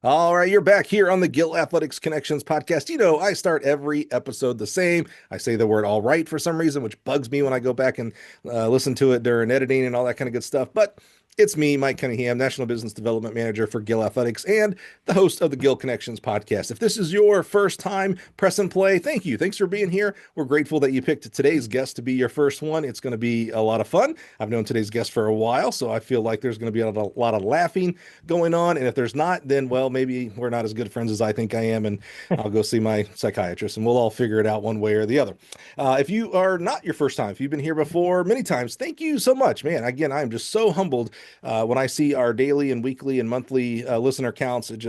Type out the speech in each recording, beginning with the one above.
All right, you're back here on the Gill Athletics Connections podcast. You know, I start every episode the same. I say the word all right for some reason, which bugs me when I go back and listen to it during editing and all that kind of good stuff. But it's me, Mike Cunningham, National Business Development Manager for Gill Athletics and the host of the Gill Connections podcast. If this is your first time, press and play. Thank you. Thanks for being here. We're grateful that you picked today's guest to be your first one. It's going to be a lot of fun. I've known today's guest for a while, so I feel like there's going to be a lot of laughing going on. And if there's not, then, well, maybe we're not as good friends as I think I am, and I'll go see my psychiatrist and we'll all figure it out one way or the other. If you are not your first time, if you've been here before many times, thank you so much, man. Again, I am just so humbled when I see our daily and weekly and monthly listener counts. It's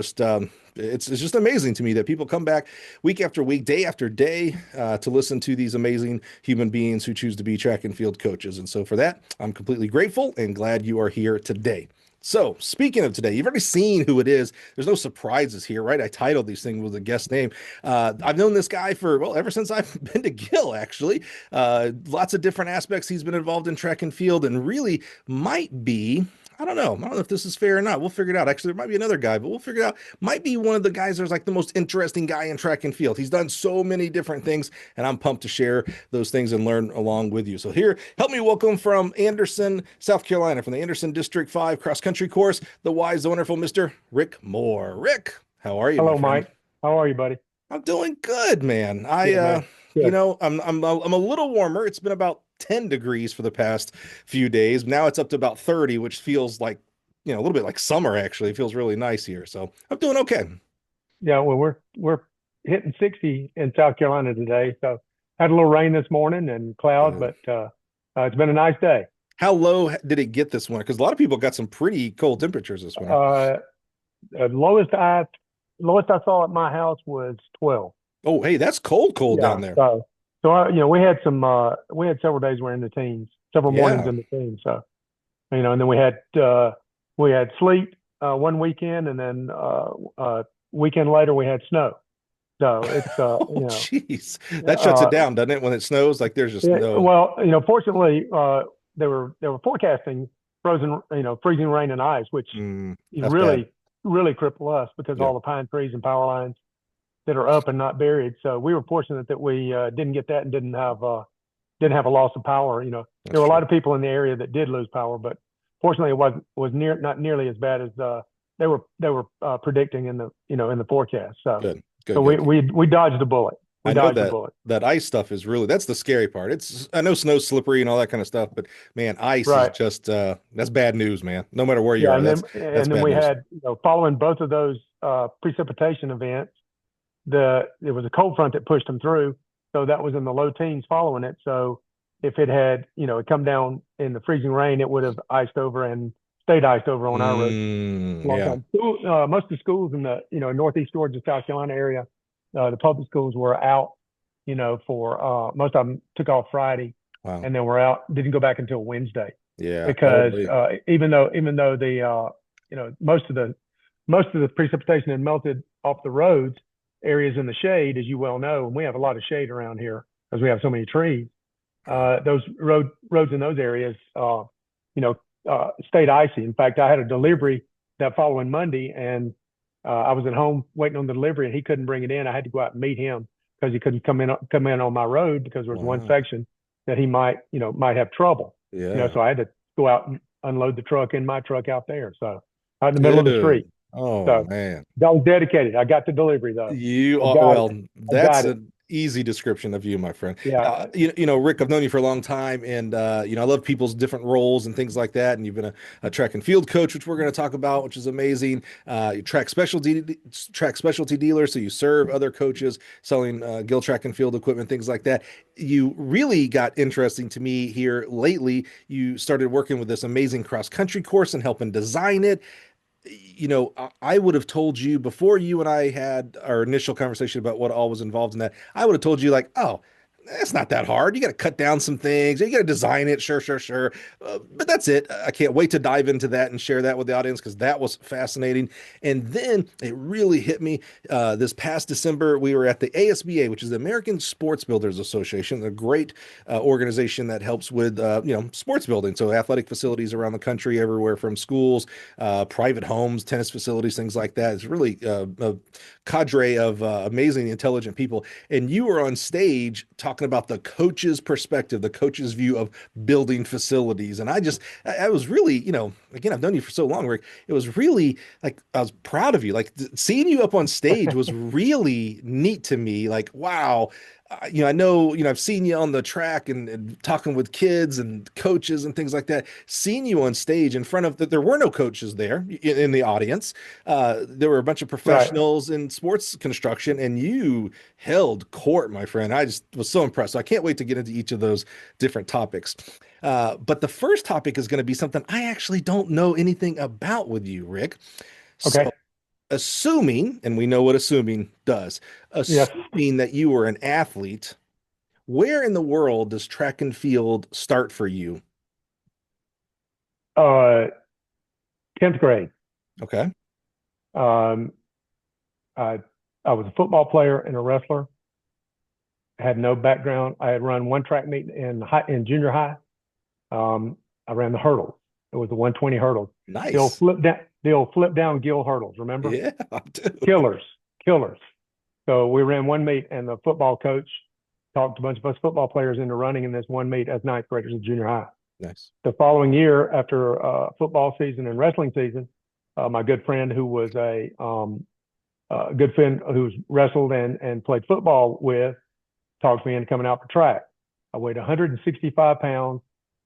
just amazing to me that people come back week after week, day after day, to listen to these amazing human beings who choose to be track and field coaches. And so for that, I'm completely grateful and glad you are here today. So speaking of today, you've already seen who it is. There's no surprises here, right? I titled these things with a guest name. I've known this guy for, well, ever since I've been to Gill, actually. Lots of different aspects he's been involved in track and field, and really might be, I don't know. I don't know if this is fair or not. We'll figure it out. Actually, there might be another guy, but we'll figure it out. Might be one of the guys that's like the most interesting guy in track and field. He's done so many different things, and I'm pumped to share those things and learn along with you. So here, help me welcome from Anderson, South Carolina, from the Anderson District 5 cross country course, the wise, the wonderful Mr. Rik Moore. Rik, how are you, my Hello, friend? Mike. How are you, buddy? I'm doing good, man. Good, man. Good. I'm a little warmer. It's been about 10 degrees for the past few days. Now it's up to about 30, which feels like, a little bit like summer actually. It feels really nice here. So I'm doing okay. Yeah, well, we're hitting 60 in South Carolina today. So had a little rain this morning and cloud, Good. but it's been a nice day. How low did it get this winter? Because a lot of people got some pretty cold temperatures this winter. Uh, lowest I saw at my house was 12. Oh, hey, that's cold Yeah. down there. We had we had several days we're in the teens, several mornings Yeah. in the teens. So and then we had sleet one weekend, and then weekend later we had snow. So it's Oh, jeez. That shuts it uh, down, doesn't it? When it snows, like there's just Yeah, no. well, fortunately, they were forecasting freezing rain and ice, which That's bad. really cripple us because Yeah. all the pine trees and power lines that are up and not buried. So we were fortunate that we didn't get that and didn't have a loss of power. There That's were a lot true. of people in the area that did lose power, but fortunately, it was not nearly as bad as they were predicting in the forecast. So Good. Good. so Good. we dodged the bullet. We I know dodged the that bullet. that ice stuff is really that's the scary part. I know snow's slippery and all that kind of stuff, but man, ice is Right. just that's bad news, man. No matter where you Yeah, are, and then that's and then bad we news. had following both of those precipitation events, there was a cold front that pushed them through, so that was in the low teens following it. So if it had it come down in the freezing rain, it would have iced over and stayed iced over on our road a long Yeah. time. Most of the schools in the northeast Georgia, South Carolina area, the public schools were out. For most of them took off Friday, Wow. and then we're out. Didn't go back until Wednesday Yeah. because Holy. even though the most of the precipitation had melted off the roads, areas in the shade, as you well know, and we have a lot of shade around here because we have so many trees. Those roads in those areas, stayed icy. In fact, I had a delivery that following Monday, and I was at home waiting on the delivery, and he couldn't bring it in. I had to go out and meet him because he couldn't come in on my road because there was one Wow. section that he might have trouble. Yeah. So I had to go out and unload the truck in my truck out there. So out in the middle of the street. Dude. Oh So man. that was dedicated. I got the delivery though. You I are, got well, it. I that's got it. an easy description of you, my friend. Yeah. Rik, I've known you for a long time, and I love people's different roles and things like that. And you've been a track and field coach, which we're going to talk about, which is amazing. You track specialty dealer, so you serve other coaches selling Gill track and field equipment, things like that. You really got interesting to me here lately. You started working with this amazing cross country course and helping design it. I would have told you before you and I had our initial conversation about what all was involved in that. I would have told you like, oh, it's not that hard. You got to cut down some things. You got to design it. Sure, sure, sure. But that's it. I can't wait to dive into that and share that with the audience because that was fascinating. And then it really hit me. This past December, we were at the ASBA, which is the American Sports Builders Association, a great organization that helps with sports building, so athletic facilities around the country, everywhere from schools, private homes, tennis facilities, things like that. It's really a cadre of amazing, intelligent people. And you were on stage talking about the coach's perspective, the coach's view of building facilities. And I was really, again, I've known you for so long, Rik. It was really like, I was proud of you. Like seeing you up on stage was really neat to me. Like, wow. I know, I've seen you on the track and talking with kids and coaches and things like that. Seeing you on stage in front of there were no coaches there in the audience. There were a bunch of Right. professionals in sports construction, and you held court, my friend. I just was so impressed. So I can't wait to get into each of those different topics. But the first topic is going to be something I actually don't know anything about with you, Rik. Okay. So assuming, and we know what assuming does, Yes. assuming that you were an athlete, where in the world does track and field start for you? Uh, 10th grade. Okay. Um, I I was a football player and a wrestler. Had no background. I had run one track meet in junior high. I ran the hurdles. It was the 120 hurdles. Nice. The old flip down gill hurdles. Remember? Yeah, dude. Killers, killers. So we ran one meet, and the football coach talked a bunch of us football players into running in this one meet as ninth graders in junior high. Nice. The following year, after football season and wrestling season, my good friend who was a good friend who's wrestled and played football with talked me into coming out for track. I weighed 165 pounds.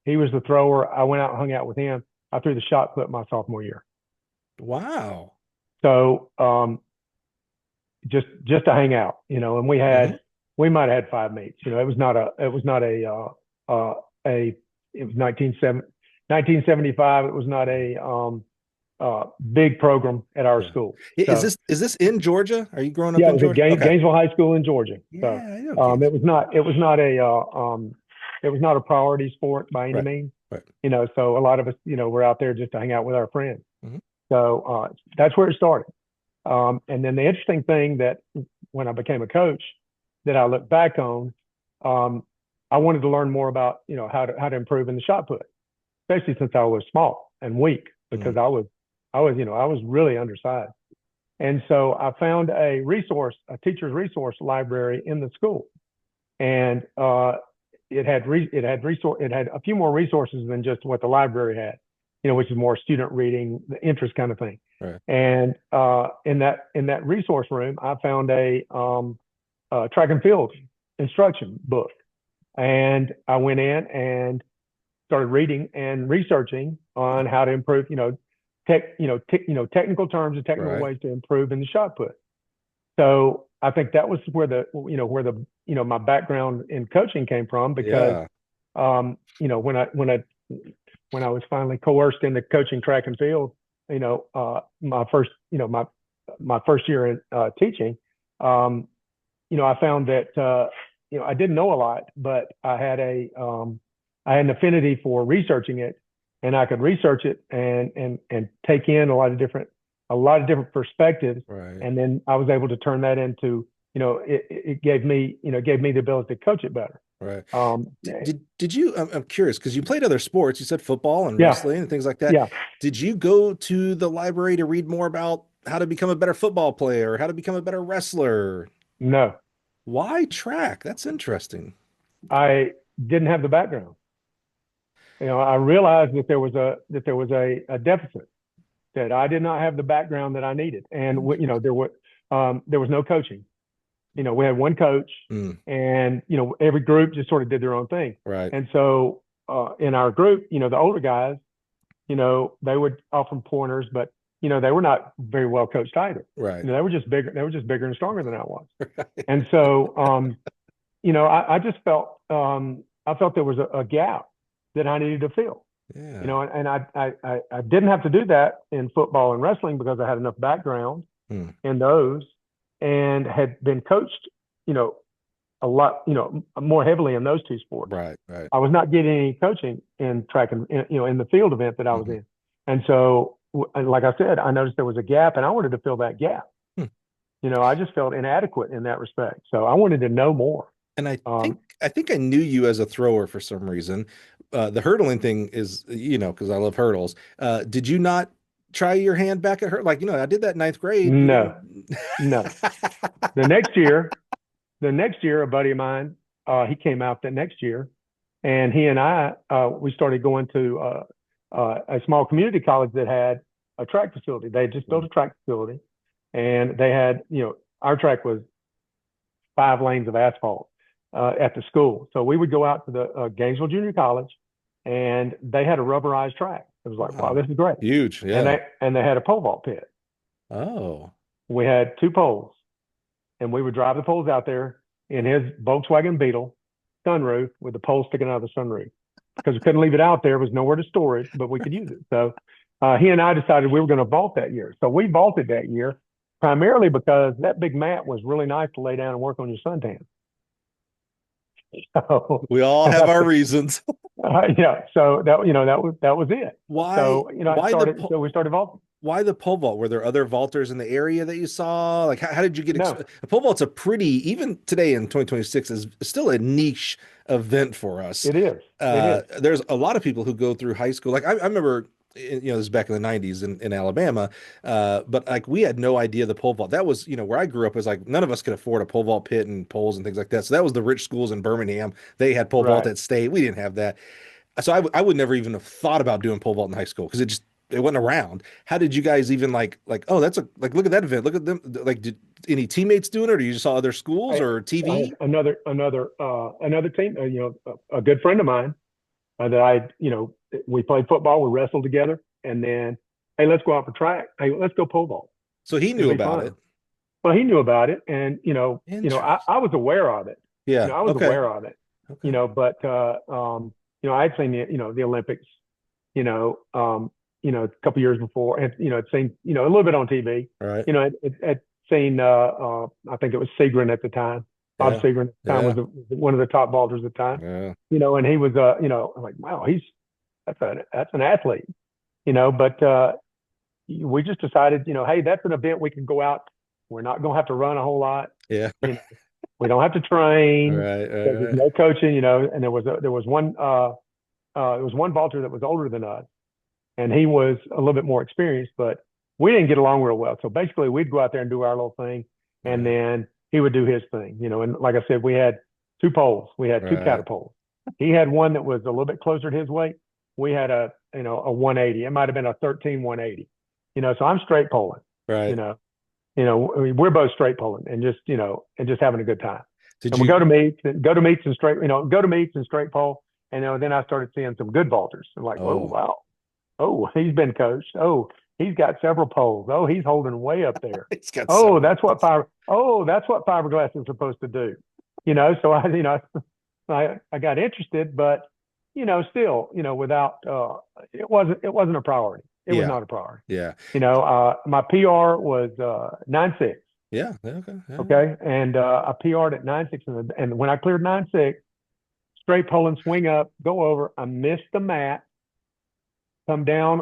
He was the thrower. I went out and hung out with him. I threw the shot put my sophomore year. Wow. So just to hang out, and Mhm. we might have had five meets. It was not it was 1975. It was not a big program at our Yeah. school. Is So this in Georgia? Are you growing up yeah, it in was at Georgia? Okay. Gainesville High School in Georgia. So Yeah, I know Gaines. it was not a priority sport by any Right. means. Right. So a lot of us, were out there just to hang out with our friends. Mhm. So that's where it started. And then the interesting thing that when I became a coach, that I look back on, I wanted to learn more about how to improve in the shot put, especially since I was small and weak because Mhm. I was really undersized. And so I found a teacher's resource library in the school, and it had a few more resources than just what the library had, which is more student reading, the interest kind of thing. Right. And in that resource room, I found a track and field instruction book, and I went in and started reading and researching on how to improve, technical terms and technical Right. ways to improve in the shot put. So I think that was where my background in coaching came from because, Yeah. when I was finally coerced into coaching track and field, my first, my first year in teaching, I found that, I didn't know a lot, but I had an affinity for researching it, and I could research it and take in a lot of different perspectives, Right. and then I was able to turn that into, it gave me the ability to coach it better. Right. Yeah, Did you, I'm curious because you played other sports. You said football and yeah, wrestling and things like that. yeah. Did you go to the library to read more about how to become a better football player, or how to become a better wrestler? No, Why track? That's interesting. I didn't have the background. I realized that there was a deficit, that I did not have the background that I needed, and there was no coaching. We had one coach, Mm, and every group just sort of did their own thing. right. And so in our group, the older guys, they would offer pointers, but they were not very well coached either. Right. They were just bigger. They were just bigger and stronger than I was. And so, I just felt I felt there was a gap that I needed to fill. Yeah. And I didn't have to do that in football and wrestling because I had enough background Mm, in those and had been coached, a lot, more heavily in those two sports. Right, right. I was not getting any coaching in track and, in the field event that I was Hmm. in. And so, like I said, I noticed there was a gap and I wanted to fill that gap. Hmm. I just felt inadequate in that respect. So I wanted to know more. And Um, I think I knew you as a thrower for some reason. The hurdling thing is, because I love hurdles. Did you not try your hand back at her? Like, I did that ninth grade. You no, didn't. no. The next year, a buddy of mine, he came out the next year, and he and I, we started going to a small community college that had a track facility. They had just built a track facility, and they had, our track was 5 lanes of asphalt at the school. So we would go out to the Gainesville Junior College, and they had a rubberized track. It was like, wow, Wow. this is great. Huge. And Yeah. they had a pole vault pit. Oh. We had 2 poles, and we would drive the poles out there in his Volkswagen Beetle sunroof with the pole sticking out of the sunroof because we couldn't leave it out there. There was nowhere to store it, but we could use it. So he and I decided we were going to vault that year. So we vaulted that year primarily because that big mat was really nice to lay down and work on your suntan. So, We all have our reasons. yeah. So that was it. Why So why the we started vaulting. why the pole vault? Were there other vaulters in the area that you saw? Like, how did you get No, a pole vault's a pretty, even today in 2026, is still a niche event for us. it is. It is. There's a lot of people who go through high school. Like, I remember, this is back in the 90s in Alabama. But like, we had no idea the pole vault. That was, where I grew up, was like, none of us could afford a pole vault pit and poles and things like that. So that was the rich schools in Birmingham. They had pole vault Right. at State. We didn't have that. So I would never even have thought about doing pole vault in high school because it wasn't around. How did you guys even like, oh, that's look at that event. Look at them. Like, did any teammates doing it, or you just saw other schools I, or I had TV? another team, a good friend of mine that we played football, we wrestled together, and then, hey, let's go out for track. Hey, let's go pole vault. So he It'll knew be about it. fun. Well, he knew about it, and I Interesting. was aware of it. Yeah. I was Okay. aware of it. Okay. But I'd seen the Olympics, a couple years before, and I'd seen a little bit on TV. All right. I'd seen I think it was Segrin at the time. Bob Yeah. Segrin at the time Yeah. was one of the top vaulters at the time. Yeah. And he was I'm like, wow, that's an athlete. But we just decided, hey, that's an event we can go out. We're not going to have to run a whole lot. Yeah. We don't have to All train. right. All There's right. no coaching, and there was one vaulter that was older than us, and he was a little bit more experienced, but we didn't get along real well. So basically, we'd go out there and do our little thing, and Right. then he would do his thing, And like I said, we had 2 poles. We had two Right. catapults. He had one that was a little bit closer to his weight. We had a 180. It might have been a 13 180. So I'm straight poling. You Right. know, we're both straight poling and just having a good time. Did And we you? go to meets and straight pole. And then I started seeing some good vaulters. I'm like, oh Oh, wow, oh he's been coached. Oh, he's got several poles. Oh, he's holding way up there. it's got Oh, several. that's what fiberglass is supposed to do. So I got interested, but still, without it wasn't a priority. It was Yeah. not a priority. Yeah. My PR was 9.6. Yeah. Okay. Yeah. Okay. And I PR'd at 9.6. And when I cleared 9.6, straight pulling, swing up, go over. I missed the mat, come down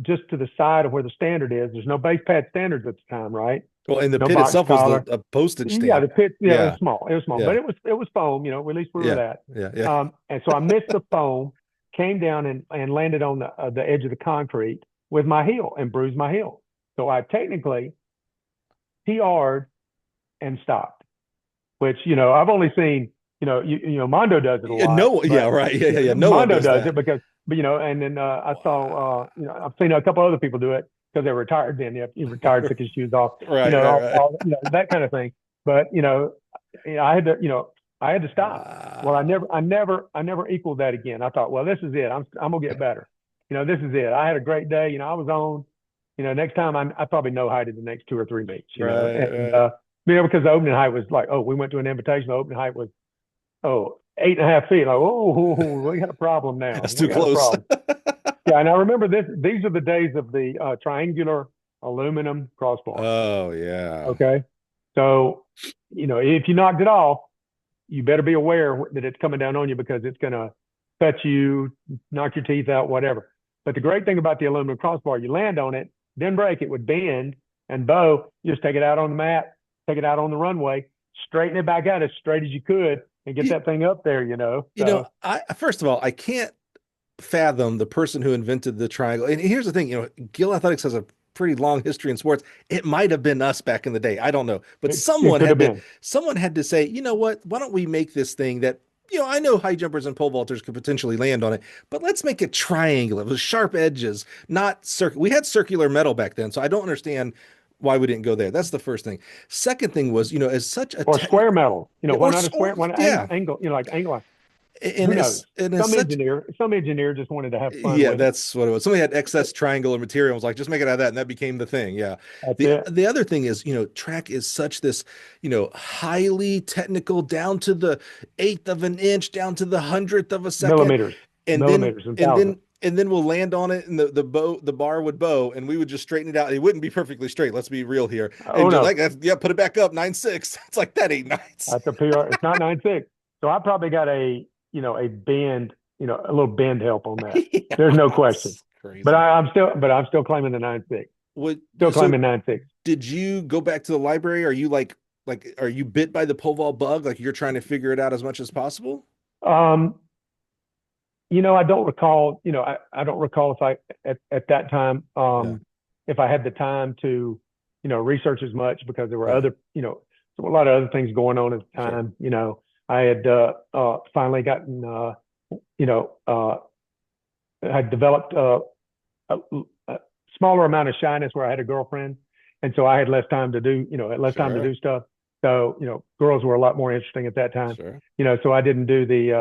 just to the side of where the standard is. There's no base pad standards at the time, right? Well, and the No pit box itself was collar. a postage Yeah, stamp. the pit, yeah, it Yeah. was small. It was small, Yeah. but it was foam, at least we were Yeah. that. Yeah. Yeah. And so I missed the foam, came down and landed on the edge of the concrete with my heel and bruised my heel. So I technically PR'd and stopped, which, I've only seen, Mondo does it a Yeah, lot, no. Yeah. but Right. Yeah. Yeah. Yeah. No one Mondo does does it that. because, and then I saw, Wow. I've seen a couple other people do it because they're retired. Then you retired, took his shoes off, Right. Right. Right. that kind of thing. But I had to stop. Well, Wow. I never equaled that again. I thought, well, this is it. I'm gonna get better. This is it. I had a great day. I was on. Next time I probably no heighted the next 2 or 3 meets. Right. And Right. because the opening height was like, oh, we went to an invitation. The opening height was 8.5 feet. Like, oh, we got a problem now. That's We too got a close. problem. Yeah, and I remember this. These are the days of the triangular aluminum crossbar. Oh yeah. Okay. So, if you knocked it off, you better be aware that it's coming down on you because it's going to cut you, knock your teeth out, whatever. But the great thing about the aluminum crossbar, you land on it, then break it would bend and bow. You just take it out on the mat, take it out on the runway, straighten it back out as straight as you could, and get You, that thing up there. So I first of all, I can't fathom the person who invented the triangle. And here's the thing, Gill Athletics has a pretty long history in sports. It might have been us back in the day. I don't know. But it someone could have had to been. someone had to say, you know what? Why don't we make this thing that I know high jumpers and pole vaulters could potentially land on it, but let's make it triangular with sharp edges, not circle. We had circular metal back then, so I don't understand why we didn't go there. That's the first thing. Second thing was, as such a Or square metal. Why or not a square? Why not yeah, angle? Like angle. and Who knows? it's Some such engineer just wanted to have fun yeah, with it. that's what it was. Somebody had excess triangular material and was like, just make it out of that, and that became the thing. Yeah. That's The it. the other thing is, track is such this, highly technical, down to the eighth of an inch, down to the hundredth of a second, Millimeters, and then millimeters, and and thousandths. then and then we'll land on it, and the bar would bow, and we would just straighten it out. It wouldn't be perfectly straight. Let's be real here, Oh and just like no, that, yeah, put it back up 9.6. It's like that ain't nice. that's a PR. It's not 9.6. So I probably got a bend, a little bend help on that. Yeah, There's no question. that's But crazy. I'm still claiming the 9.6. What Still so claiming 9.6. did you go back to the library? Are you are you bit by the pole vault bug? Like you're trying to figure it out as much as possible? Um, I don't recall. I don't recall if I at that time Yeah, if I had the time to research as much because there were right. other a lot of other things going on at the Sure. time. I had finally gotten you know had developed a, a smaller amount of shyness where I had a girlfriend, and so I had less time to do less time to Sure. do stuff. So girls were a lot more interesting at that time. Sure. So I didn't do the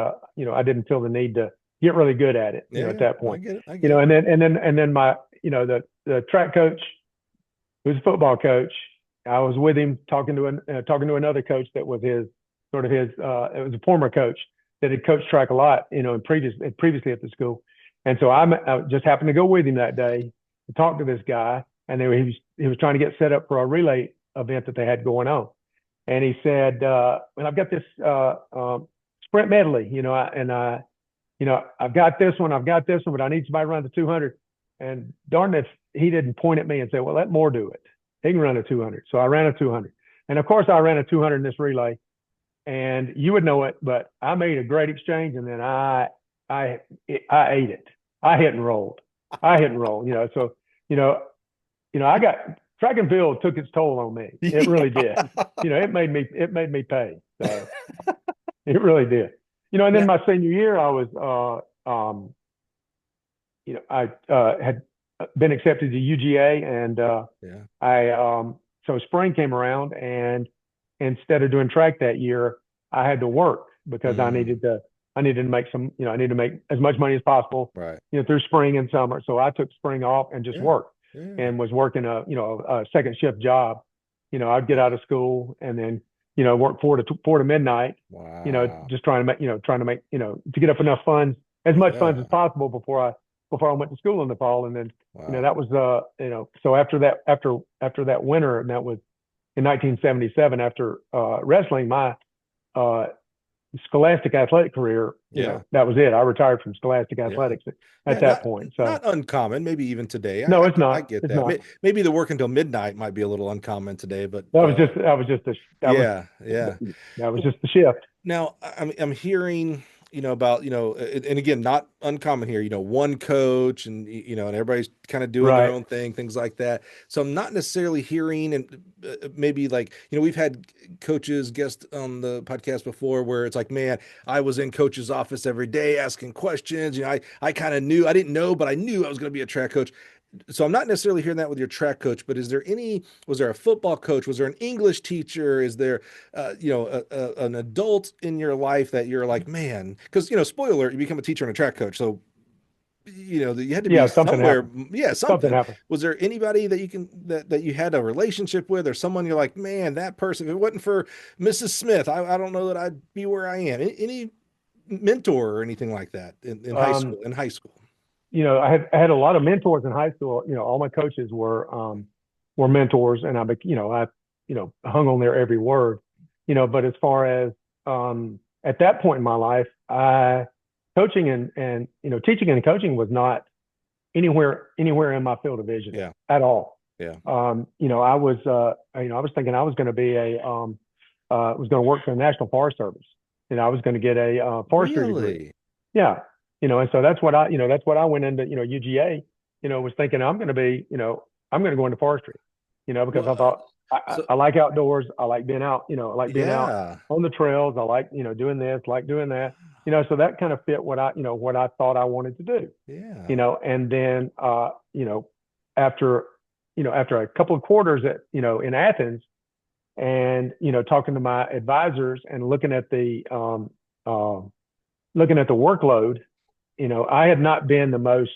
I didn't feel the need to get really good at it. Yeah, At yeah. that I point. get it. I get it. And then my the track coach who's a football coach. I was with him talking to another coach that was his sort of his it was a former coach that had coached track a lot, previously at the school. And so I just happened to go with him that day to talk to this guy, and he was trying to get set up for a relay event that they had going on. And he said, "Well, I've got this sprint medley, I've got this one, but I need somebody to run the 200." And darn if he didn't point at me and say, "Well, let Moore do it. He can run a 200." So I ran a 200, and of course I ran a 200 in this relay, and you would know it, but I made a great exchange, and then I ate it. I hit and rolled. I hit and rolled. So you know I got track and field took its toll on me. It really did. Yeah. It made me pay. So it really did. And then Now, my senior year, I was I had been accepted to UGA, and yeah. so spring came around, and instead of doing track that year, I had to work because Mm, I needed to make I needed to make as much money as possible, right. through spring and summer. So I took spring off and just Yeah. worked, Yeah. and was working a second shift job. I'd get out of school and then work four to midnight, Wow. just trying to make to get up enough funds, as much funds as Yeah. possible before I went to school in the fall. And then Wow. that was so after that winter, and that was in 1977, after wrestling, my uh, scholastic athletic career, Yeah. that was it. I retired from scholastic Yeah. athletics Yeah. at that point. Not So uncommon. Maybe even today. no, I get it's that. not. Maybe the work until midnight might be a little uncommon today, but yeah. that was just the shift. Now, I'm hearing, about, and again, not uncommon here, one coach and, and everybody's kind of doing their Right. own thing, things like that. So I'm not necessarily hearing, and maybe like, we've had coaches guest on the podcast before where it's like, man, I was in coach's office every day asking questions. I kind of knew, I didn't know, but I knew I was going to be a track coach. So I'm not necessarily hearing that with your track coach, but was there a football coach? Was there an English teacher? Is there, an adult in your life that you're like, man, because, spoiler alert, you become a teacher and a track coach. So, you had to be Yeah, something somewhere. happened. Yeah, Something something. happened. Was there anybody that you had a relationship with, or someone you're like, man, that person, if it wasn't for Mrs. Smith, I don't know that I'd be where I am. Any mentor or anything like that in high school, Um, I had a lot of mentors in high school. All my coaches were mentors, and hung on their every word, but as far as, at that point in my life, coaching and teaching and coaching was not anywhere in my field of vision Yeah. at all. Yeah. I was thinking I was going to be was going to work for the National Forest Service. I was going to get a forestry degree. Really? Yeah. And so that's what I went into, UGA, was thinking I'm going to be, I'm going to go into forestry, because I thought So I like outdoors. I like being out, I like being out yeah. on the trails. I like, doing this, like doing that, so that kind of fit what I thought I wanted to do, Yeah. and then, after, after a couple of quarters in Athens, and, talking to my advisors and looking at the workload, I had not been the most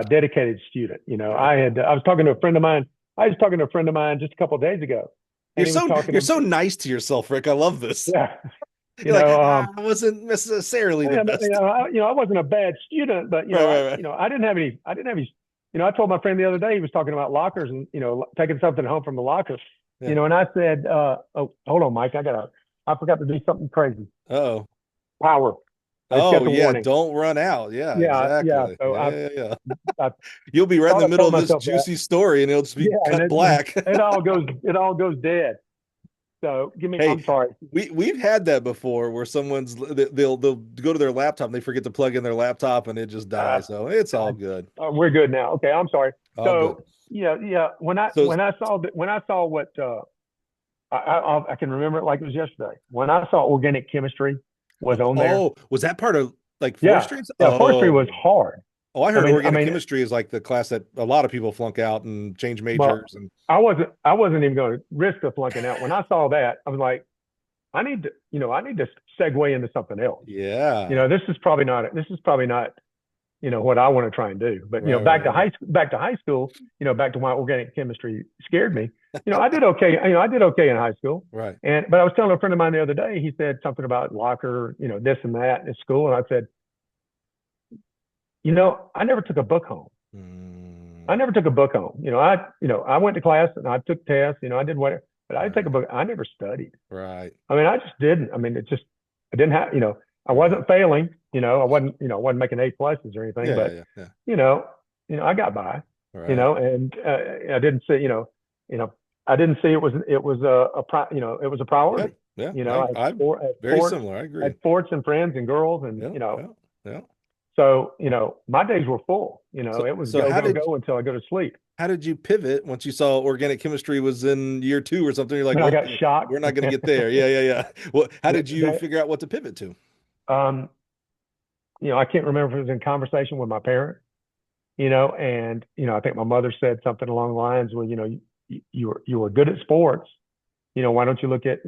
dedicated student. I was talking to a friend of mine. I was talking to a friend of mine just a couple of days ago, and he was talking You're to so me. nice to yourself, Rick. I love this. Yeah, You're like, I wasn't necessarily the best. I wasn't a bad student, but Right. I didn't have any. I told my friend the other day, he was talking about lockers and taking something home from the locker. Yeah. And I said, oh, hold on, Mike, I forgot to do something crazy. Oh. Power. I just got Oh the yeah, warning. don't run out. Yeah, Yeah. exactly. So Yeah. I You'll be right in thought the I middle told of this myself that. juicy story and it'll just be Yeah, and cut black. it all goes dead. So Hey, I'm sorry. we've had that before where they'll go to their laptop and they forget to plug in their laptop and it just Uh, dies. So it's all good. we're good now. Okay, I'm sorry. All good. So yeah. When I So saw what I can remember it like it was yesterday. When I saw organic chemistry was on there. was that part of like Yeah, forestry? forestry was hard. Oh, I I heard mean, I organic mean, chemistry is like the class that a lot of people flunk out and change well, majors and I wasn't even going to risk the flunking out. When I saw that, I was like, I need to segue into something else. yeah. This is probably not, what I want to try and do. But, Right. back to high school, back to why organic chemistry scared me. I did okay. I did okay in high school. Right. But I was telling a friend of mine the other day, he said something about locker, this and that at school. And I said, I never took a book home. I Mm, never took a book home. I went to class and I took tests, I did whatever, but I didn't take a right. book. I never studied. Right. I mean, I just didn't. I mean, I didn't have, I Right. wasn't failing, I wasn't making A pluses or anything, Yeah, but, yeah. you know, I got by, Right. and, I didn't say, I didn't see it was it was a Yeah. priority. Yeah. I had I'm very sports, similar. I agree. had sports and friends and girls and, Yeah. Yeah. Yeah. so, my days were full, So, it was so go, go, go until I go to sleep. how did you pivot once you saw organic chemistry was in year two or something? You're like, And I well, got shocked. we're not going to get there. Yeah. Well, how did you That, figure out what to pivot to? um, I can't remember if it was in conversation with my parents, and, I think my mother said something along the lines, well, you were good at sports. Why don't you look at,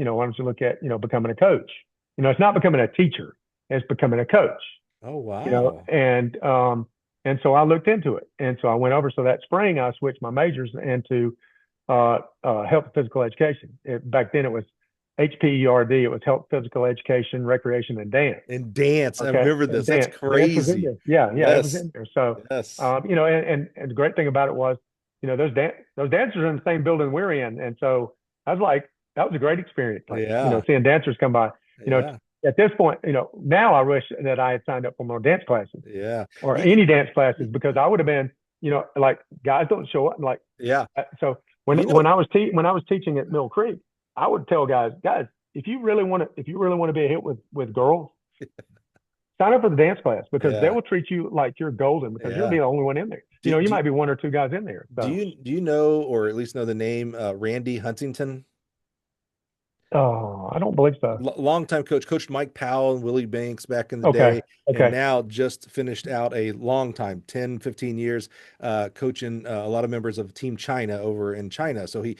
becoming a coach? It's not becoming a teacher, it's becoming a coach, Oh, wow. and so I looked into it. And so I went over. So that spring, I switched my majors into health and physical education. Back then it was HPERD. It was health, physical education, recreation, and dance. And dance. I Okay. remember And this. That's dance was in crazy. there. Yeah, it was Yes. in there. So, Yes. and the great thing about it was, those dancers are in the same building we're in. And so I was like, that was a great experience. Like, Yeah. seeing dancers come by, Yeah. at this point, now I wish that I had signed up for more dance classes Yeah. or You, any dance classes, because I would have been, like, guys don't show up. And like, yeah. so You know, when I was teaching at Mill Creek, I would tell guys, if you really want to be a hit with girls, sign up for the dance class, because they yeah. will treat you like you're golden, because you'll Yeah. be the only one in there. Do, You do, might be one or two guys in there. do So, you know, or at least know the name, Randy Huntington? oh, I don't believe so. Longtime coach, coached Mike Powell and Willie Banks back in the Okay. day, and Okay. now just finished out a long time, 10, 15 years, coaching a lot of members of Team China over in China. So he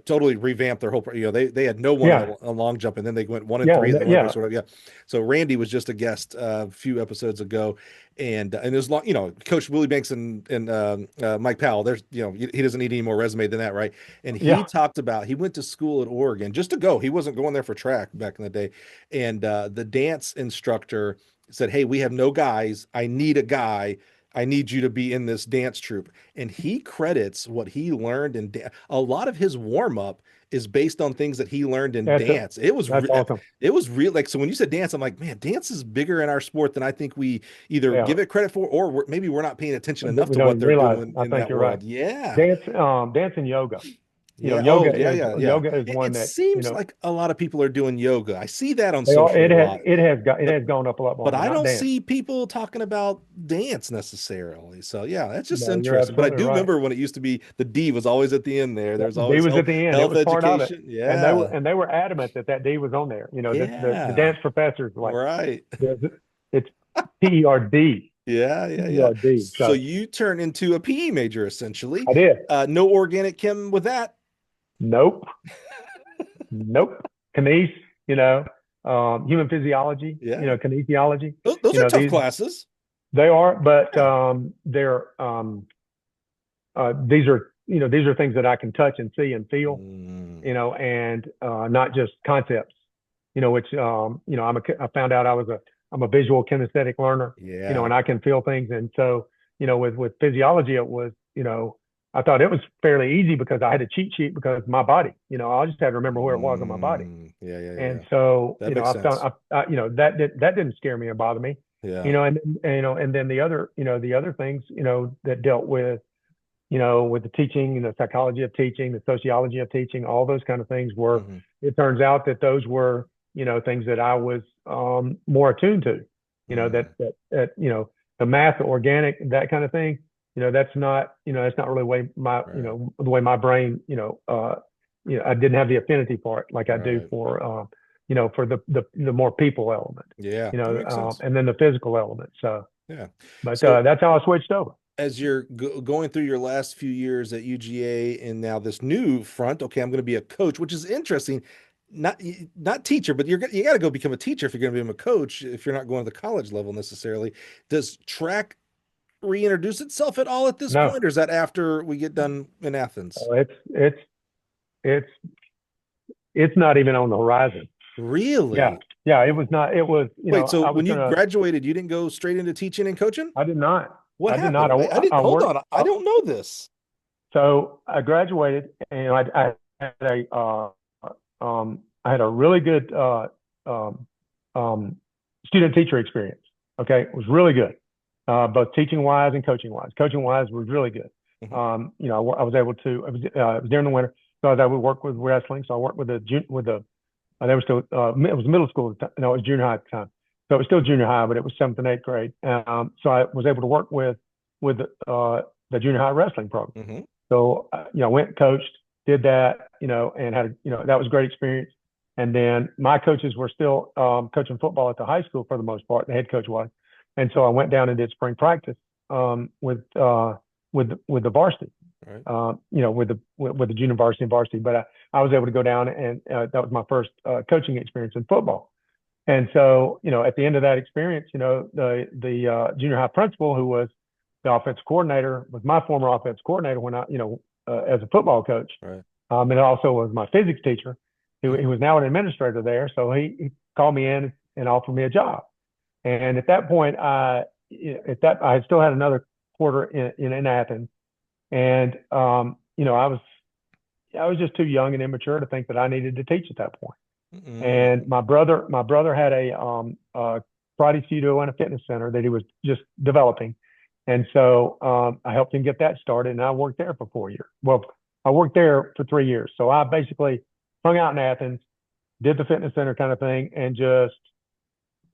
totally revamped their whole, they had no one Yeah. on long jump, and then they went one and Yeah. three, and then one Yeah. sort of, yeah. So Randy was just a guest a few episodes ago, and there's long, Coach Willie Banks and Mike Powell. There's, he doesn't need any more resume than that, right? And he Yeah. talked about he went to school at Oregon just to go. He wasn't going there for track back in the day, and the dance instructor said, "Hey, we have no guys. I need a guy." I need you to be in this dance troupe. And he credits what he learned in a lot of his warm up is based on things that he learned in That's it. dance. It was That's awesome. it was real. Like, so when you said dance, I'm like, man, dance is bigger in our sport than I think we either Yeah. give it credit for, or maybe we're not paying attention enough We to don't what even they're realize. doing I in think that you're right. world. Yeah. Dance and yoga. Yeah. Yoga Oh, yeah, is yeah, yeah. one It that, seems like a lot of people are doing yoga. I see that on they are. social a lot, It but has gone up a lot more, but but I not don't dance. see people talking about dance necessarily. So yeah, that's just No, you're interesting. But I absolutely do right. remember when it used to be the D was always at the end there. Yeah, There's D always was at the end. It health was part of it, education. and Yeah. they were adamant that D was on there. The Yeah. dance professors were like, Right. it's PERD, Yeah, yeah, yeah. PERD. So So you turn into a PE major essentially. I did. No organic chem with that. Nope, nope. Kinese, human physiology, Yeah. kinesiology. Those are tough classes. They are, but Yeah. these are things that I can touch and see and feel, Mm, and not just concepts, which I found out I'm a visual kinesthetic learner, yeah. and I can feel things. And so, with physiology, it was, I thought it was fairly easy because I had a cheat sheet because my body, I just had to remember where it was on my body. Yeah, yeah, And yeah. so, That makes sense. that didn't scare me or bother me, Yeah. and then the other things, that dealt with the teaching, the psychology of teaching, the sociology of teaching, all those kind of things were, Hmm. it turns out that those were, things that I was more attuned to, Mm, the math, the organic, that kind of thing, that's not really right. the way my brain, I didn't have the affinity for it like I do Right. for, for the more people element, Yeah, that makes sense. and then the physical element. So, Yeah. but So that's how I switched over. as you're going through your last few years at UGA and now this new front, okay, I'm going to be a coach, which is interesting. Not teacher, but you got to go become a teacher if you're going to become a coach. If you're not going to the college level necessarily, does track reintroduce itself at all at this No, point, or is that after we get done in Athens? it's it's it's not even on the horizon. Yeah, Really? yeah. It was not. It was. Wait, so I was when you gonna. graduated, you didn't go straight into teaching and coaching? I did not. What I did not. happened? I didn't, I hold worked. on. I don't know this. So I graduated, and I had a really good um, um, student teacher experience. Okay, it was really good, both teaching wise and coaching wise. Coaching wise was really good. Mhm. I was able to. It was during the winter, so I was able to work with wrestling. So I worked with the they were still, it was middle school at the time. No, it was junior high at the time. So it was still junior high, but it was seventh and eighth grade. So I was able to work with the junior high wrestling program. Mhm. So, I went and coached, did that, and had, that was a great experience. And then my coaches were still coaching football at the high school for the most part. The head coach was. And so I went down and did spring practice with the varsity, All right. with the junior varsity and varsity. But I was able to go down, and that was my first coaching experience in football. And so, at the end of that experience, the junior high principal, who was the offensive coordinator, was my former offensive coordinator when as a football coach. Right. And it also was my physics teacher, who Mhm. was now an administrator there. So he called me in and offered me a job. And at that point, I still had another quarter in Athens, and I was just too young and immature to think that I needed to teach at that point. And Mm. my brother had a karate studio and a fitness center that he was just developing, and so I helped him get that started, and I worked there for 4 years. Well, I worked there for 3 years, so I basically hung out in Athens, did the fitness center kind of thing, and just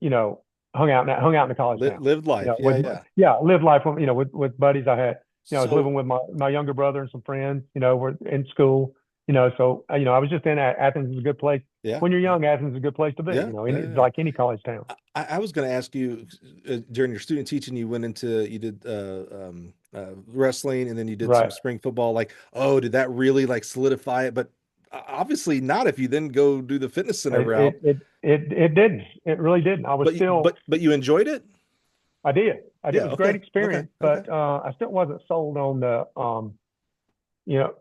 you know hung out in the college town. Lived life. Yeah, With yeah. lived life with buddies I had. I was So living with my younger brother and some friends. Were in school. So I was just in Athens is a good place. yeah, When you're young, Athens is a good place to be. yeah, yeah, It's yeah. like any college town. I was going to ask you during your student teaching, you did wrestling and then you did some Right. spring football. Like, oh, did that really like solidify it? But obviously not if you then go do the fitness center It route. it it didn't. It really didn't. I was still. But you enjoyed it? I did. I did. Yeah. It was a great Okay. Okay. experience, Okay. but I still wasn't sold on the you know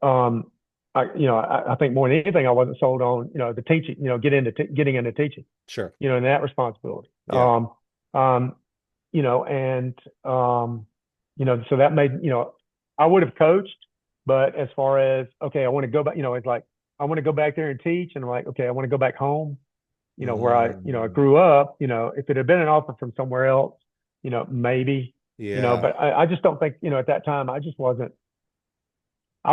I think more than anything I wasn't sold on the teaching. Getting into teaching. Sure. And that responsibility. Yeah. Um, and so that made, I would have coached, but as far as, okay, I want to go back, it's like, I want to go back there and teach. And I'm like, okay, I want to go back home, where I Mm, grew up, if it had been an offer from somewhere else, maybe, yeah. but I just don't think, at that time, I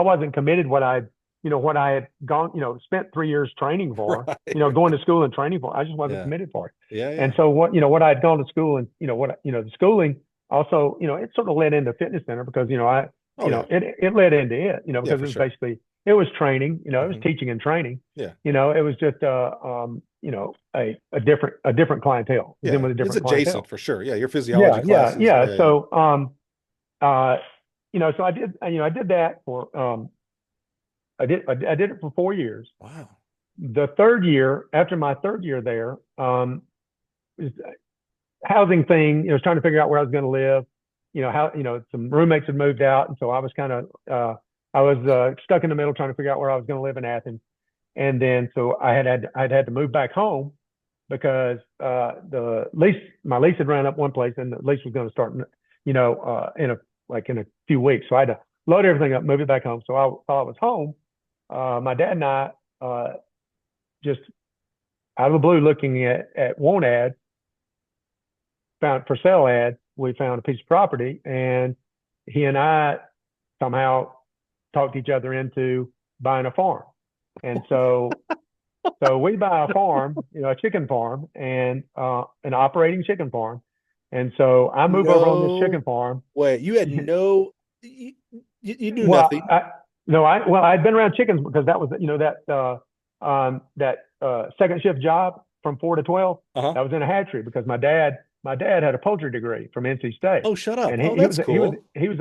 wasn't committed what I had gone, spent 3 years training for, Right. going to school and training for. I just wasn't Yeah. committed for it. Yeah. And Yeah. so what I had gone to school and, the schooling also, it sort of led into fitness center because, Oh yeah. it led into it, Yeah, because for it was sure. basically, it was training, it was Hmm. teaching and training, Yeah. it was just, a different clientele. It was in Yeah. with a It's different adjacent clientele. for sure. Yeah. Your Yeah, physiology yeah, classes. yeah. Yeah. Yeah. So, uh, so I did that for, I did it for 4 years. Wow. The third year, after my third year there, was housing thing, was trying to figure out where I was going to live. How, some roommates had moved out. And so I was kind of, I was stuck in the middle trying to figure out where I was going to live in Athens. And then, so I'd had to move back home because my lease had ran up one place and the lease was going to start, in a few weeks. So I had to load everything up, move it back home. So while I was home, my dad and I, just out of the blue, looking at want ads, found for sale ads, we found a piece of property, and he and I somehow talked each other into buying a farm. And so we buy a farm, a chicken farm, and an operating chicken farm. And so I move over on this No chicken farm. way. You had no, you knew Well, nothing. no, I'd been around chickens because that was, that second shift job from 4 to 12. Uh-huh. That was in a hatchery because my dad had a poultry degree from NC State, Oh, shut up. and Oh, he that's was he was cool. he was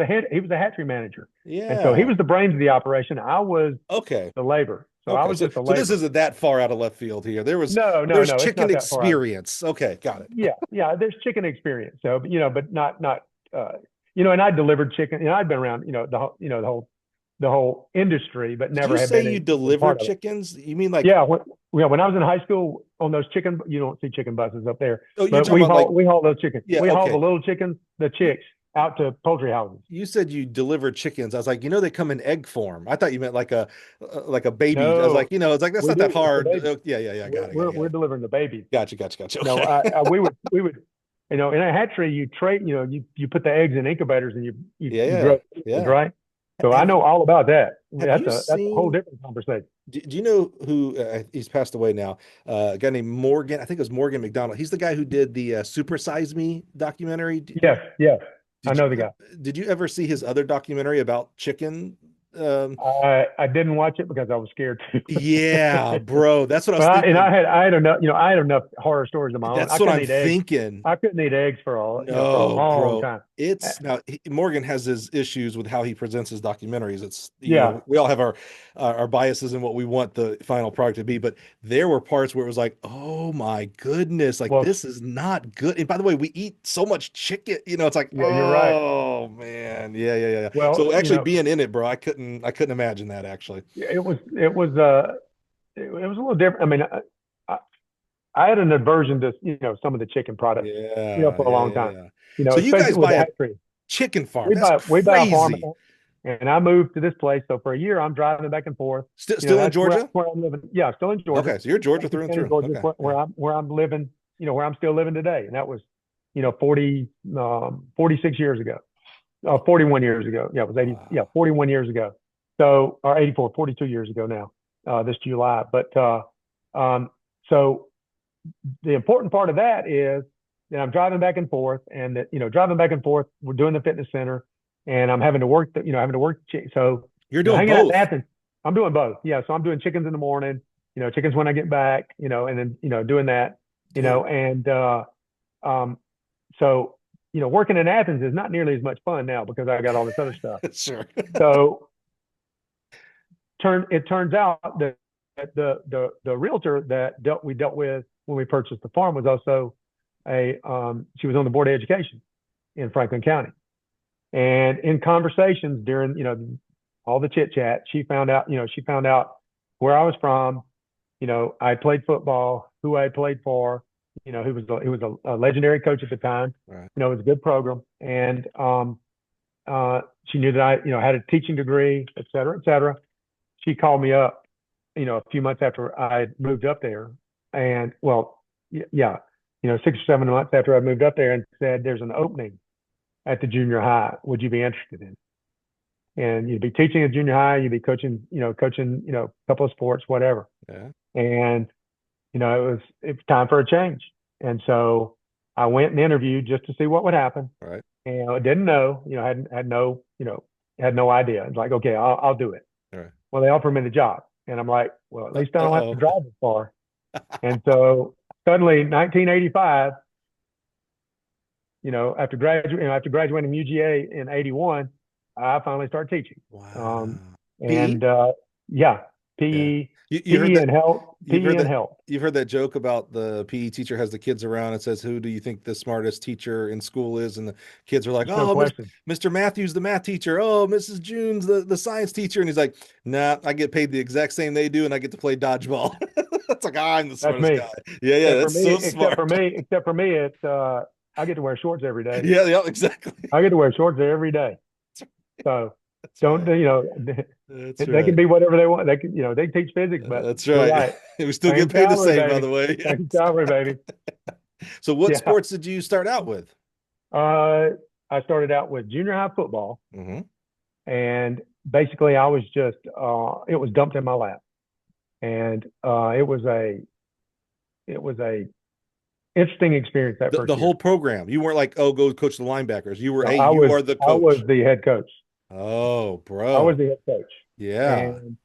a hatchery manager, and so he Yeah. was the brains of the operation. I was Okay. the labor, so I Okay. was So just a so this labor. isn't that far out of left field here. No, no, There's no, it's chicken not that far out. experience. Okay, got it. Yeah, yeah. There's chicken experience, so but not uh, and I delivered chicken. I'd been around the whole industry, but Did never you had say been you a delivered part of it. chickens? You mean like, Yeah, when I was in high school on those chicken, you don't see chicken buses up there, oh, you're but talking about like, we haul those chickens. yeah, We haul the okay. little chickens, the You chicks, out to poultry houses. you said you delivered chickens. I was like, they come in egg form. I thought you meant like a baby. I was like, No, it's like that's we not that do. It's the hard. baby. Yeah, yeah, yeah. We're Got it, got we're, it, got we're it. delivering the babies. Gotcha, gotcha, gotcha. No, Okay. we would, in a hatchery, you trade, you put the eggs in incubators and Yeah, you yeah, grow chickens, yeah. right? So I Have know all about that. have you That's a whole seen? different conversation. Do you know who he's passed away now? A guy named Morgan. I think it was Morgan McDonald. He's the guy who did the Super Size Me documentary. Yes, yes, I Did know the you guy. did you ever see his other documentary about chicken? Um, I didn't watch it because I was scared to. yeah, bro. That's what I was But thinking. I had enough, I had enough horror stories of my own. That's what I'm thinking. I couldn't eat eggs for a No, long bro. time. Uh, It's now Morgan has his issues with how he presents his documentaries. It's, Yeah. we all have our biases and what we want the final product to be, but there were parts where it was like, oh my goodness, like Well, this is not good. And by the way, we eat so much chicken, it's like, yeah, you're right. oh man. Yeah, yeah, yeah, yeah. Well, So actually being in it, bro, I couldn't imagine that actually. it was a little different. I mean, I, I had an aversion to some of the chicken products, Yeah, for a yeah, long yeah, time. yeah. You know, So you especially guys with buy the a hatchery. chicken farm. That's We buy a farm, crazy. and I moved to this place. So for a year, I'm driving back and forth. Still in That's Georgia? where I'm living. Yeah, still in Georgia. Okay, so you're Georgia through and Athens, through. Georgia, Okay. Yeah. where I'm living. Where I'm still living today, and that was 46 years ago. 41 years ago. Yeah, it was 80. Yeah, Wow. 41 years ago. So, or 84, 42 years ago now, this July. But um, so the important part of that is that I'm driving back and forth, and that driving back and forth. We're doing the fitness center, and I'm having to work. Having to work. So You're doing hanging out in both. Athens. I'm doing both. Yeah, so I'm doing chickens in the morning. Chickens when I get back. And then doing that. Dude. And um, so working in Athens is not nearly as much fun now because I got all this other stuff. Sure. So it turns out that the realtor that we dealt with when we purchased the farm was also she was on the board of education in Franklin County. And in conversations during all the chit chat, she found out where I was from. I played football, who I played for. He was a legendary coach at the time. Right. It was a good program, and She knew that I, had a teaching degree, et cetera, et cetera. She called me up, a few months after I had moved up there, and well, yeah, 6 or 7 months after I moved up there, and said, "There's an opening at the junior high. Would you be interested in?" And you'd be teaching at junior high, you'd be coaching, a couple of sports, whatever. Yeah. And it was time for a change. And so I went and interviewed just to see what would happen. Right. And I didn't know, had no idea. It's like, okay, I'll do it. Right. Well, they offered me the job, and I'm like, well, at least I don't have to drive as far. And so suddenly, 1985, after graduating from UGA in '81, I finally started teaching. Wow. And PE, You heard PE that, and health, PE and health. You've heard that joke about the PE teacher has the kids around and says, "Who do you think the smartest teacher in school is?" And the kids are like, No "Oh, question. Mr. Matthews, the math teacher. Oh, Mrs. June's the science teacher." And he's like, "Nah, I get paid the exact same they do, and I get to play dodgeball." It's like, I'm the smartest guy. Yeah, that's so smart. Except for me, it's I get to wear shorts every day. Yeah, exactly. I get to wear shorts every day. So don't they can be whatever they want. They can they teach physics, but that's right. We still get paid the same, by the way. Same salary, baby. So what sports did you start out with? I started out with junior high football, and basically I was just it was dumped in my lap, and it was a interesting experience that first the year. whole program. You weren't like, oh, go coach the linebackers. You were, you are the coach. I was the head coach. Oh, bro. I was the head coach. Yeah. And,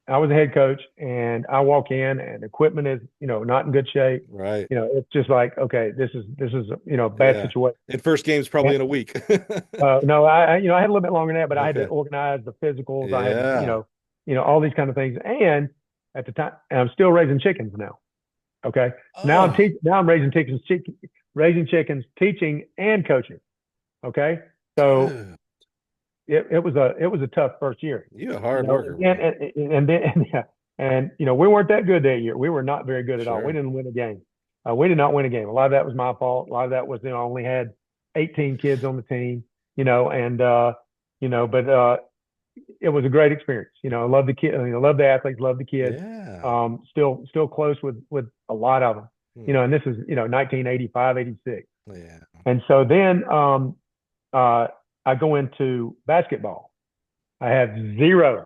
I was the head coach, and I walk in, and equipment is, not in good shape. Right. It's just like, okay, this is a bad situation. And first game's probably in a week. No, I had a little bit longer than that, but I had to organize the physicals. I had, all these kind of things. And at the time, and I'm still raising chickens now. Okay. Now I'm raising chickens, teaching and coaching. Okay. So it was a tough first year. You're a hard worker. And we weren't that good that year. We were not very good at all. We didn't win a game. We did not win a game. A lot of that was my fault. A lot of that was, I only had 18 kids on the team, but it was a great experience. I love the kids, love the athletes, love the kids. Yeah. Still close with a lot of them, and this is, 1985, 86. Yeah. And so then, I go into basketball. I have zero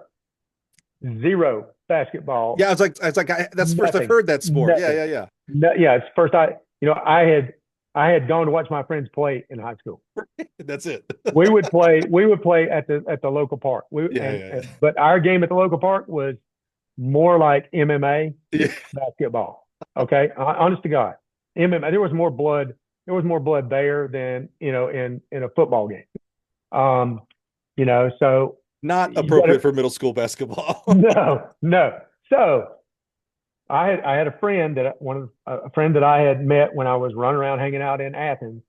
basketball. Yeah, that's the first I've heard that sport. Nothing. Yeah. Yeah, it's first I had gone to watch my friends play in high school. That's it. we would play at the local park. But our game at the local park was more like MMA basketball. Okay, honest to God, MMA. There was more blood there than in a football game. So not appropriate for middle school basketball. No. So I had a friend that I had met when I was running around hanging out in Athens,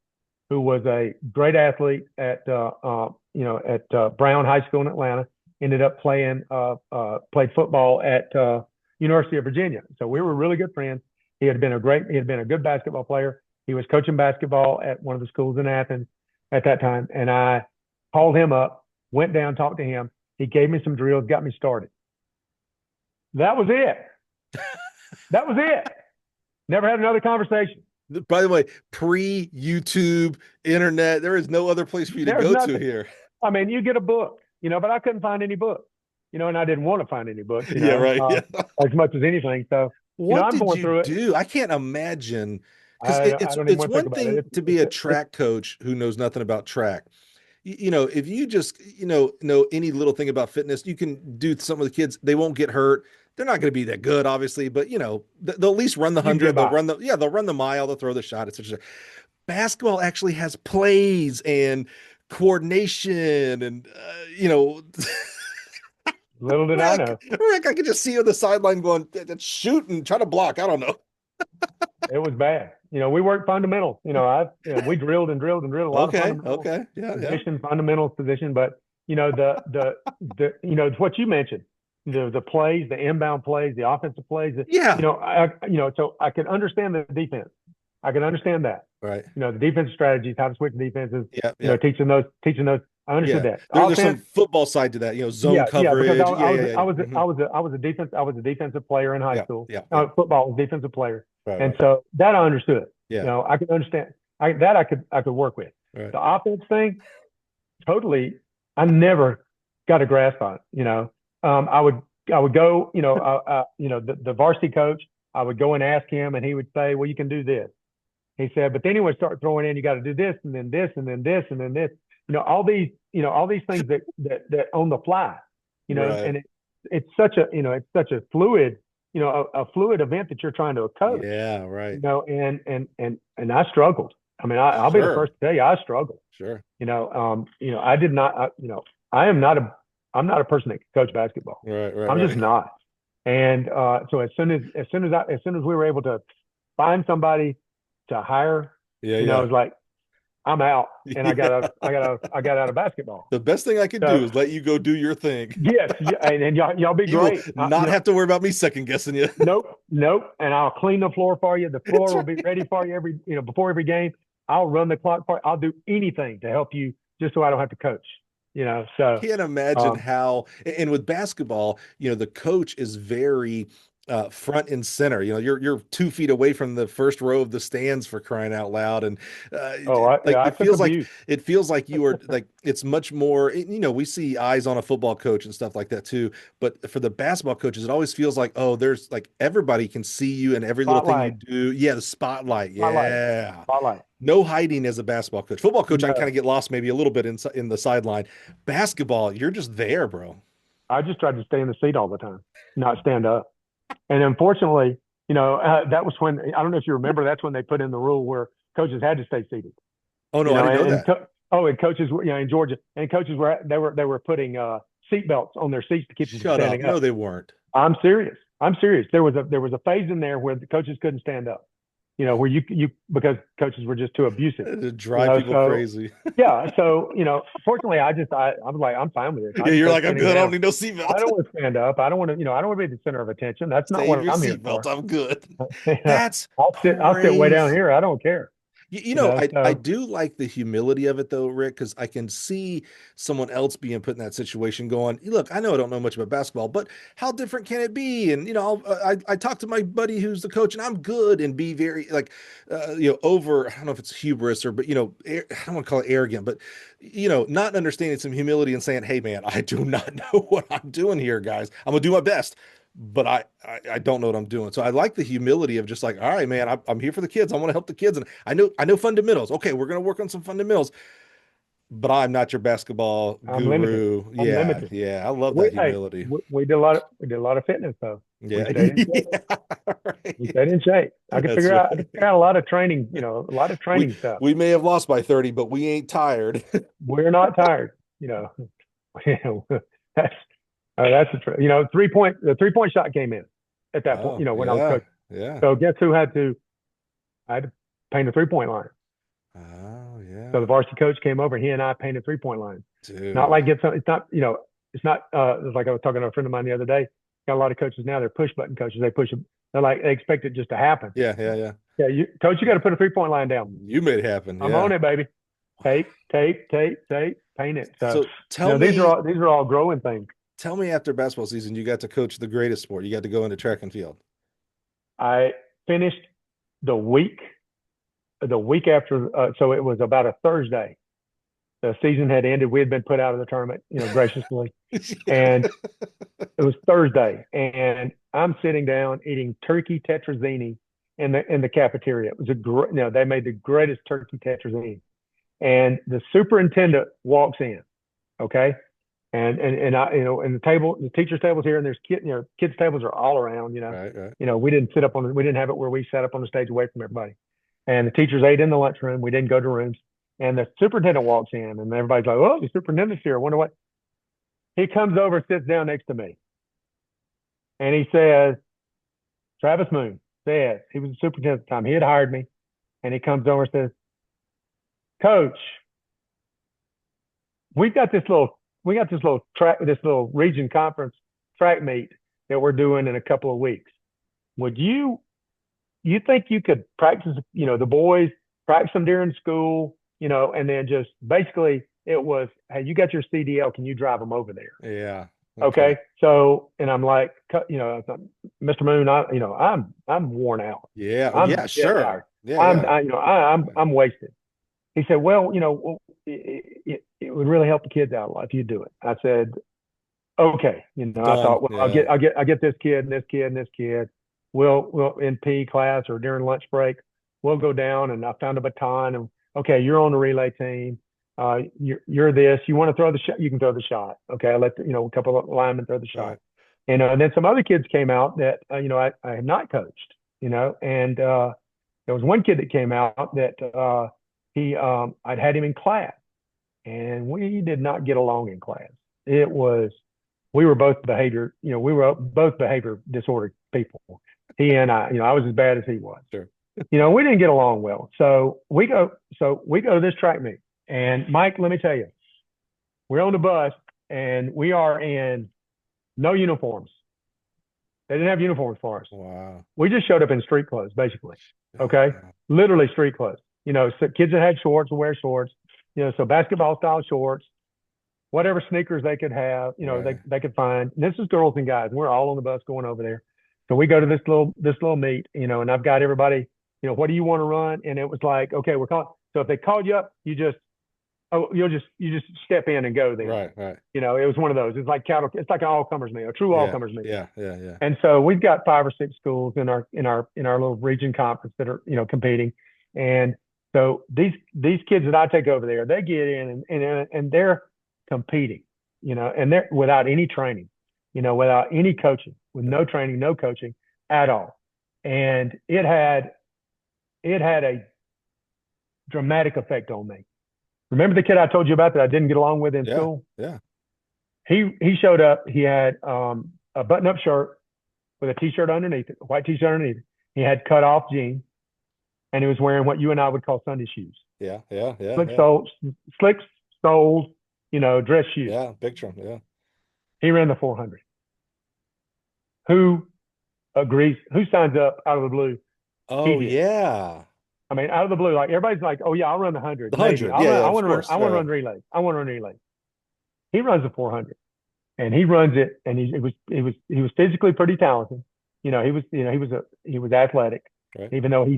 who was a great athlete at Brown High School in Atlanta. Ended up played football at University of Virginia. So we were really good friends. He had been a good basketball player. He was coaching basketball at one of the schools in Athens at that time. And I called him up, went down, talked to him. He gave me some drills, got me started. That was it. That was it. Never had another conversation. By the way, pre-YouTube, internet, there is no other place for you to go to here. I mean, you get a book, but I couldn't find any books, and I didn't want to find any books. Yeah, right. As much as anything. So, what I'm going through it. Do? I can't imagine. Because it's one thing to be a track coach who knows nothing about track. If you just, know any little thing about fitness, you can do some of the kids. They won't get hurt. They're not going to be that good, obviously, but they'll at least run the 100. They'll run the mile. They'll throw the shot, etc. Basketball actually has plays and coordination, and little did I know. Rick, I could just see you on the sideline going, shoot and try to block. I don't know. It was bad. We worked fundamentals. We drilled and drilled and drilled a lot of fundamentals. Okay. Yeah. Fundamentals position. But, it's what you mentioned, the plays, the inbound plays, the offensive plays. So I could understand the defense. I can understand that. Right. You know, the defensive strategies, how to switch defenses. Yeah. You Yeah. know, teaching those. I understood Yeah. that. There's some Offense, football side to that, zone yeah, because coverage. Yeah. Yeah. Yeah. I was a defensive player in high Yeah. school. Yeah. Yeah. Football was defensive player, Right. and Right. so that I understood. Yeah. You know, I could understand. I could work with. Right. The offense thing, totally. I never got a grasp on it. You know, I would go. The varsity coach. I would go and ask him, and he would say, "Well, you can do this." He said, but then he would start throwing in, you got to do this, and then this, and then this, and then this. All these things that on the fly. Right. And it's such a fluid, a fluid event that you're trying to coach. Yeah. Right. And I struggled. I mean, I'll be the Sure. first to tell you, I struggled. Sure. I did not. I'm not a person that can coach basketball. Right. Right. I'm just Right. not. And so as soon as we were able to find somebody to hire, Yeah. it Yeah. was like I'm out, and Yeah. I got out of basketball. The best thing I can So do is let you go do your thing. yes, yeah, and y'all be You will great. not have to worry about me second guessing you. Nope. And I'll clean the floor for you. The floor That's will be ready for you before every game. I'll run the clock for you. I'll do anything to help you just so I don't have to coach. So Can't imagine how, and with basketball, the coach is very front and center. You're 2 feet away from the first row of the stands, for crying out loud, and I it took feels like abuse. you are like it's much more. We see eyes on a football coach and stuff like that too, but for the basketball coaches, it always feels like, oh, there's like everybody can see you and every little thing you Spotlight, do. Yeah, the spotlight. spotlight, Yeah. spotlight. No hiding as a basketball coach. Football coach, I can kind No, of get lost maybe a little bit in the sideline. Basketball, you're just there, bro. I just tried to stay in the seat all the time, not stand up. And unfortunately, that was when I don't know if you remember. That's when they put in the rule where coaches had to stay seated. Oh no, I didn't know that. And coaches were, in Georgia, and coaches were putting seat belts on their seats to keep them from Shut up. standing No, up. they weren't. I'm serious. I'm serious. There was a phase in there where the coaches couldn't stand up. Where you because coaches were just too abusive. It'd drive people So crazy. yeah. So fortunately, I was like, I'm fine with it. I Yeah, can you're coach like, I'm sitting good. I don't down. need no I seatbelt. don't want to stand up. I don't want to, I don't want to be the center of attention. That's not Save what your I'm here seatbelt. for. I'm good. That's I'll sit way down crazy. here. I don't care. I So do like the humility of it though, Rick, because I can see someone else being put in that situation going, look, I know I don't know much about basketball, but how different can it be? And, I talked to my buddy who's the coach and I'm good, and be very like, over, I don't know if it's hubris or, but, I don't want to call it arrogant, but, not understanding some humility and saying, hey, man, I do not know what I'm doing here, guys. I'm going to do my best, but I don't know what I'm doing. So I like the humility of just like, all right, man, I'm here for the kids. I want to help the kids. And I know fundamentals. Okay, we're going to work on some fundamentals, but I'm not your basketball I'm limited. guru. I'm Yeah. limited. Yeah. I love We that hey, humility. we did a lot of fitness though. We Yeah. stayed in shape. Yeah. We Right. stayed in shape. That's I right. could figure out a lot of training. A lot of We training stuff. we may have lost by 30, but we ain't tired. We're not tired. That's the truth. The 3-point shot came in at that point. Oh, When I was yeah. coaching. Yeah. So guess who had to? I had to paint a 3-point line. Oh, So the yeah. varsity coach came over. He and I painted 3-point lines. Not Dude. like it's not. It's not. It's like I was talking to a friend of mine the other day. Got a lot of coaches now. They're push button coaches. They push them. They expect it just to happen. Yeah. Yeah. Yeah. Yeah, coach, you got to put a 3-point line down. You made it happen. I'm Yeah. on it, baby. Tape, tape, tape, tape, paint it. So So tell me, these are all growing things. after basketball season, you got to coach the greatest sport. You got to go into track and field. I finished the week after. So it was about a Thursday. The season had ended. We had been put out of the tournament, graciously, and it was Thursday, and I'm sitting down eating turkey tetrazzini in the cafeteria. It was they made the greatest turkey tetrazzini, and the superintendent walks in, okay, and I, and the teacher's tables here, and there's kids tables are all around, Right, right. we didn't we didn't have it where we sat up on the stage away from everybody, and the teachers ate in the lunchroom. We didn't go to rooms, and the superintendent walks in, and everybody's like, "Oh, the superintendent's here. I wonder what." He comes over, sits down next to me, and he says, Travis Moon says, he was the superintendent at the time. He had hired me, and he comes over and says, "Coach, we got this little region conference track meet that we're doing in a couple of weeks. Would you think you could practice, the boys practice them during school, and then just basically it was, hey, you got your CDL, can you drive them over there? Yeah. Okay. Okay. So, and I'm like, Mr. Moon, I'm worn out. Yeah. Oh, I'm yeah, dead tired. sure. Yeah, yeah. I'm wasted. He said, well, it would really help the kids out a lot if you do it. I said, okay. I Done. thought, well, Yeah. I get this kid and this kid and this kid. We'll in PE class or during lunch break, we'll go down and I found a baton and okay, you're on the relay team. You're this. You want to throw the shot? You can throw the shot. Okay, I let a couple of linemen throw the shot. Right. And then some other kids came out that I had not coached. And there was one kid that came out that I'd had him in class, and we did not get along in class. It was we were both behavior disordered people. He and I was as bad as he was. Sure. We didn't get along well. So we go to this track meet. And Mike, let me tell you, we're on the bus and we are in no uniforms. They didn't have uniforms for us. Wow. We just showed up in street clothes, basically. Okay. Yeah. Literally street clothes. So kids that had shorts will wear shorts, so basketball style shorts, whatever sneakers they could have, Right. they could find. And this is girls and guys. We're all on the bus going over there. So we go to this little meet, and I've got everybody, what do you want to run? And it was like, okay, we're calling. So if they called you up, you just step in and go then. Right. Right. It was one of those. It's like it's like an all comers meet, a true all Yeah. comers meet. Yeah. Yeah. Yeah. And so we've got 5 or 6 schools in our little region conference that are competing. And so these kids that I take over there, they get in and they're competing, and they're without any training, without any coaching, with no training, no coaching at all. And it had a dramatic effect on me. Remember the kid I told you about that I didn't get along with in Yeah. school? Yeah. He showed up. He had a button-up shirt with a t-shirt underneath it, a white t-shirt underneath it. He had cut-off jeans, and he was wearing what you and I would call Sunday shoes. Yeah. Yeah. Yeah. Slick Yeah. soles, slick soles, dress shoes. Yeah. Big Trum. Yeah. He ran the 400. Who agrees? Who signs up out of the blue? He Oh, did. yeah. I mean, out of the blue, like everybody's like, "Oh yeah, I'll run the 100." The Maybe 100. Yeah. Yeah. I Of want to run. course. I want to run relays. I want to run relays. He runs the 400, and he runs it, and he was physically pretty talented. He was athletic, Right. even though he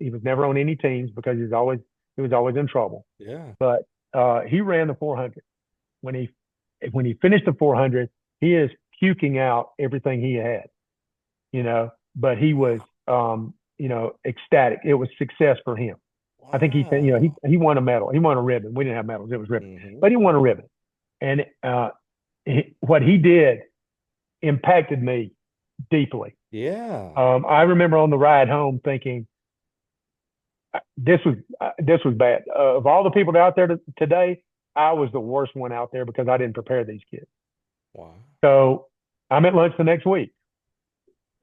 was never on any teams because he was always in trouble. Yeah. But he ran the 400. When he finished the 400, he is puking out everything he had, but he was ecstatic. It was success for him. I think he said, Wow. he won a medal. He won a ribbon. We didn't have medals. It was ribbon, Mm-hmm. but he won a ribbon. And what he did impacted me deeply. Yeah. I remember on the ride home thinking, this was bad. Of all the people out there today, I was the worst one out there because I didn't prepare these kids. Wow. So I'm at lunch the next week.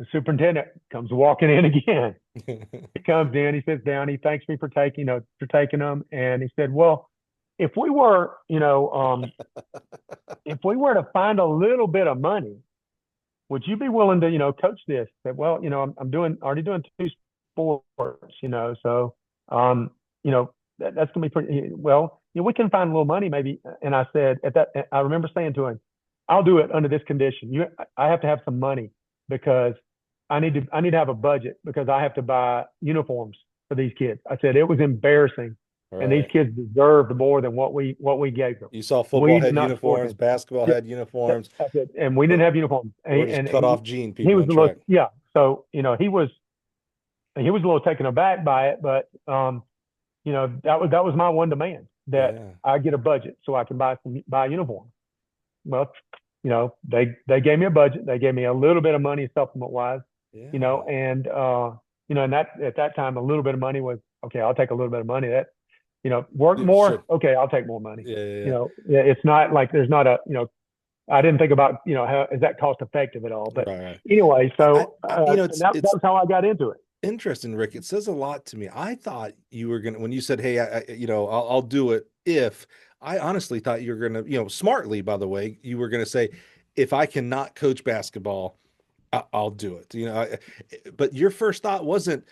The superintendent comes walking in again. He comes in, he sits down, he thanks me for taking them, and he said, "Well, if we were, if we were to find a little bit of money, would you be willing to, coach this?" I said, "Well, I'm already doing 2 sports, so that's gonna be pretty well. We can find a little money maybe." And I said I remember saying to him, "I'll do it under this condition. I have to have some money because I need to have a budget because I have to buy uniforms for these kids." I said it was embarrassing, and these Right. kids deserved more than what we gave them. You saw We football did had not support uniforms, them. basketball Yeah, had uniforms. that's it. And we didn't We're, have uniforms. we're just And cut off gene he people was on a little, track. yeah. So he was a little taken aback by it, but that was my one demand that Yeah. I get a budget so I can buy a uniform. Well, they gave me a budget. They gave me a little bit of money supplement wise, Yeah. and and that at that time a little bit of money was okay. I'll take a little bit of money. That work more. Sure. Okay, I'll take more money. Yeah. Yeah. It's not like there's not a I didn't think about how is that cost effective at all. But Right. Right. anyway, so and that It's was how I got into it. interesting, Rick. It says a lot to me. I thought you were gonna when you said, "Hey, I'll do it if." I honestly thought you were gonna, smartly, by the way, you were gonna say, "If I cannot coach basketball, I'll do it." But your first thought wasn't,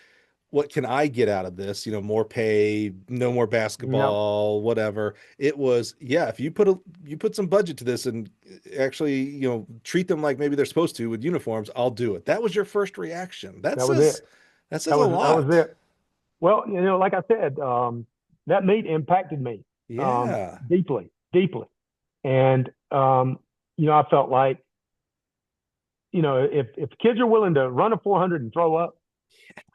what can I get out of this? More pay, no more Yep, basketball, whatever. It was, yeah, if you put some budget to this and actually, treat them like maybe they're supposed to with uniforms, I'll do it. That was your first reaction. That that was it. says that says a That was lot. it. Well, like I said, that meet impacted me Yeah. deeply, deeply, and I felt like if kids are willing to run a 400 and throw up,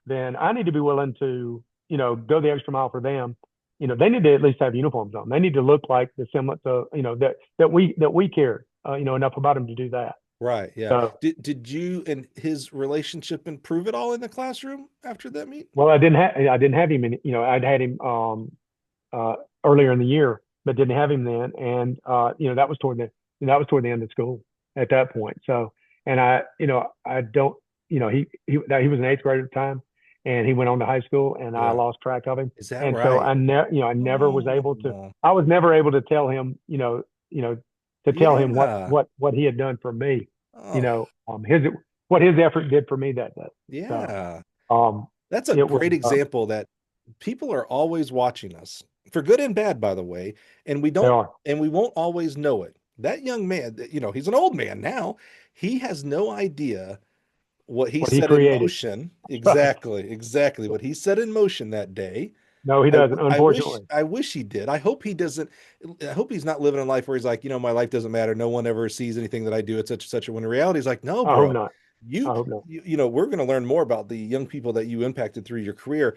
then I need to be willing to go the extra mile for them. They need to at least have uniforms on. They need to look like the semblance of that we cared enough about them to do that. Right. Yeah. So, Did you and his relationship improve at all in the classroom after that meet? well, I didn't have him in. I'd had him uh, earlier in the year, but didn't have him then. And that was toward the end of school at that point. So, and I don't, he was an eighth grader at the time, and he went on to high school, and I Yeah. lost track of him. Is that And so right? I never was able to. Oh, I was never able to tell him, to tell him what yeah. what what he had done for me. Oh, His what his effort did for me that day. So, yeah. um, That's a it was. great example that people are always watching us for good and bad, by the way, and They are. we won't always know it. That young man, he's an old man now. He has no idea what he What he set in created. motion. Right. Exactly, exactly what he set in motion that day. No, he doesn't, unfortunately. I wish he did. I hope he doesn't. I hope he's not living a life where he's like, my life doesn't matter. No one ever sees anything that I do at such and such. When in reality, he's like, no, I hope bro, not. I hope not. we're going to learn more about the young people that you impacted through your career.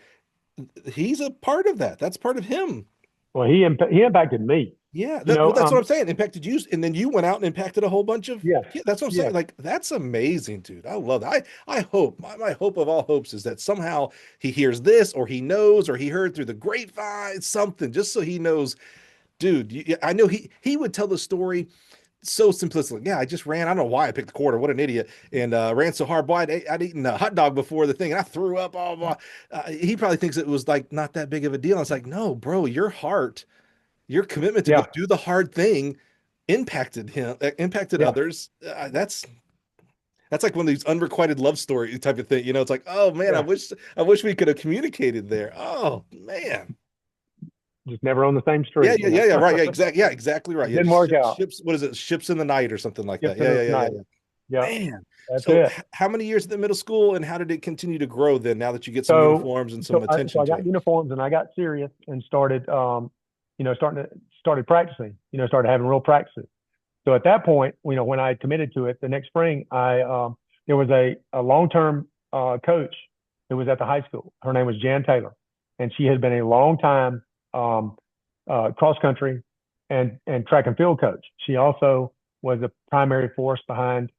He's a part of that. That's part of him. Well, he impacted me. Yeah, You well, know, that's what I'm saying. Impacted you, and then you went out and impacted a whole bunch of. yes, Yeah, that's what I'm saying. yes, Like that's amazing, dude. I love that. I hope my hope of all hopes is that somehow he hears this, or he knows, or he heard through the grapevine something, just so he knows, dude. I know he would tell the story so simplistic. Yeah, I just ran. I don't know why I picked the quarter. What an idiot! And ran so hard. Boy, I'd eaten a hot dog before the thing, and I threw up. Blah, blah, blah. He probably thinks it was like not that big of a deal. It's like, no, bro, your heart, your commitment to go yeah, do the hard thing impacted him, impacted yeah, others. That's like one of these unrequited love story type of thing. It's like, oh man, yeah. I wish we could have communicated there. Oh man. Just never on the same Yeah, street. yeah, yeah, yeah. Right. Yeah, exactly right. Yeah. Didn't work out. Ships, what is it? Ships in the night or something like that. Skipped in Yeah, the yeah, yeah, yeah, night. yeah. Yeah, Man. that's So it. how many years at the middle school and how did it continue to grow then now that you get some So, uniforms and some so attention I to got it? uniforms and I got serious and started practicing. Started having real practices. So at that point, when I committed to it, the next spring, there was a long-term coach who was at the high school. Her name was Jan Taylor, and she had been a long time um, cross country and track and field coach. She also was a primary force behind.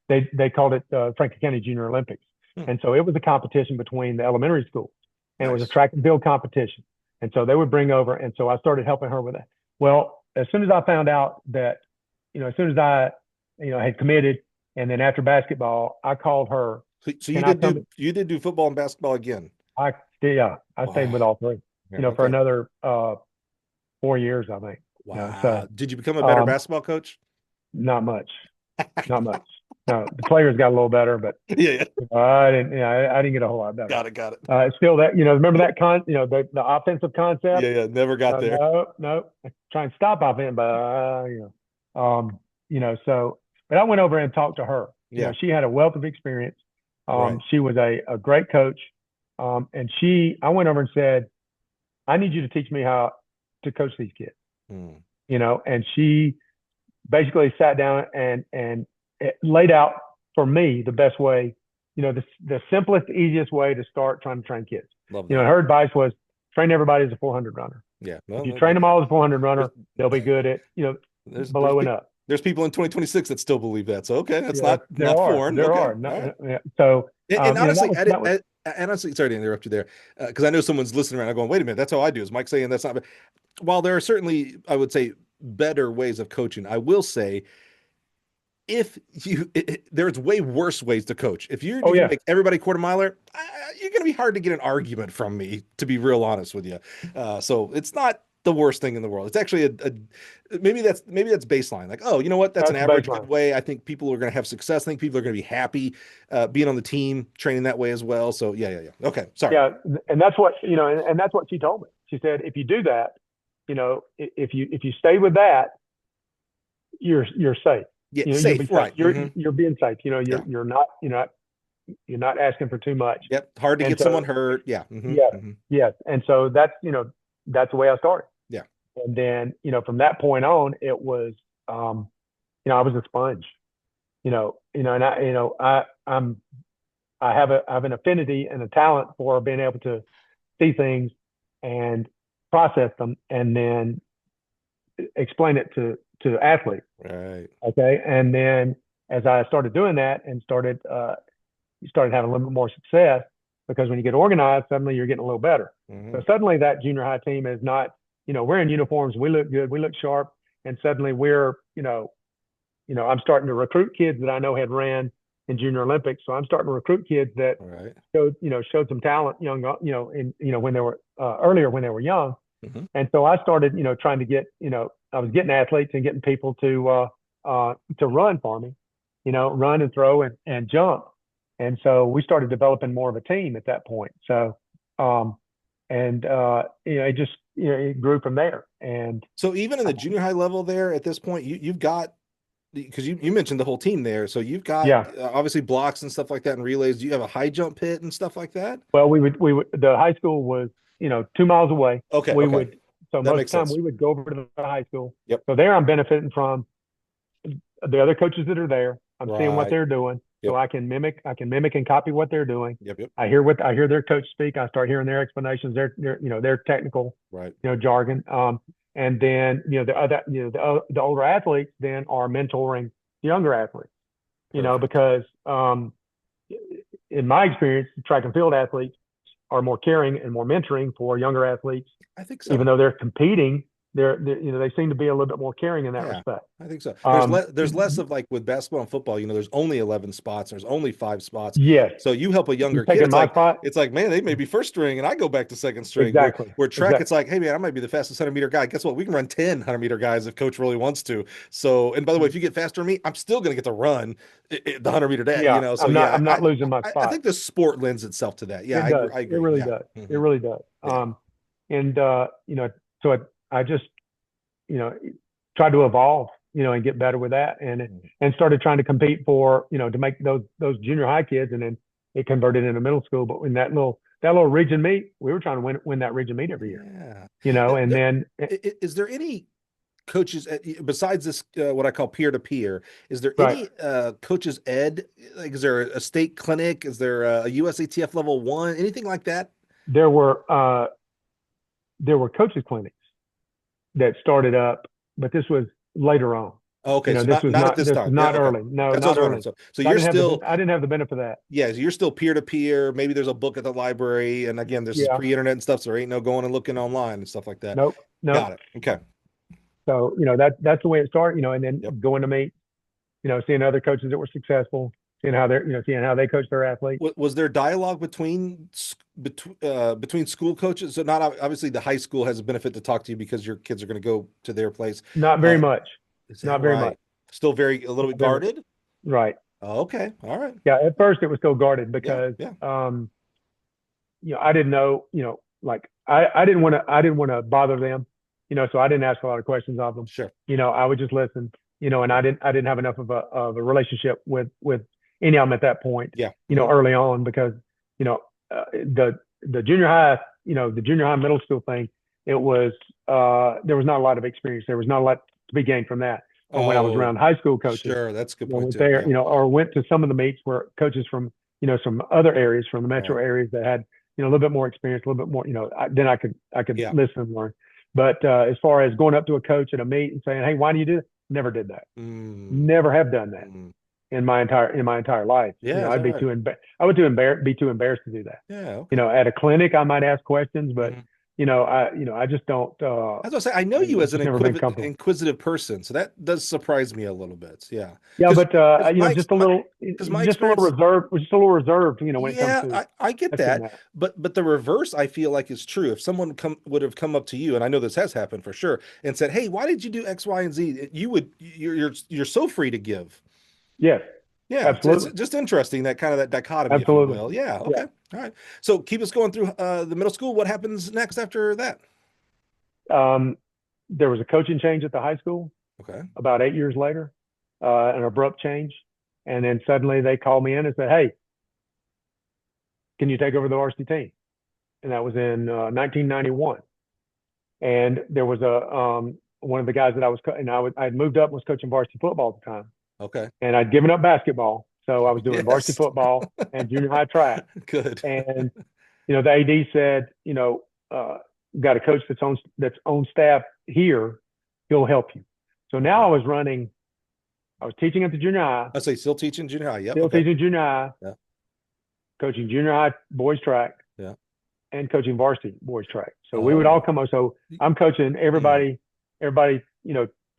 They called it Franklin County Junior Olympics, Hmm, and so it was a competition between the elementary schools, and it was a nice. track and field competition. And so they would bring over, and so I started helping her with that. Well, as soon as I found out that, as soon as I, had committed, and then after basketball, I called her. So Can I come? you did do football and basketball again. I Yeah, I stayed with Wow. all three. Yeah, For okay. another 4 years, I think. Wow. So Did you become a better um, basketball coach? not much, not much. No, the players got a little better, but Yeah, yeah. I didn't. I didn't get a whole lot better. Got it, got it. It's still that, remember that the offensive concept. Yeah, yeah. Never got there. No, no, try and stop offense, but so. But I went over and talked to her. Yeah, She had a wealth of experience. right. She was a great coach, and I went over and said, I need you to teach me how to coach these kids. Hmm. And she basically sat down and it laid out for me the best way, the simplest, easiest way to start trying to train kids. Love that. Her advice was train everybody as a 400 runner. Yeah. If Well, you train them all as a 400 runner, they'll be good at, there's below and up. there's people in 2026 that still believe that. So okay, that's Yeah, not foreign. there Okay. are. All right. No, yeah. So, And honestly, that was, and honestly, sorry to interrupt you there, because I know someone's listening right now going, wait a minute, that's how I do. Is Mike saying that's not? While there are certainly, I would say, better ways of coaching, I will say if there's way worse ways to coach. oh, If you yeah. make everybody quarter miler, you're going to be hard to get an argument from me, to be real honest with you. So it's not. the worst thing in the world. It's actually maybe that's baseline. Like, oh, you know what? That's an That's the average good baseline. way. I think people are going to have success. I think people are going to be happy being on the team, training that way as well. So yeah. Okay, sorry. Yeah, and that's what and that's what she told me. She said, if you do that, if you stay with that, you're safe. Yeah, You'll be safe, safe. right? Hmm. You're being safe. Yeah. You're not asking for too much. Yep. Hard to And get someone so hurt. Yeah. Hmm. yes, Hmm. yes. And so that's the way I started. Yeah. And then, from that point on, it was, I was a sponge, and I have an affinity and a talent for being able to see things and process them and then explain it to athletes. Right. Okay. And then as I started doing that and you started having a little bit more success, because when you get organized, suddenly you're getting a little better. Hmm. So suddenly that junior high team is not, we're in uniforms, we look good, we look sharp, and suddenly we're, I'm starting to recruit kids that I know had ran in junior Olympics. So I'm starting to recruit kids that Right. showed some talent when they were earlier when they were young. Hmm. And so I started, trying to get, I was getting athletes and getting people to run for me, run and throw and jump. And so we started developing more of a team at that point. So, it just, it grew from there. And So even in the junior high level there at this point, you've got, because you mentioned the whole team there. So you've got yeah, obviously blocks and stuff like that and relays. Do you have a high jump pit and stuff like that? well, the high school was, 2 miles away. Okay. We Okay. would, so That most of makes the time sense. we would go over to the high school. Yep. So there I'm benefiting from the other coaches that are there. I'm seeing what Right. they're doing. So Yep. I can mimic and copy what they're doing. Yep. Yep. I hear their coach speak. I start hearing their explanations, their technical, Right. jargon. And then, the older athletes then are mentoring the younger athletes, Perfect. because, in my experience, track and field athletes are more caring and more mentoring for younger athletes, I think even so. though they're competing. They seem to be a little bit more caring in that Yeah, respect. I think so. Um, There's less of like with basketball and football, there's only 11 spots, there's only 5 spots. yes, So you help a you younger kid, taking my spot. it's like, man, they may be first string and I go back to second string. Exactly. Where track, it's like, hey man, I might be the fastest 100-meter guy. Guess what? We can run 10 100-meter guys if coach really wants to. So, and by the way, if you get faster than me, I'm still going to get to run the 100-meter day, Yeah, So I'm not losing my I spot. think the sport lends itself to that. Yeah, It does. I It agree. really Yeah. does. It Hmm. really does. Yeah. And so I just, tried to evolve, and get better with that, and started trying to compete for, to make those junior high kids, and then it converted into middle school. But in that little region meet, we were trying to win that region meet every year, Yeah. and then Is there any coaches besides this what I call peer to peer? Is there right, any coaches ed? Like, is there a state clinic? Is there a USATF level 1? Anything like that? there were coaches clinics that started up, but this was later on. Oh, okay, so This was not at this this was time. Yeah, not okay. early. No, That's what I not was wondering. early. So you're still, I didn't have the benefit of that. yeah, so you're still peer to peer. Maybe there's a book at the library, and again, this is Yeah. pre-internet and stuff, so there ain't no going and looking online and stuff like that. Nope. Got Nope. it. Okay. So, that's the way it started, and then Yep. going to meet, seeing other coaches that were successful, seeing how they coach their athletes. Was there dialogue between school coaches? So not obviously the high school has a benefit to talk to you because your kids are going to go to their place. Not very much. Is that Not very right? much. Still a little bit Not very much. guarded? Right. Oh, okay. All right. Yeah. At first it was still guarded Yeah. because, Yeah. I didn't know, like I didn't want to bother them, so I didn't ask a lot of questions of them. Sure. I would just listen, and I didn't have enough of a relationship with any of them at that point, Yeah. early on, because, the junior high, the junior high middle school thing, it was, there was not a lot of experience. There was not a lot to be gained from that. But when I was around high school coaches, Sure. That's a good point went too. there, Yeah. or went to some of the meets where coaches from, some other areas, from the metro areas that had, a little bit more experience, a little bit more, then I could Yeah. listen and learn. But as far as going up to a coach at a meet and saying, "Hey, why do you do it?" Never did that. Never have done that in my entire life. Yeah. I'd be right. I would be too embarrassed to do that. Yeah. Okay. At a clinic, I might ask questions, but Mhm. I just don't, As I say, I know you as an just never been comfortable. inquisitive person, so that does surprise me a little bit. Yeah, Yeah, because but my just a little experience. reserved, just a little reserved, when it comes Yeah, to I get asking that, that. but the reverse I feel like is true. If someone would have come up to you, and I know this has happened for sure, and said, "Hey, why did you do X, Y, and Z?" You're so free to give. Yes, Yeah, it's absolutely, just interesting that kind of that dichotomy, if you absolutely. will. Yeah, Yeah. okay, all right. So keep us going through the middle school. What happens next after that? Um, there was a coaching change at the high school Okay, about 8 years later, an abrupt change, and then suddenly they called me in and said, "Hey, can you take over the varsity team?" And that was in 1991. And there was one of the guys that I was, and I had moved up and was coaching varsity football at the time, okay, and I'd given up basketball, so I was doing varsity yes, football and junior high track. good. And the AD said, uh, got a coach that's on staff here, he'll help you. So now Okay, I was teaching at the junior high, I say still teaching junior high. Yep. still Okay. teaching junior high, Yeah. coaching junior high boys track, Yeah. and coaching varsity boys track. So we would all Oh. come on. So I'm coaching Mm. everybody,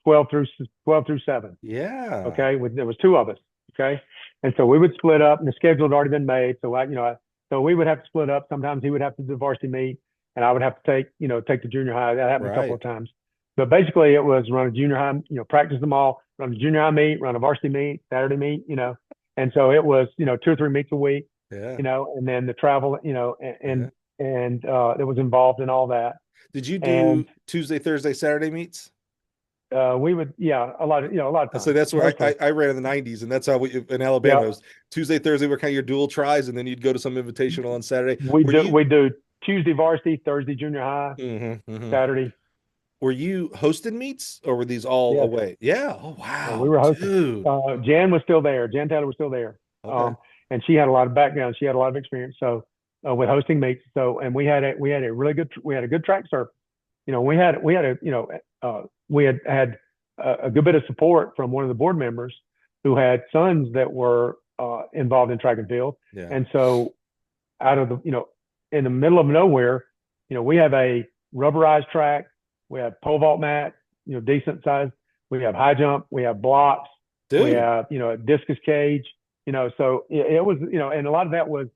12 through 7. Yeah. Okay, there was two of us. Okay, and so we would split up, and the schedule had already been made. So so we would have to split up. Sometimes he would have to do the varsity meet, and I would have to take the junior high. That happened a couple Right. of times. But basically, it was run a junior high, practice them all, run a junior high meet, run a varsity meet, Saturday meet, and so it was, 2 or 3 meets a week, Yeah. and then the travel, Yeah. it was involved in all that. Did you And do Tuesday, Thursday, Saturday meets? we would, yeah, a lot of I say times, that's where mostly, I ran in the 90s, and that's how we in Alabama. yeah. It was Tuesday, Thursday were kind of your dual tries, and then you'd go to some invitational on Saturday. We do we do Tuesday varsity, Thursday junior high, Hmm. Saturday. Were you hosting meets or were these all Yes, away? Yeah. Oh we wow, were hosting. dude. Jan was still there. Jan Taylor was still there, Okay. and she had a lot of background. She had a lot of experience. So with hosting meets. So and we had a good track surface. We had a good bit of support from one of the board members who had sons that were involved in track and field, Yeah. and so out of the in the middle of nowhere, we have a rubberized track, we have pole vault mat, decent size, we have high jump, we have blocks, we Dude. have a discus cage, so it was and a lot of that was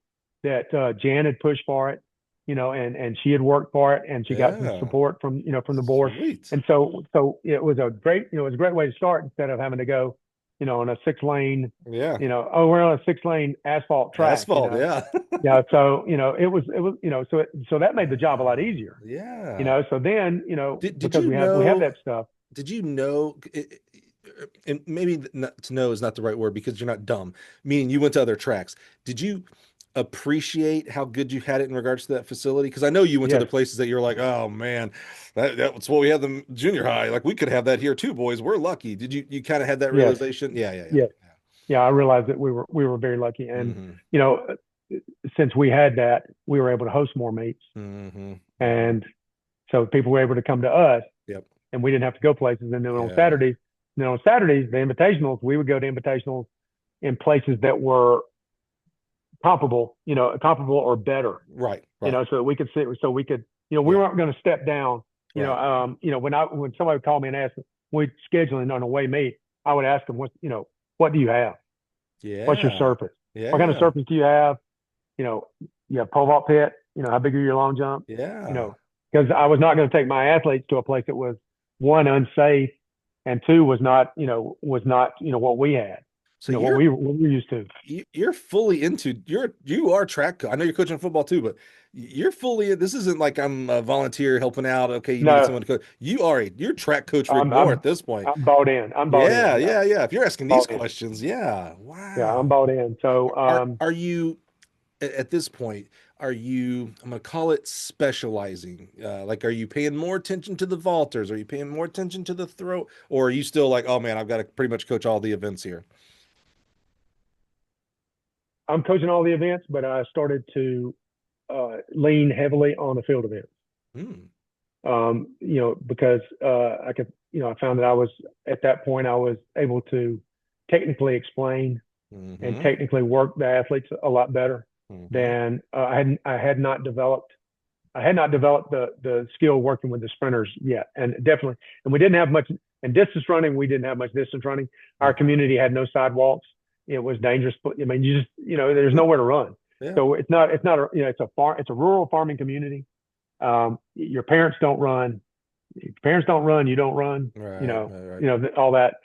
that Jan had pushed for it, and she had worked for it, and she got some Yeah. support from the board, Sweet. and so it was a great way to start instead of having to go, on a 6 lane, Yeah. oh, we're on a 6 lane asphalt track, Asphalt. Yeah. yeah, so it was so that made the job a lot Wow. easier. Yeah. So then Did because you we have know? that stuff. Did you know? And maybe not, to know is not the right word because you're not dumb. Meaning you went to other tracks. Did you appreciate how good you had it in regards to that facility? Because I know you went to Yes, other places that you're like, oh man, that's what we had them junior high. Like we could have that here too, boys. We're lucky. Did you kind of had that yes, realization? Yeah, yeah, yeah. yes, yeah. I realized that we were very lucky, and Mm-hmm. you know, since we had that, we were able to host more meets, Mm-hmm. Mm-hmm. and so people were able to come to us, Yep. and we didn't have to go places. And Yeah. then on Saturdays, the invitationals, we would go to invitationals in places that were comparable or better, Right. Right. so that we could sit, so we could, we Yeah. weren't going to step down. Right. When somebody would call me and ask, we scheduling on a way meet, I would ask them, what do you have? What's your Yeah. surface? What kind of Yeah. surface do you have? You know, you have pole vault pit. How big are your long jump? You Yeah. know, because I was not going to take my athletes to a place that was, one, unsafe, and two, was not what we had, So what we were used to. you're fully into you are I know you're coaching football too, but you're fully this isn't like I'm a volunteer helping out. Okay, you needed No, someone to coach. You're track coach Rik I'm Moore at I'm this point. I'm bought in. I'm bought Yeah, in. Yeah, yeah, yeah. If you're asking these bought in. questions, yeah. Yeah, I'm Wow. bought in. So Are you at this point, are you, I'm gonna call it specializing? Like, are you paying more attention to the vaulters? Are you paying more attention to the throw? Or are you still like, oh man, I've got to pretty much coach all the events here? I'm coaching all the events, but I started to lean heavily on the field events. Hmm. Because I found that I was at that point I was able to technically explain and Mm-hmm. technically work the athletes a lot better Mm-hmm. than I had not developed I had not developed the skill working with the sprinters yet, and definitely, and we didn't have much in distance running. We didn't have much distance running. Our Mm. community had no sidewalks. It was dangerous. I mean, you just, there's nowhere to run. Yeah. So it's not a, it's a rural farming community. Your parents don't run. If your parents don't run, you don't run. Right. Right. Right. All that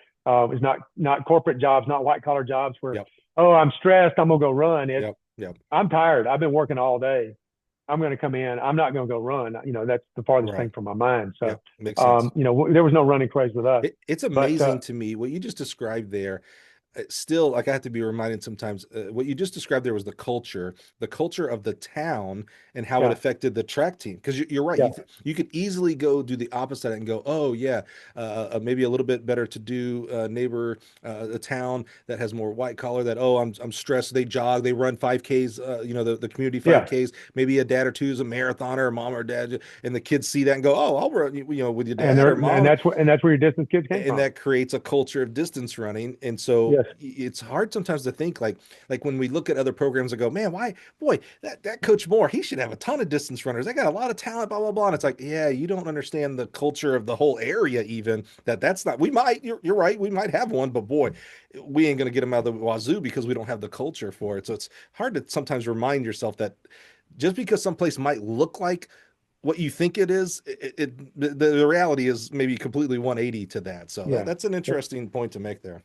is not corporate jobs, not white collar jobs where, Yep. oh, I'm stressed, I'm gonna go run. It's Yep. Yep. I'm tired. I've been working all day. I'm going to come in. I'm not going to go run. That's the farthest Right. thing from my mind. So, Yep. Makes sense. there was no running craze with us. It's But amazing to me what you just described there. Still, like I have to be reminded sometimes, what you just described there was the culture of the town and how it yeah, affected the track team. Because you're right, yeah, you could easily go do the opposite and go, oh yeah, maybe a little bit better to do neighbor, a town that has more white collar. That oh, I'm stressed. They jog, they run 5Ks. The community yeah. 5Ks. Maybe a dad or two is a marathoner, or mom or dad, and the kids see that and go, oh, I'll run, with your And dad or mom, that's where your distance kids came and from. that creates a culture of distance running. And so Yes. it's hard sometimes to think like when we look at other programs and go, man, why, boy, that Coach Moore, he should have a ton of distance runners. They got a lot of talent, blah blah blah. And it's like, yeah, you don't understand the culture of the whole area. Even that's not. We might, you're right, we might have one, but boy, we ain't gonna get them out of the wazoo because we don't have the culture for it. So it's hard to sometimes remind yourself that just because someplace might look like what you think it is, the reality is maybe completely 180 to that. So Yeah. that's an interesting point to make there.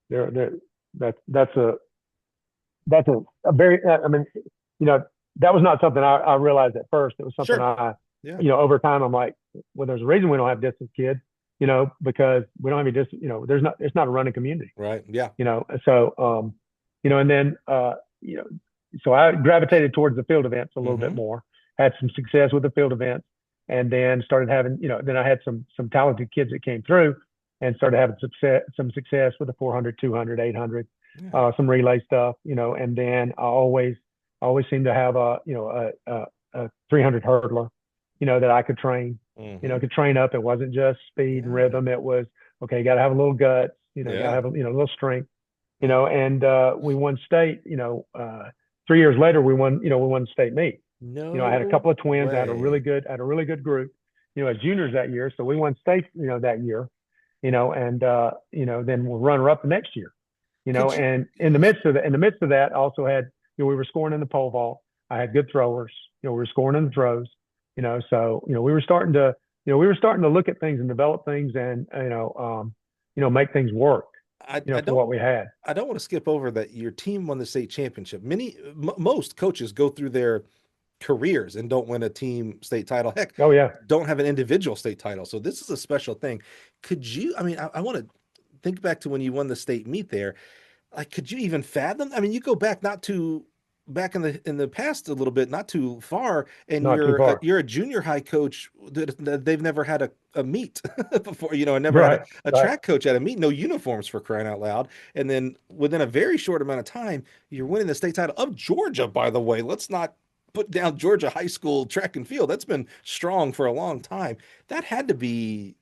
There. That's a very. I mean, you know, that was not something I realized at first. It was something Sure. Yeah. over time, I'm like, well, there's a reason we don't have distance kids. Because we don't have any distance. It's not a running community. Right. Yeah. So and then so I gravitated towards the field events a little bit Hmm. more, had some success with the field events, and then started having, then I had some talented kids that came through and started having some success with the 400, 200, 800, Yeah. some relay stuff, and then I always seemed to have a 300 hurdler, that I could train, Hmm. could train up. It wasn't just speed and Yeah. rhythm. It was, okay, you got to have a little guts, got to Yeah. have a little strength, and we won state, 3 years later, we won state meet. I had a No couple of twins. way. I had a really good group, as juniors that year. So we won state, that year, and then we'll runner up the next year, Could you? and in the midst of that, I also had, we were scoring in the pole vault. I had good throwers, we were scoring in the throws, so, we were starting to look at things and develop things and, make things work, I for don't what we had. I don't want to skip over that your team won the state championship. Most coaches go through their careers and don't win a team state title. Heck, Oh yeah. don't have an individual state title. So this is a special thing. Could you, I mean, I want to think back to when you won the state meet there. Like, could you even fathom? I mean, you go back not too back in the past a little bit, not too far, and Not too far. you're a junior high coach that they've never had a meet before, and never had Right. a Right. track coach at a meet, no uniforms for crying out loud. And then within a very short amount of time, you're winning the state title of Georgia, by the way. Let's not put down Georgia high school track and field. That's been strong for a long time. That had to be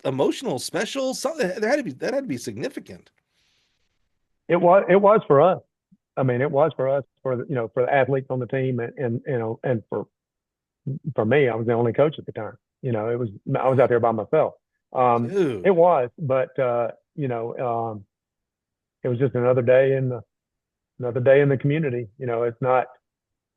emotional, special. Something that had to be significant. It was for us. I mean, it was for us, for the athletes on the team, and for me, I was the only coach at the time. I was out there by myself. It Dude. was, but it was just another day in the community. It's not,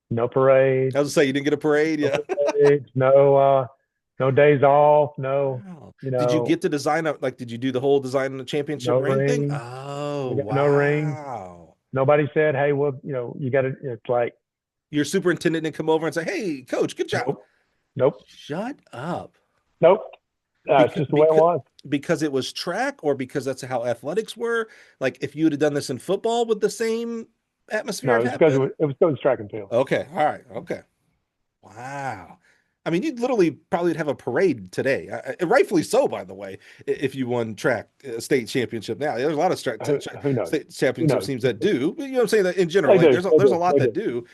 no parades, I was gonna say you didn't get a parade, no yeah. parades, no days off, no, Wow. you Did you know, get to design like did you do the whole design of the championship no ring thing? rings. Oh, We got no rings. wow. Nobody said, hey, well, you got to. It's like, Your superintendent didn't come over and say, "Hey, coach, good job." nope, nope, Shut up. nope. It's Because just the way it because was. because it was track or because that's how athletics were? Like if you would have done this in football, would the same atmosphere No, have it was because happened? it was track and field. Okay. All right. Okay. Wow. I mean, you'd literally probably have a parade today. Rightfully so, by the way, if you won track state championship. Now, there's a lot of Who knows? state Who championship knows? teams that do. But you know what I'm saying? That in general, They like do. there's a, They there's a do. lot They that do. do.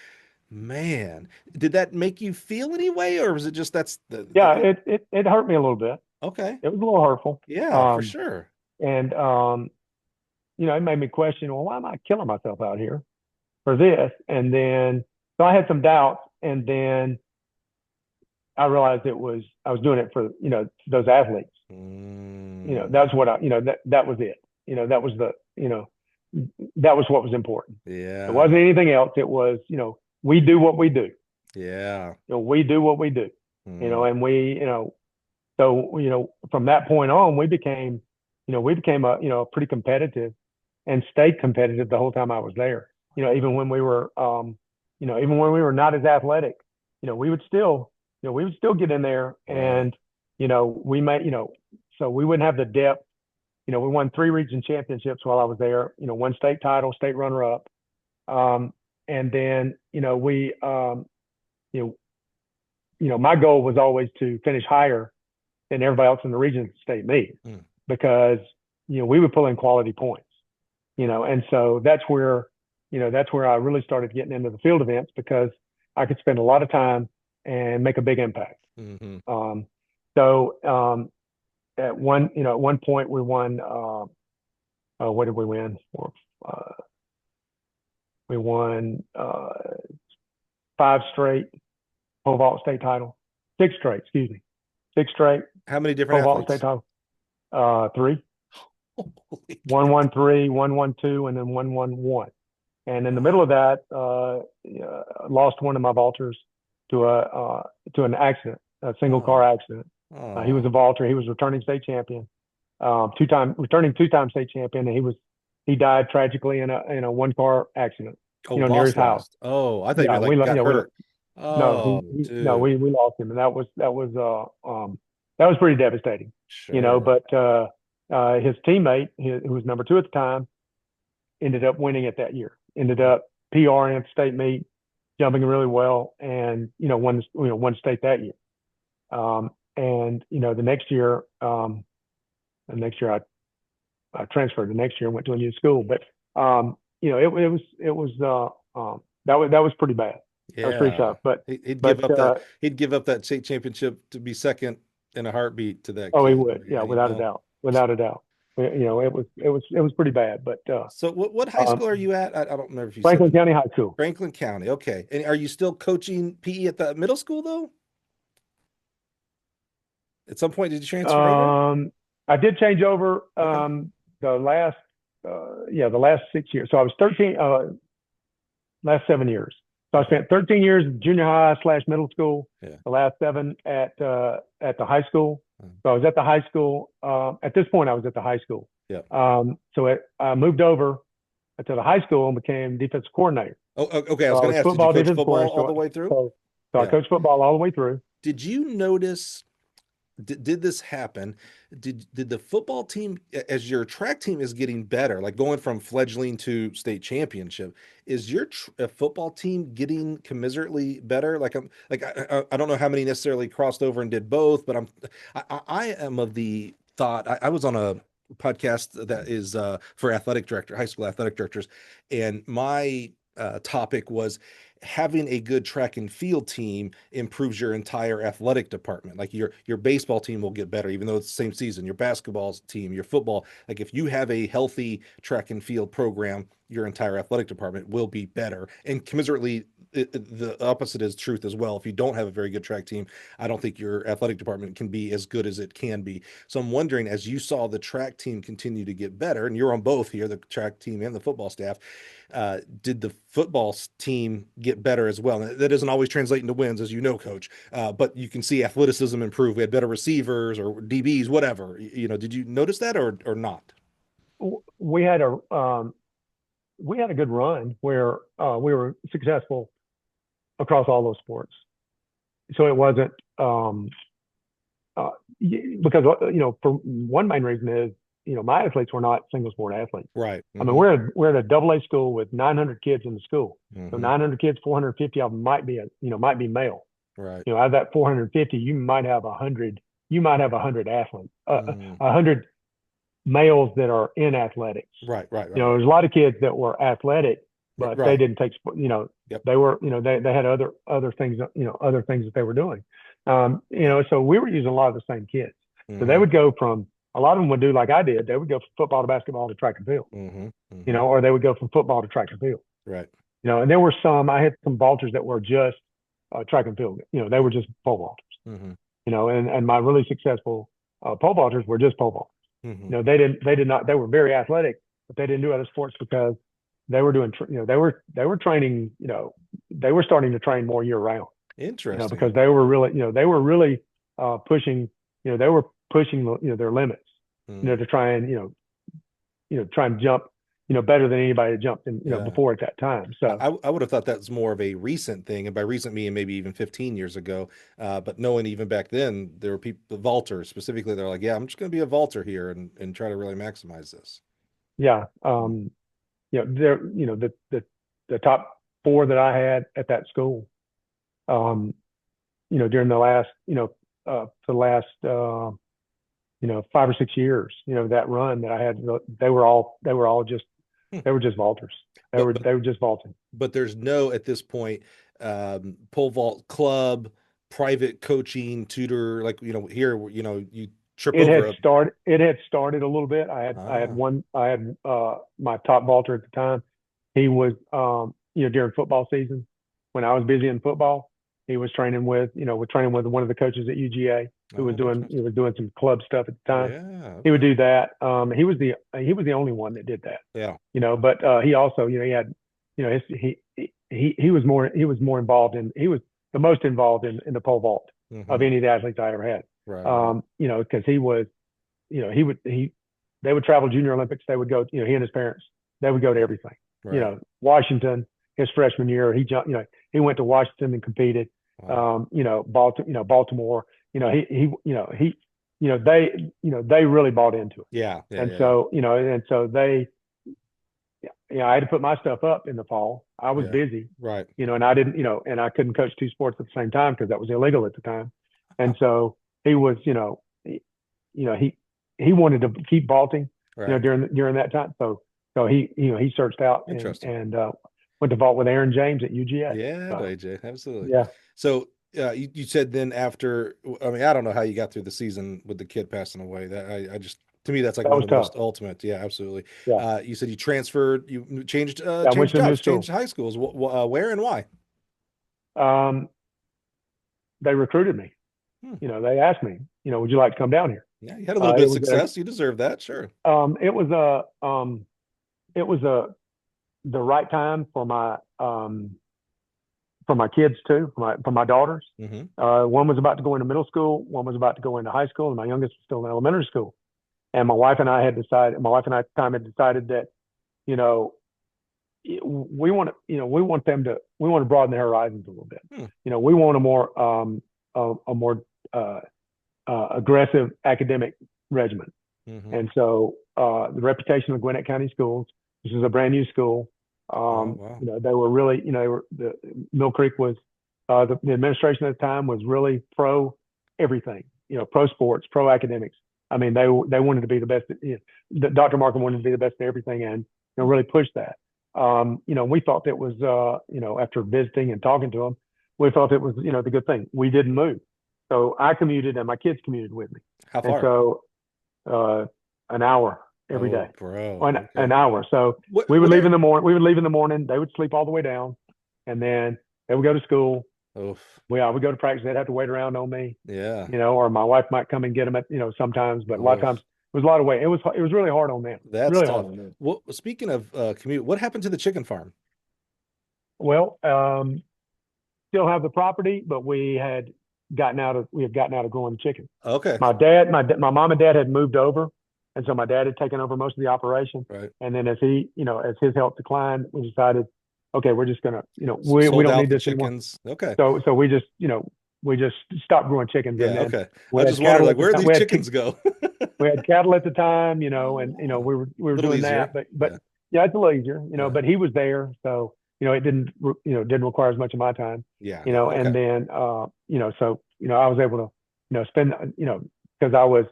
Man, did that make you feel any way, or was it just that's Yeah, it hurt me a little bit. okay? It was a little hurtful. Yeah, for Um, sure. and it made me question, well, why am I killing myself out here for this? And then, so I had some doubts, And then I realized I was doing it for, those athletes. That's what that was it. That was that was what was important. Yeah. It wasn't anything else. It was, we do what we do. Yeah. We do what we do, and so, from that point on, we became a pretty competitive and stayed competitive the whole time I was there. Even when we were, even when we were not as athletic, we would still, get in there and, we might, so we wouldn't have the depth. We won 3 region championships while I was there, 1 state title, state runner up. And then, my goal was always to finish higher than everybody else in the region state meet because, we would pull in quality points, and so that's where I really started getting into the field events because I could spend a lot of time and make a big impact. So at one point we won, what did we win? We won 5 straight pole vault state title, 6 straight, excuse me, 6 straight. How many different pole athletes? vault state title? 3. One won 3, one won 2, and then one won 1. And in the middle of that, lost one of my vaulters to an accident, a single car accident. He was a vaulter. He was returning state champion, returning 2-time state champion, and he died tragically in a 1-car accident. Near his house. Oh, I thought you were got hurt. No, we lost him, and that was pretty devastating. Sure. But his teammate, who was number 2 at the time, ended up winning it that year. Ended up PRing at the state meet, jumping really well, and won state that year. And the next year, I transferred. The next year, I went to a new school, but that was pretty bad. Yeah. That was pretty tough. But he'd give up that state championship to be second in a heartbeat to that. Oh, he would. Yeah, without a doubt. Without a doubt. It was pretty bad. But so what high school are you at? I don't remember if you Franklin said County High School. Franklin County. Okay. And are you still coaching PE at the middle school though? At some point, did you transfer over? I did change over Okay. the last 6 years. So I was 13, last 7 years. So I spent 13 years in junior high / middle school. Yeah. The last 7 at the high school. So I was at the high school. At this point, I was at the high school. Yeah. I moved over to the high school and became defensive coordinator. Oh, okay. I was going to ask, did you coach football all the way through? So I coached football all the way through. Did you notice? Did this happen? Did the football team, as your track team is getting better, like going from fledgling to state championship, is your football team getting commiserately better? I don't know how many necessarily crossed over and did both, but I am of the thought. I was on a podcast that is for high school athletic directors, and my topic was having a good track and field team improves your entire athletic department. Like your baseball team will get better, even though it's the same season. Your basketball team, your football, like if you have a healthy track and field program, your entire athletic department will be better. And commiserately, the opposite is truth as well. If you don't have a very good track team, I don't think your athletic department can be as good as it can be. So I'm wondering, as you saw the track team continue to get better, and you're on both here, the track team and the football staff, did the football team get better as well? And that doesn't always translate into wins, as you know, Coach, but you can see athleticism improve. We had better receivers or DBs, whatever. Did you notice that or not? We had a good run where we were successful across all those sports. So it wasn't because for one main reason is my athletes were not single sport athletes. Right. Mm-hmm. I mean, we're at a AA school with 900 kids in the school. Mm-hmm. So 900 kids, 450 of them might be male. Right. Out of that 450, you might have 100 athletes, 100 males that are in athletics. Right. There's a lot of kids that were athletic, but they didn't take sport. Yep. They were, they had other things, other things that they were doing. So we were using a lot of the same kids. Mm-hmm. So they would go from, a lot of them would do like I did. They would go from football to basketball to track and field. Mm-hmm. Mm-hmm. Or they would go from football to track and field. Right. And there were I had some vaulters that were just track and field. They were just pole vaulters. Mm-hmm. And my really successful pole vaulters were just pole vaulters. Mm-hmm. They did not. They were very athletic, but they didn't do other sports because they were doing. They were training. They were starting to train more year round. Interesting. Because they were really pushing. They were pushing their limits. Mm. To try and try and jump. Better than anybody had jumped in, Yeah. before at that time. So I would have thought that's more of a recent thing, and by recent meaning maybe even 15 years ago. But knowing even back then, there were people, the vaulters specifically, they're like, yeah, I'm just going to be a vaulter here and try to really maximize this. yeah, the top four that I had at that school, during the last, the last, 5 or 6 years, that run that I had, they were all just vaulters. They But were just vaulting. but there's no at this point pole vault club, private coaching, tutor, like here you trip over a It had started a little bit. I had my top vaulter at the time. He was during football season when I was busy in football, he was training with one of the coaches at UGA who was doing some club stuff at the time. Yeah, okay. He would do that. He was the only one that did that. Yeah. But he also, he had, he was more involved he was the most involved in the pole vault of any of the athletes I ever had. Right. Because he was, they would travel Junior Olympics. They would go, he and his parents, they would go to everything. Right. Washington, his freshman year, he jumped, he went to Washington and competed. Wow. Baltimore, they really bought into it. Yeah. So they, I had to put my stuff up in the fall. I was busy, right. And I didn't, and I couldn't coach two sports at the same time because that was illegal at the time. And so he was, he wanted to keep vaulting, right. During that time. So he searched out and went to vault with Aaron James at UGA. Yeah, so, AJ, absolutely. Yeah. So you said then after, I mean, I don't know how you got through the season with the kid passing away. That I just, to me, that's like one of the most ultimate. Yeah, absolutely. Yeah. You said you transferred, you changed changed jobs, changed high schools. Where and why? They recruited me. They asked me, would you like to come down here? Yeah, you had a little bit of success. You deserve that, sure. It was the right time for my kids too, for my daughters. One was about to go into middle school, one was about to go into high school, and my youngest was still in elementary school. And my wife and I at the time had decided that, we want to broaden their horizons a little bit. We want a more aggressive academic regimen. And so the reputation of Gwinnett County Schools, this is a brand new school. Wow. They were really, the Mill Creek was, the administration at the time was really pro everything, pro sports, pro academics. I mean, they wanted to be the best. Dr. Markham wanted to be the best at everything, and really push that. We thought it was, after visiting and talking to them, we thought it was, the good thing. We didn't move, so I commuted and my kids commuted with me. How far? And so, an hour every day. Bro. An hour. So we would leave in the morning. We would leave in the morning. They would sleep all the way down, and then they would go to school. Oof. I would go to practice. They'd have to wait around on me. Yeah. Or my wife might come and get them at, sometimes, but a lot of times it was a lot of weight. It was really hard on them. That's really tough. hard on them. Well, speaking of commute, what happened to the chicken farm? Well, still have the property, but we had gotten out of growing chicken. Okay. My mom and dad had moved over, and so my dad had taken over most of the operation. Right. And then as his health declined, we decided, okay, we're just gonna, we don't need this chickens. Anymore. Okay. So we just stopped growing chickens. Yeah. And okay. I just wondered, like, where did these chickens go? We had cattle at the time, and we were doing easier. that, but yeah, it's a little easier, but he was there, so it didn't require as much of my time. Yeah. And then so I was able to spend because I would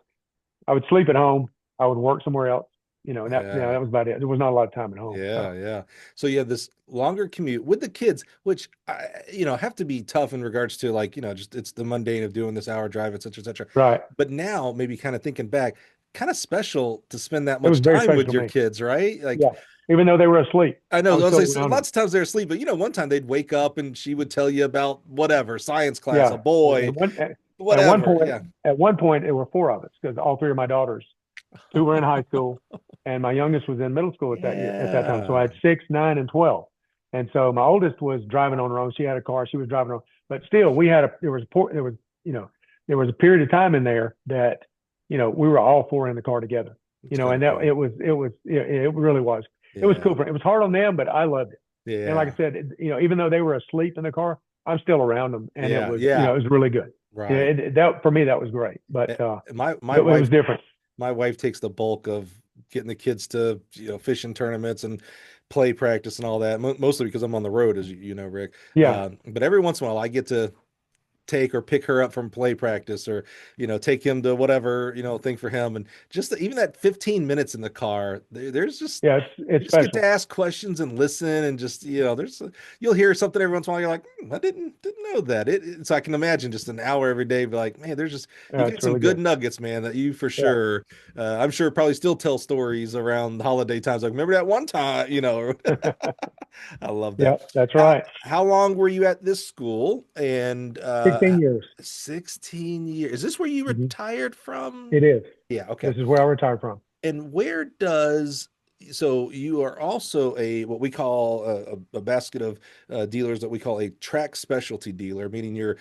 sleep at home, I would work somewhere else. And that was about it. There was not a lot of time at home. Yeah. So you have this longer commute with the kids, which have to be tough in regards to, like, just it's the mundane of doing this hour drive, et cetera, et cetera. Right. But now maybe kind of thinking back, kind of special to spend that much time with your kids, right? Like, even though they were asleep. I know. I was still Say, around them. lots of times they're asleep, but one time they'd wake up and she would tell you about whatever science class, a Yeah. boy, At one whatever. point, Yeah. there were four of us because all three of my daughters, two were in high school, and my youngest was in middle school at that time. So I Yeah. had 6, 9, and 12. And so my oldest was driving on her own. She had a car. She was driving on. But still, there was a period of time in there that we were all four in the car together. It's And kind that of cool. it really was. It was Yeah. cool. It was hard on them, but I loved it. And like Yeah. I said, even though they were asleep in the car, I'm still around them, and Yeah. Yeah. it was really good. Right. That for me, that was great. But Eh, my it was wife different. my wife takes the bulk of getting the kids to fishing tournaments and play practice and all that. Mostly because I'm on the road, as you know, Rick. Yeah, But every once in a while, I get to take or pick her up from play practice or take him to whatever thing for him, and just even that 15 minutes in the car, there's just yeah, you it's just get to special. ask questions and listen, and just you'll hear something every once in a while, you're like, I didn't know that. So I can imagine just an hour every day, be like, man, there's just you Yeah, get it's some really good good. nuggets, man, that you for Yeah, sure I'm sure probably still tell stories around the holiday times, like, remember that one time, I love that. yeah, that's How right. how long were you at this school? And 16 years. 16 years. Is this where you Hmm. retired from? It is. Yeah, okay. This is where I retired from. And where does so you are also a what we call a basket of dealers that we call a track specialty dealer, meaning you're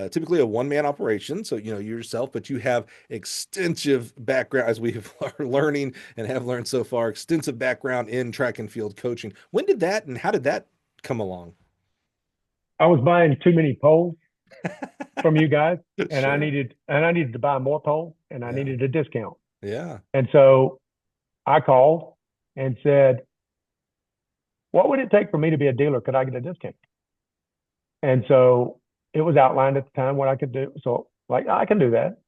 typically a one-man operation. So yourself, but you have extensive background, as we are learning and have learned so far, extensive background in track and field coaching. When did that and how did that come along? I was buying too many poles from you guys, and Sure. I needed to buy more poles, and I Yeah. needed a discount. Yeah. And so I called and said, "What would it take for me to be a dealer? Could I get a discount?" And so it was outlined at the time what I could do. So like I can do that.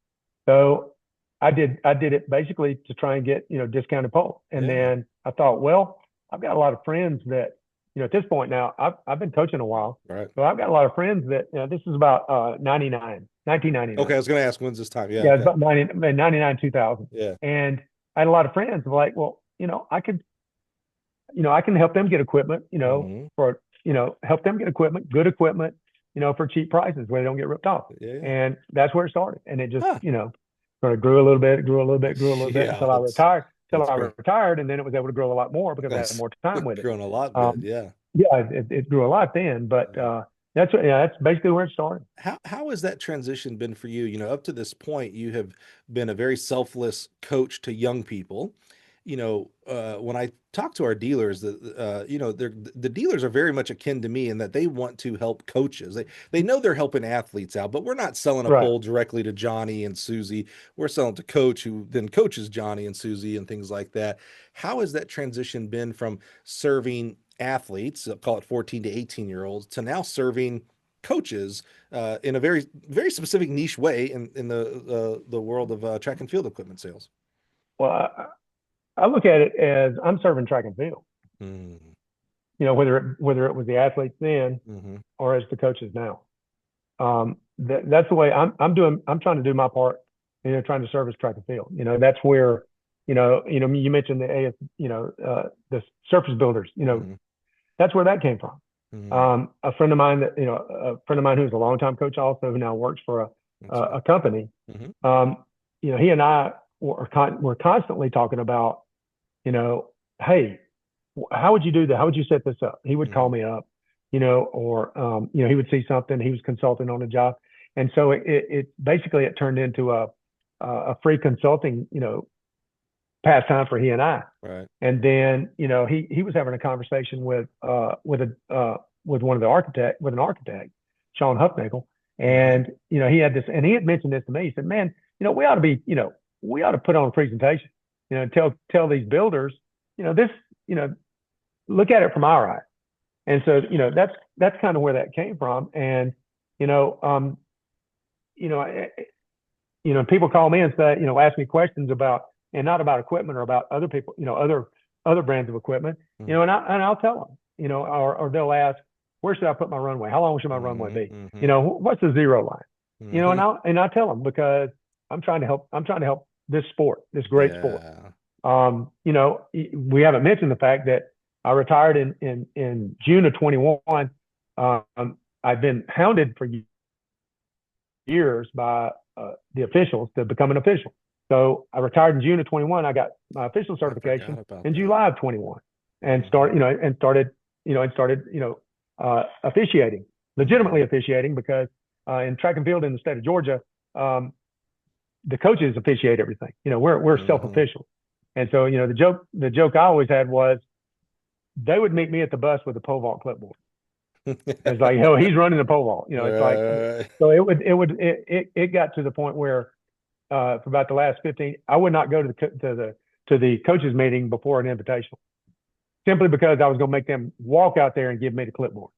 So I did it basically to try and get, discounted pole. And Yeah. then I thought, well, I've got a lot of friends that, at this point now, I've been coaching a while. Right. So I've got a lot of friends that, this is about 1999. Okay, I was going to ask when's this time. Yeah. Yeah, it's Okay. about 99, 2000. Yeah. And I had a lot of friends who were like, well, I can help them get equipment, Hmm. help them get equipment, good equipment, for cheap prices where they don't get ripped off. Yeah. Yeah. And that's where it started. And it just, Huh. sort of grew a little bit, grew a little bit, grew a little bit Yeah. until I retired, That's great. and then it was able to grow a lot more because I had That's more time with it. grown a lot bit. Um, Yeah. yeah, it grew a lot then, but Right. that's basically where it started. How has that transition been for you? Up to this point, you have been a very selfless coach to young people. When I talk to our dealers, the dealers are very much akin to me in that they want to help coaches. They know they're helping athletes out, but we're not selling a Right. pole directly to Johnny and Susie. We're selling to coach who then coaches Johnny and Susie and things like that. How has that transition been from serving athletes, call it 14 to 18-year-olds, to now serving coaches in a very very specific niche way in the world of track and field equipment sales? Well, I look at it as I'm serving track and field, Mm, whether it was the athletes then hmm. or as the coaches now. That's the way I'm trying to do my part, trying to service track and field. That's where, you mentioned the AS, the surface builders, Hmm. that's where that came from. Hmm. A friend of mine who's a longtime coach also, who now works for That's right. a company. Hmm. Um, he and I were constantly talking about, hey, how would you do that? How would you set this up? He would call Hmm. me up, or he would see something. He was consulting on a job, and so it basically it turned into a free consulting, pastime for he and I. Right. And then he was having a conversation with one of the architect with an architect, Sean Huffnagel, Hmm. and he had this, and he had mentioned this to me. He said, "Man, we ought to put on a presentation, tell these builders, this, look at it from our eye." And so that's kind of where that came from. And you know um you know people call me and say, ask me questions about, and not about equipment or about other people, other brands of equipment, Hmm. and I'll tell them, or they'll ask, where should I put my runway? How long should my runway Hmm. be? Hmm. What's the zero line? Hmm. And I tell them because I'm trying to help this sport, this great sport. Yeah. We haven't mentioned the fact that I retired in June of 21. I've been hounded for years by the officials to become an official. So I retired in June of 21. I got my official I forgot certification about in that. July of 21, and Mhm. started officiating, legitimately Mhm. officiating, because in track and field in the state of Georgia, um, the coaches officiate everything. We're self Mhm. official, and so the joke I always had was they would meet me at the bus with a pole vault clipboard. It's like, hell, he's running the pole vault. It's like, Right. so it got to the point where for about the last 15, I would not go to the coaches meeting before an invitational, simply because I was going to make them walk out there and give me the clipboard,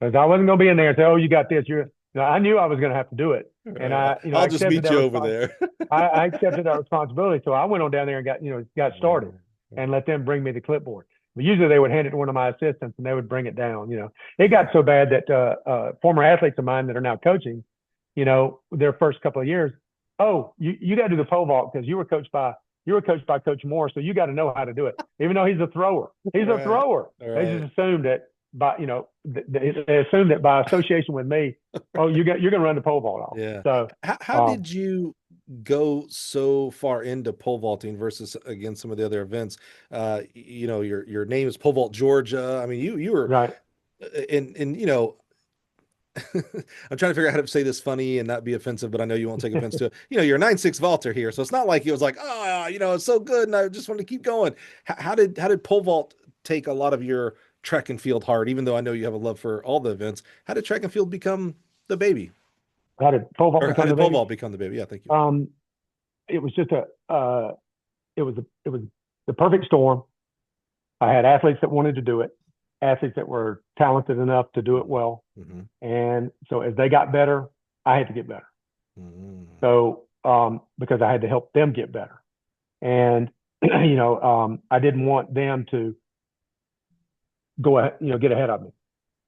because I wasn't going to be in there and say, "Oh, you got this." I knew I was going to have to do it, and Right. I I'll just accepted meet that you over response. there. I accepted that responsibility, so I went on down there and got started, and let them bring me the clipboard. But usually they would hand it to one of my assistants, and they would bring it down. It got so bad that former athletes of mine that are now coaching, their first couple of years, oh, you got to do the pole vault because you were coached by Coach Moore, so you got to know how to do it. Even though he's a thrower, he's a Right. thrower. They Right. just assumed that they assumed that by association with me, oh, you're going to run the pole vault off. Yeah. So, How um, did you go so far into pole vaulting versus against some of the other events? Your name is Pole Vault Georgia. I mean, you were right. in I'm trying to figure out how to say this funny and not be offensive, but I know you won't take offense to it. You're a 9.6 vaulter here, so it's not like it was like, oh, it's so good, and I just want to keep going. How did pole vault take a lot of your track and field heart? Even though I know you have a love for all the events, how did track and field become the baby, How did pole vault or how become the did pole baby? vault become the baby? Yeah, thank you. Um, it was just it was the perfect storm. I had athletes that wanted to do it, athletes that were talented enough to do it well, Mm-hmm. and so as they got better, I had to get better. Mm-hmm. So because I had to help them get better, and I didn't want them to go ahead, get ahead of me.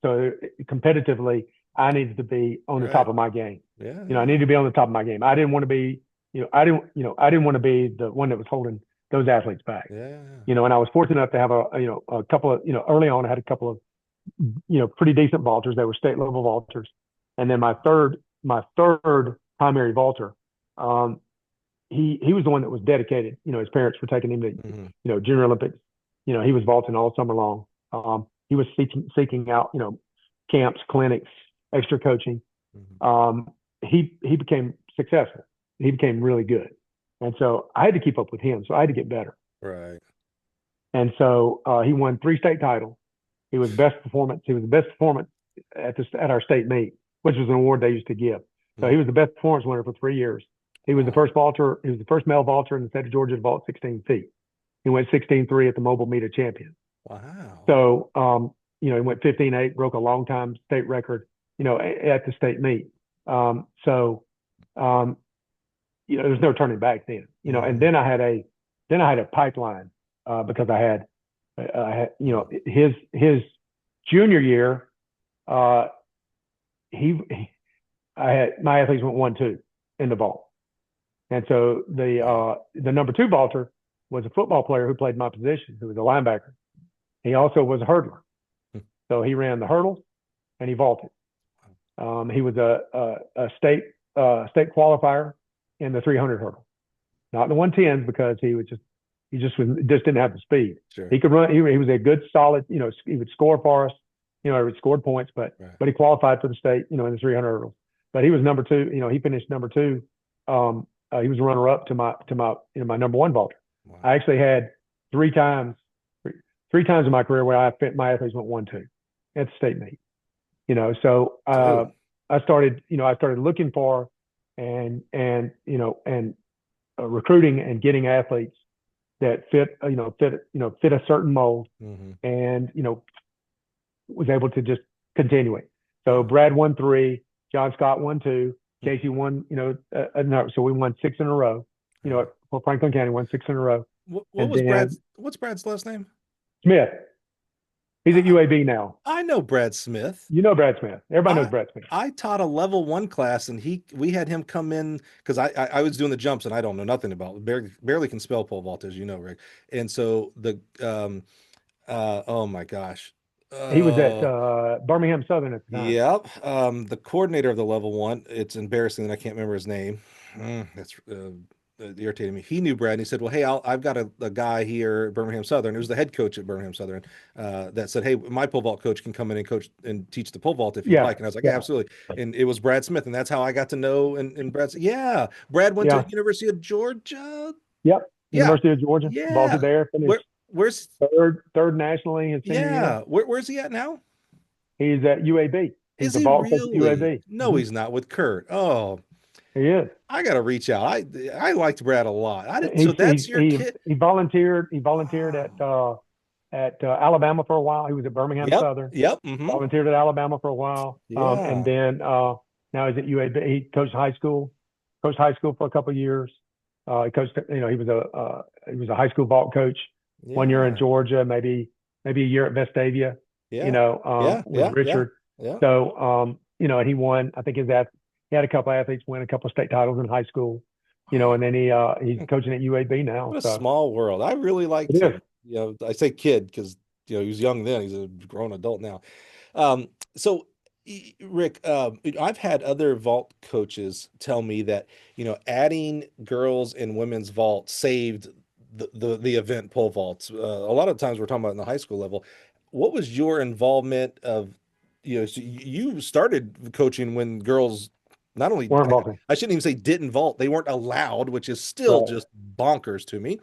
So competitively, I needed to be on the top Right. of my game. Yeah, I yeah, needed to be on the top of my game. I didn't want to be, I didn't want to be the one that was holding those athletes back. yeah, And I was fortunate enough to have a couple of, early on, I had a couple of, pretty decent vaulters. They were state level vaulters. And then my third primary vaulter, um, he was the one that was dedicated. His parents were taking him to, yeah. Mm-hmm. Junior Olympics. He was vaulting all summer long. He was seeking out, camps, clinics, extra coaching. Mm-hmm. Um, he became successful. He became really good, and so I had to keep up with him. So I had to get better. Right. And so he won 3 state titles. He was best performance. He was the best performance at our state meet, which was an award they used to give. So he Mm. was the best performance winner for 3 years. He was the Wow. first vaulter. He was the first male vaulter in the state of Georgia to vault 16 feet. He went 16.3 at the mobile meet of champions. Wow. So he went 15.8, broke a long time state record, at the state meet. So um, there's no turning back then. And Mm-hmm. then I had a pipeline because his junior year, uh, he I had my athletes went 1-2 in the vault, and so Wow. the number 2 vaulter was a football player who played my position, who was a linebacker. He also was a hurdler, so he ran the hurdles and he vaulted. He was a state qualifier in the 300 hurdle, not the 110s, because he just didn't have the speed. Sure. He could run. He was a good solid. He would score for us. He scored points, but Right. but he qualified for the state. In the 300 hurdles. But he was number 2. He finished number 2. He was a runner up to my number 1 vaulter. I Wow. actually had 3 times, 3 times in my career where my athletes went 1-2 at the state meet. So Oh. I started looking for and recruiting and getting athletes that fit a certain mold, Mm-hmm. and was able to just continue it. So Yeah. Brad won 3, John Scott won 2, Hmm. Casey won, no, so we won 6 in a row. Right. For Franklin County, won 6 in a row. What And was then Brad's last name? Smith, he's at I UAB now. I know Brad Smith. You know Brad Smith. Everybody knows I Brad Smith. I taught a level 1 class, and we had him come in because I was doing the jumps, and I don't know nothing about barely can spell pole vault, as you know, Rick. And so Oh my gosh. He was at Oh, Birmingham Southern at the time. yep. The coordinator of the level one, it's embarrassing that I can't remember his name. That's irritating me. He knew Brad and he said, well, hey, I've got a guy here at Birmingham Southern. It was the head coach at Birmingham Southern that said, hey, my pole vault coach can come in and coach and teach the pole vault if you'd Yeah, like. And I was like, yeah, yeah, absolutely. And it was Brad Smith. And that's how I got to know. And Brad said, yeah, Brad went to yeah, University of Georgia. yep. Yeah. University of Georgia, Yeah. vaulted there, Where, finished where's, third nationally his senior year. yeah. Where's he at now? He's at UAB. He's Is the he vault coach at really? UAB. No, he's not with Kurt. Oh, He is. I gotta reach out. I liked Brad a lot. I did. He So that's he your he kid. he volunteered. He volunteered Wow. at Alabama for a while. He was at Birmingham Yep. Southern. Yep. Mm-hmm. Volunteered at Alabama for a while, and Yeah. then now he's at UAB. He coached high school. Coached high school for a couple of years. He coached. He was a high school vault coach. 1 year in Yeah. Georgia, maybe a year at Vestavia. Yeah. Yeah. With Yeah. Yeah. Richard. Yeah. So and he won. I think he had a couple of athletes win a couple of state titles in high school. And then he's coaching at UAB now. What a So small world. I really liked it is. him. I say kid because he was young then. He's a grown adult now. Um, so Rick, I've had other vault coaches tell me that, adding girls and women's vault saved the event pole vaults. A lot of times we're talking about in the high school level. What was your involvement of, so you started coaching when girls not only, Weren't vaulting. I shouldn't even say didn't vault, they weren't allowed, which is still Right. just bonkers to me.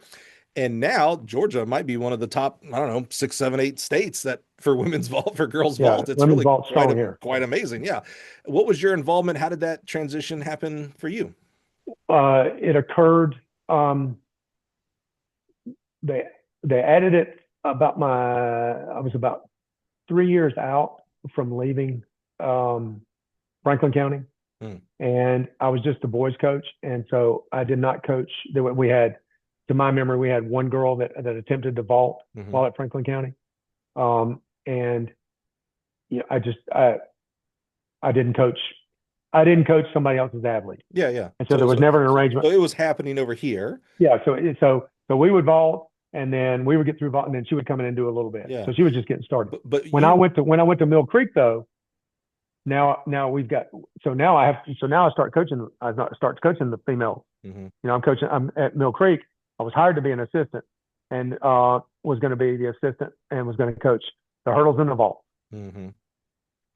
And now Georgia might be one of the top, I don't know, 6, 7, 8 states that for women's vault, for girls Yeah. vault, it's Women's really vault strong here. quite amazing. Yeah. What was your involvement? How did that transition happen for you? It occurred. They they added it about I was about 3 years out from leaving Franklin County, Hmm. and I was just the boys coach, and so I did not coach. We had, to my memory, we had one girl that attempted to vault Hmm. while at Franklin County, and I didn't coach. I didn't coach somebody else's athlete, Yeah, yeah. and so there was never an arrangement. So it was happening over here. Yeah, so we would vault, and then we would get through vault, and then she would come in and do a little bit. Yeah. So she was just getting started. But When I went to Mill Creek though, now we've got now I start coaching. I start coaching the females. Mhm. I'm at Mill Creek. I was hired to be an assistant, and was going to be the assistant and was going to coach the hurdles and the vault. Mhm.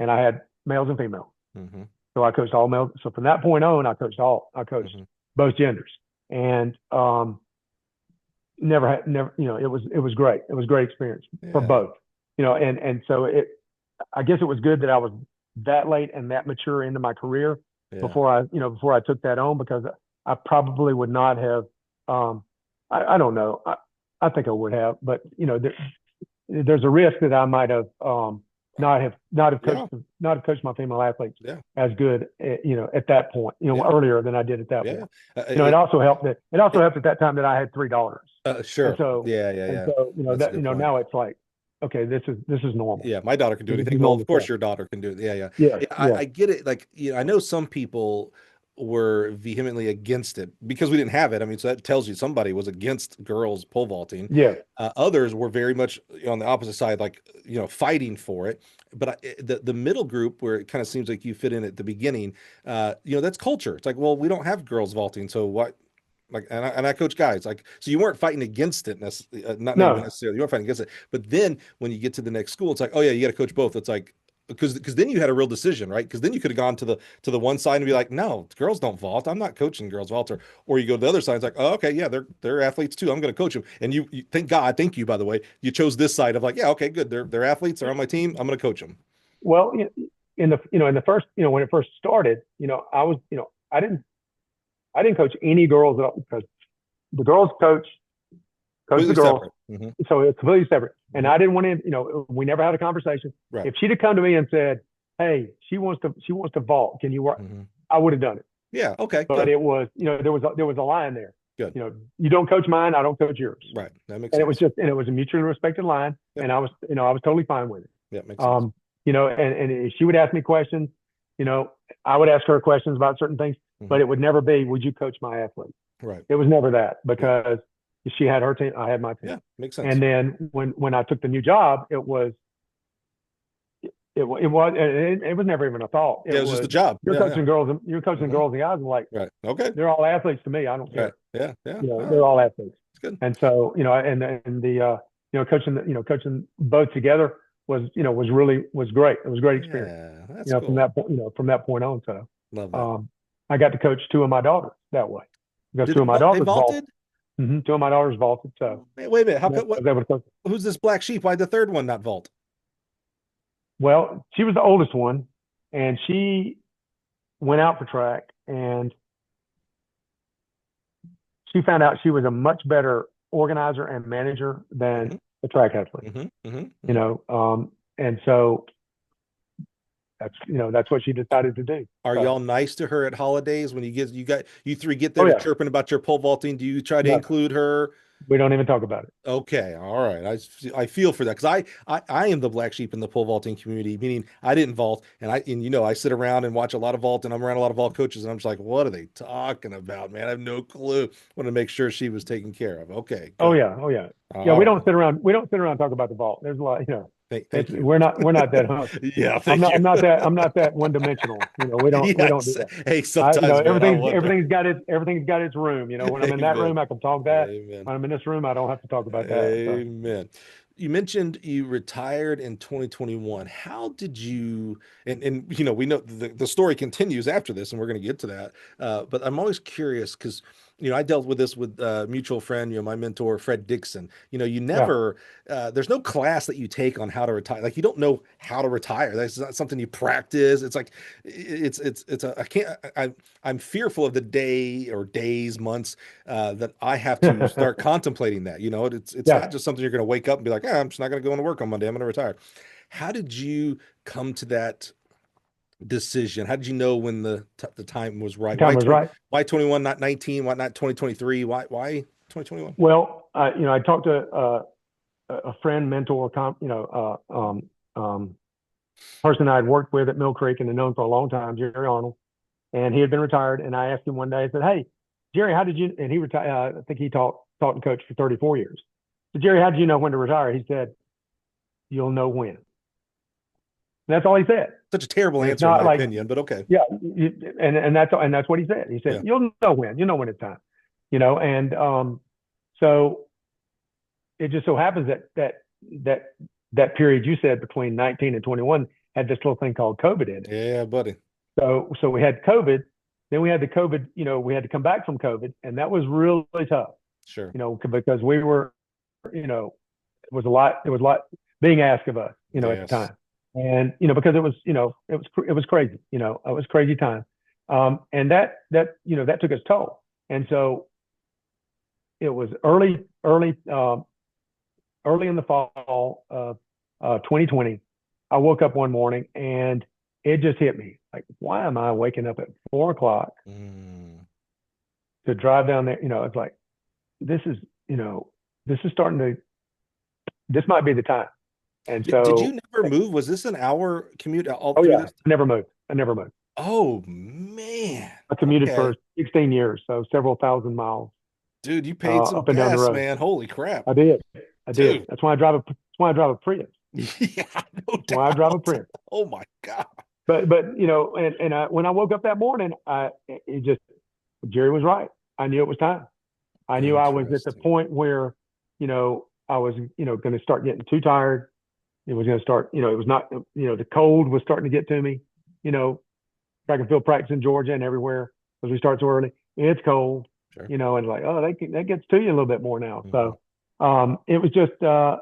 And I had males and females. Mhm. So I coached all males. So from that point on, I coached Mhm. both genders, and never, it was great. It was a great experience for Yeah. both, and so I guess it was good that I was that late and that mature into my career Yeah. before I took that on, because I probably would not have, I don't know. I think I would have, but there's a risk that I might have, not have coached my female athletes Yeah. as good, at that point, Yeah. earlier than I did at that Yeah. point. It also helped at that time that I had $3. Sure. And so, Yeah, yeah, yeah. so That's a good point. now it's like, okay, this is normal. Yeah, my daughter can do This is anything. Well, normal of course stuff. your daughter can do it. Yeah, yeah. Yeah, Yeah, yeah. I get it. Like, I know some people were vehemently against it because we didn't have it. I mean, so that tells you somebody was against girls pole vaulting. Yeah. Others were very much on the opposite side, like, fighting for it. But the middle group, where it kind of seems like you fit in at the beginning, that's culture. It's like, well, we don't have girls vaulting, so what? Like, and I coach guys, like, so you weren't fighting against it, not No. even necessarily, you weren't fighting against it. But then when you get to the next school, it's like, oh yeah, you got to coach both. It's like, because then you had a real decision, right? Because then you could have gone to the one side and be like, no, girls don't vault. I'm not coaching girls vault. Or you go to the other side. It's like, oh, okay, yeah, they're athletes too. I'm going to coach them. And you thank you, by the way, you chose this side of like, yeah, okay, good. They're athletes. They're on my team. I'm going to coach them. Well, in the first, when it first started, I was, I didn't coach any girls at all, because the girls coach the girls. Mm-hmm. So it's completely separate. And I didn't want to, we never had a conversation. Right. If she'd have come to me and said, hey, she wants to vault, can you work? Mm-hmm. I would have done it. Yeah. Okay. But good. It was, there was a line there. Good. You don't coach mine, I don't coach yours. Right. That makes and sense. It was a mutually respected line. Yep. And I was totally fine with it. Yeah. Makes sense. And she would ask me questions, I would ask her questions about certain things, Mm-hmm. but it would never be, would you coach my athlete? Right. It was never that, because, She had her team, I had my team. Yeah, makes sense. And then when I took the new job, it was never even a thought. Yeah, It it was just was a job. you're Yeah, yeah. coaching girls and Hmm. girls and guys. I'm like, Right. Okay. they're all athletes to me. I don't Right. care. Yeah. Yeah. You know, All they're right. all athletes. It's good. And so, and the coaching both together was great. It was a great experience. Yeah, that's cool. From that point on. So Love that. um I got to coach two of my daughters that way. Because Did two of my they daughters vaulted. vaulted? Two of my daughters vaulted. So Wait a minute. How yeah, come? I What? was able to coach. Who's this black sheep? Why the third one not vault? Well, she was the oldest one, and she went out for track, and she found out she was a much better organizer and manager than Hmm. a track athlete. Hmm. Hmm. You know, and so that's what she decided to do. Are So, y'all nice to her at holidays when you three get there oh to yeah, chirping about your pole vaulting? Do you try to no, include her? we don't even talk about it. Okay, all right. I feel for that because I am the black sheep in the pole vaulting community, meaning I didn't vault, and I sit around and watch a lot of vault, and I'm around a lot of vault coaches, and I'm just like, what are they talking about, man? I have no clue. Want to make sure she was taken care of. Okay, Oh good. yeah, oh yeah, yeah. All right. We don't sit around and talk about the vault. There's a lot, Thank you. we're not that hungry. Yeah, thank you. I'm not that one dimensional. We don't do Yes. that. Hey, sometimes, man, I wonder. Everything's got its room. When I'm in that Amen. room, I can talk that. Amen. When I'm in this room, I don't have to talk about that. So Amen. You mentioned you retired in 2021. How did you, and we know the story continues after this, and we're going to get to that. But I'm always curious because, I dealt with this with a mutual friend, my mentor, Fred Dixon. You yeah, never, there's no class that you take on how to retire. Like, you don't know how to retire. That's not something you practice. It's like, I can't, I'm fearful of the day or days, months that I have to start contemplating that. It's yeah. not just something you're going to wake up and be like, I'm just not going to go into work on Monday. I'm going to retire. How did you come to that decision? How did you know when the time was right? Time was right. Why 21, not 19? Why not 2023? Why 2021? Well, I talked to a friend, mentor, person I'd worked with at Mill Creek and had known for a long time, Jerry Arnold, and he had been retired. And I asked him one day, I said, "Hey, Jerry, how did you?" And he retired. I think he taught and coached for 34 years. So Jerry, how did you know when to retire? He said, "You'll know when." And that's all he said. Such a terrible And it's answer in not my like, opinion, but okay. yeah, and that's what he said. He said, Yeah. "You'll know when. You know when it's time." And so it just so happens that period you said between 19 and 21 had this little thing called COVID in it. Yeah, buddy. So we had COVID, then we had the COVID, we had to come back from COVID, and that was really tough, Sure. because we were, it was a lot being asked of us, at the Yes. time. And, because it was crazy, it was crazy time. And that took its toll. And so it was early in the fall of 2020. I woke up one morning and it just hit me like, why am I waking up at 4 o'clock to drive down there? It's like, this is, this is starting to, this might be the time. And Did you so, never move? Was this an hour commute all oh through yeah, this? I never moved. Oh man. I commuted for Okay. 16 years, so several thousand miles Dude, you paid some up and down the gas, road. man. Holy crap. I did. I did. Dude. That's why I drive a Prius. Yeah, no That's why I drive a doubt. Prius. Oh my God. But when I woke up that morning, Jerry was right. I knew it was time. I knew I was at the Interesting. point where, I was, going to start getting too tired. It was going to start, it was not, the cold was starting to get to me. Track and field practice in Georgia and everywhere because we start so early. It's cold, Sure. and like, oh, that gets to you a little bit more now. Mhm. So, it was just, and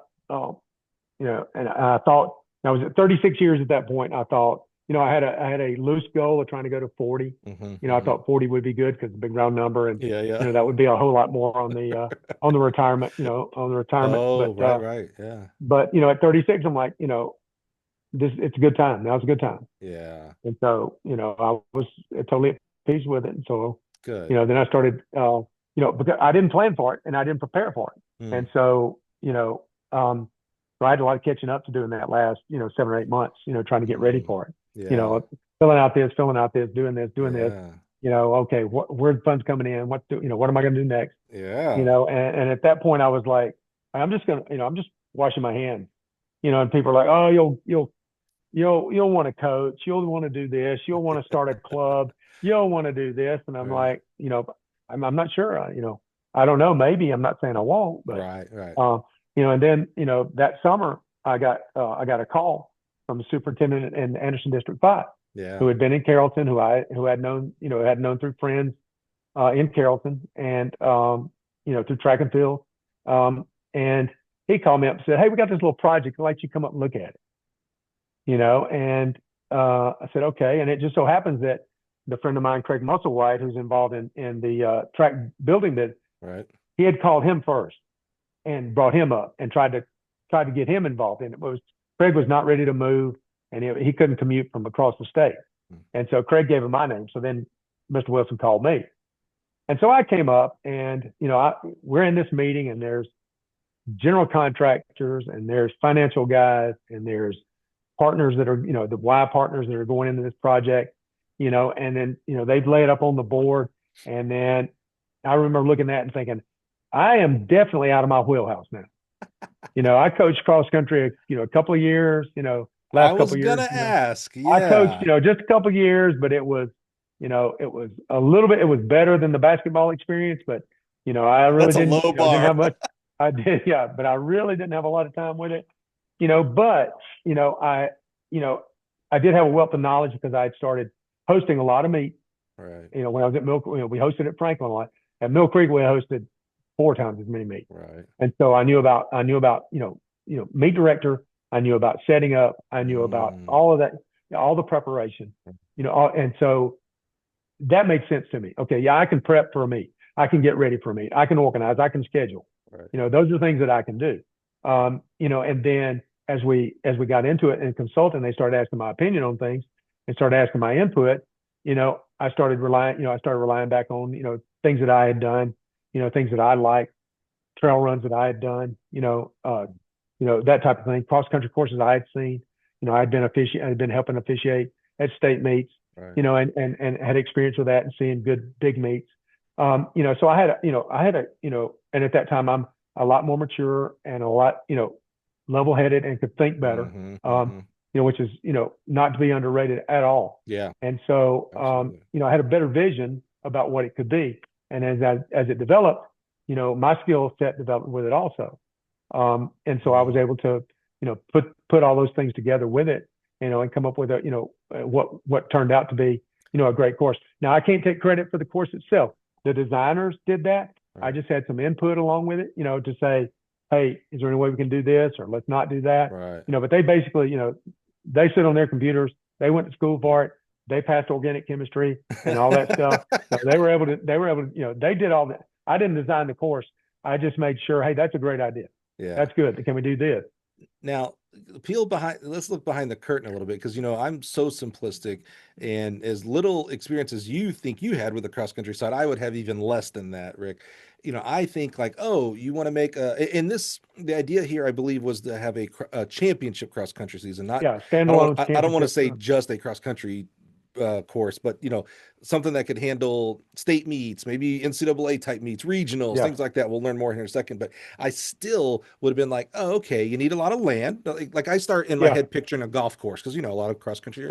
I thought I was at 36 years at that point. I thought, I had a loose goal of trying to go to 40. I thought 40 would be good because it's a big round number, and Yeah, yeah. that would be a whole lot more on the retirement, on the retirement. Oh, But right. Yeah. at 36, I'm like, it's a good time. Now's a good time. Yeah. And so, I was totally at peace with it. And so, Good. then I started, because I didn't plan for it and I didn't prepare for it. Mm. And so, so I had a lot of catching up to do in that last, 7 or 8 months, trying to get ready for it. Yeah. Filling out this, doing this, Yeah. Okay, where's the funds coming in? What am I going to do next? Yeah. And at that point I was like, I'm just going to, I'm just washing my hands, and people are like, oh, you'll want to coach. You'll want to do this. You'll want to start a club. You'll want to do this. And I'm Right. like, I'm not sure. I don't know. Maybe. I'm not saying I won't, but, Right. Right. um, and then, that summer I got a call from the superintendent in Anderson District 5, Yeah. who had been in Carrollton, who had known, had known through friends, in Carrollton and, through track and field. And he called me up and said, hey, we got this little project. I'd like you to come up and look at it, and I said, okay. And it just so happens that the friend of mine, Craig Musselwhite, who's involved in the track building bit, Right. he had called him first and brought him up and tried to get him involved. And Craig was not ready to move, and he couldn't commute from across the state. And so Craig gave him my name. So then Mr. Wilson called me. And so I came up, and we're in this meeting, and there's general contractors, and there's financial guys, and there's partners that are, the Y partners that are going into this project, and then, they've laid up on the board. And then I remember looking at it and thinking, I am definitely out of my wheelhouse now. I coached cross country, a couple of years, I last was couple of years, gonna ask. I coached, Yeah. just a couple of years, but it was, it was a little bit, it was better than the basketball experience, but, I really That's a didn't, low didn't bar. have much. I did, yeah, but I really didn't have a lot of time with it, but, you know, I did have a wealth of knowledge because I had started hosting a lot of meets. Right. When I was at we hosted at Franklin a lot. At Mill Creek, we hosted 4 times as many meets. Right. And so I knew about, meet director. I knew about setting up. I knew about Mm. all of that, all the preparation, and so that made sense to me. Okay. Yeah. I can prep for a meet. I can get ready for a meet. I can organize. I can schedule. Right. Those are things that I can do. And then as we got into it and consulting, they started asking my opinion on things and started asking my input. I started relying back on, things that I had done, things that I liked, trail runs that I had done, that type of thing, cross country courses I had seen. I had been helping officiate at state meets, Right. And had experience with that and seeing good big meets. So and at that time I'm a lot more mature and a lot, level-headed and could think better. Mm-hmm, mm-hmm. Which is, not to be underrated at all. Yeah. And so, Absolutely. I had a better vision about what it could be. And as it developed, my skill set developed with it also. And so I was able to, put all those things together with it, and come up with what turned out to be, a great course. Now I can't take credit for the course itself. The designers did that. Right. I just had some input along with it, to say, hey, is there any way we can do this, or let's not do that? Right. But they basically, they sit on their computers. They went to school for it. They passed organic chemistry and all that stuff. So they were able to, they did all that. I didn't design the course. I just made sure, hey, that's a great idea. Yeah. That's good. Can we do this? Now, let's look behind the curtain a little bit, because I'm so simplistic, and as little experience as you think you had with the cross country side, I would have even less than that, Rick. I think like, oh, you want to make the idea here, I believe, was to have a championship cross country season, not, standalone. I don't want to say just a cross country course, but something that could handle state meets, maybe NCAA type meets, regionals, things like that. We'll learn more here in a second, but I still would have been like, oh, okay, you need a lot of land. Like I start in my head picturing a golf course, because a lot of cross country. You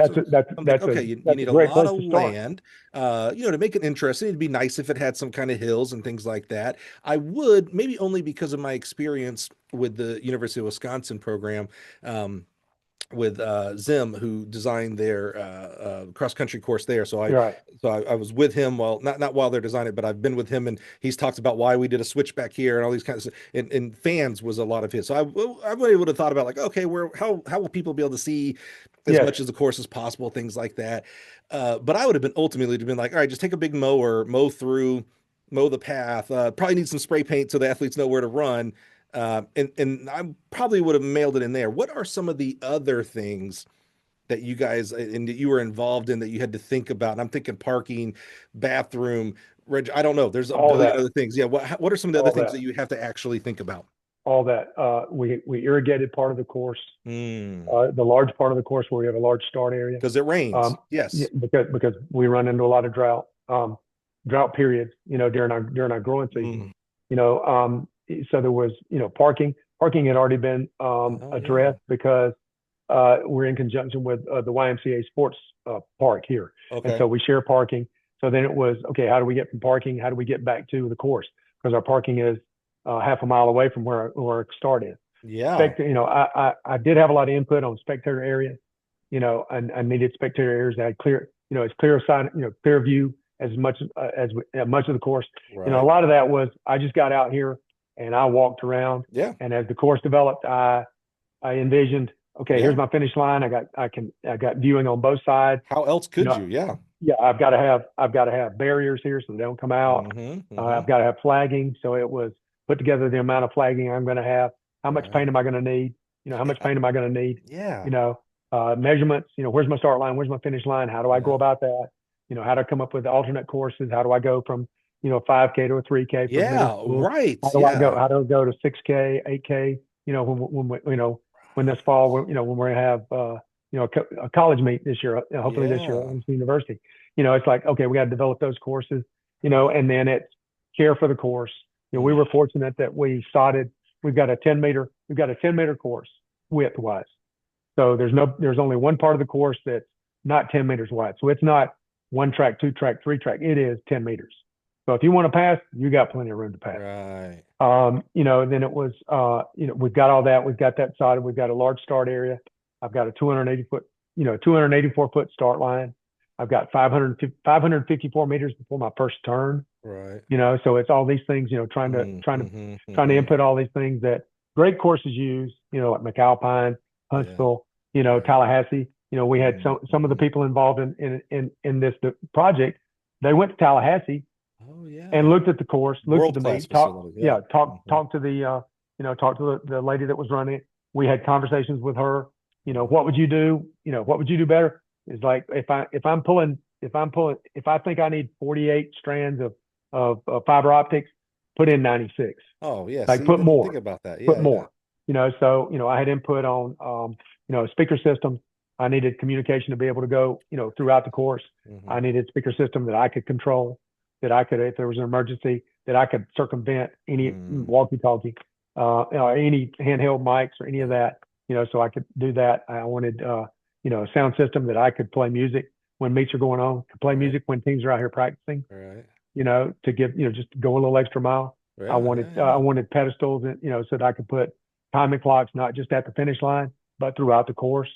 need a lot of land, to make it interesting. It'd be nice if it had some kind of hills and things like that. I would, maybe only because of my experience with the University of Wisconsin program. With Zim, who designed their cross country course there. So I was with him while not while they're designing it, but I've been with him, and he's talked about why we did a switchback here and all these kinds of stuff. And fans was a lot of his. So I really would have thought about like, okay, how will people be able to see as much as the course as possible, things like that. But I would have been ultimately been like, all right, just take a big mower, mow the path, probably need some spray paint so the athletes know where to run. And I probably would have mailed it in there. What are some of the other things that you guys and that you were involved in that you had to think about? And I'm thinking parking, bathroom, I don't know. There's a billion other things. Yeah. What are some of the other things that you have to actually think about? All that. We irrigated part of the course, the large part of the course where we have a large start area. Because it rains. Yes. Because we run into a lot of drought. drought periods, during our growing season. Mm. So there was, parking. Parking had already been Oh yeah. addressed because we're in conjunction with the YMCA Sports Park here, and Okay. so we share parking. So then it was okay. How do we get from parking? How do we get back to the course? Because our parking is half a mile away from where our start is. Yeah. I did have a lot of input on spectator areas. I needed spectator areas that had clear, as clear side, clear view as much much of the course. A Right. lot of that was I just got out here and I walked around, Yeah. and as the course developed, I envisioned, okay, here's Yeah. my finish line. I got viewing on both sides. How else You could know, you? Yeah. yeah, I've got to have barriers here so they don't come out. Mm-hmm. I've Mm-hmm. got to have flagging. So it was put together the amount of flagging I'm going to have. How much Right. paint am I going to need? How much Yeah. paint am I going to need? Yeah. Measurements. Where's my start line? Where's my finish line? How do I go Yeah. about that? How to come up with alternate courses? How do I go from 5K to a 3K for middle Yeah. school? Right. How do I go? Yeah. How do I go to 6K, 8K? When this fall, when we have a college meet this year, hopefully this year, Yeah. at university. It's like, okay, we got to develop those courses. And then it's care for the course. We Mm. were fortunate that we've got a 10-meter course width wise. So there's only one part of the course that's not 10 meters wide. So it's not one track, two track, three track. It is 10 meters. So if you want to pass, you got plenty of room to pass. Right. Then it was, we've got all that. We've got that sorted. We've got a large start area. I've got a 284 foot start line. I've got 554 meters before my first turn. Right. So it's all these things, trying to Mm-hmm. Mm-hmm. input all these things that great courses use, like McAlpine, Yeah. Huntsville, Right. Tallahassee. We had some of the Mm-hmm. people involved in this project. They went to Tallahassee Oh yeah. and looked at the course, looked at the World-class meet, talked, facility. Yeah. Mm-hmm. talked to the lady that was running it. We had conversations with her. What would you do? What would you do better? It's like if I think I need 48 strands of fiber optics, put in 96. Oh yeah. Like See, put didn't think more, about that. put Yeah. Yeah. more. So I had input on speaker systems. I needed communication to be able to go throughout the course. Mm-hmm. I needed speaker system that I could control, that I could, if there was an emergency, that I could circumvent any Mm. walkie-talkie, any handheld mics or any of that. So I could do that. I wanted a sound system that I could play music when meets are going on, to play Right. music when teams are out here practicing. Right. To give just to go a little extra mile. I Yeah. wanted Yeah. Yeah. I wanted pedestals, and so that I could put timing clocks not just at the finish line, but throughout the course.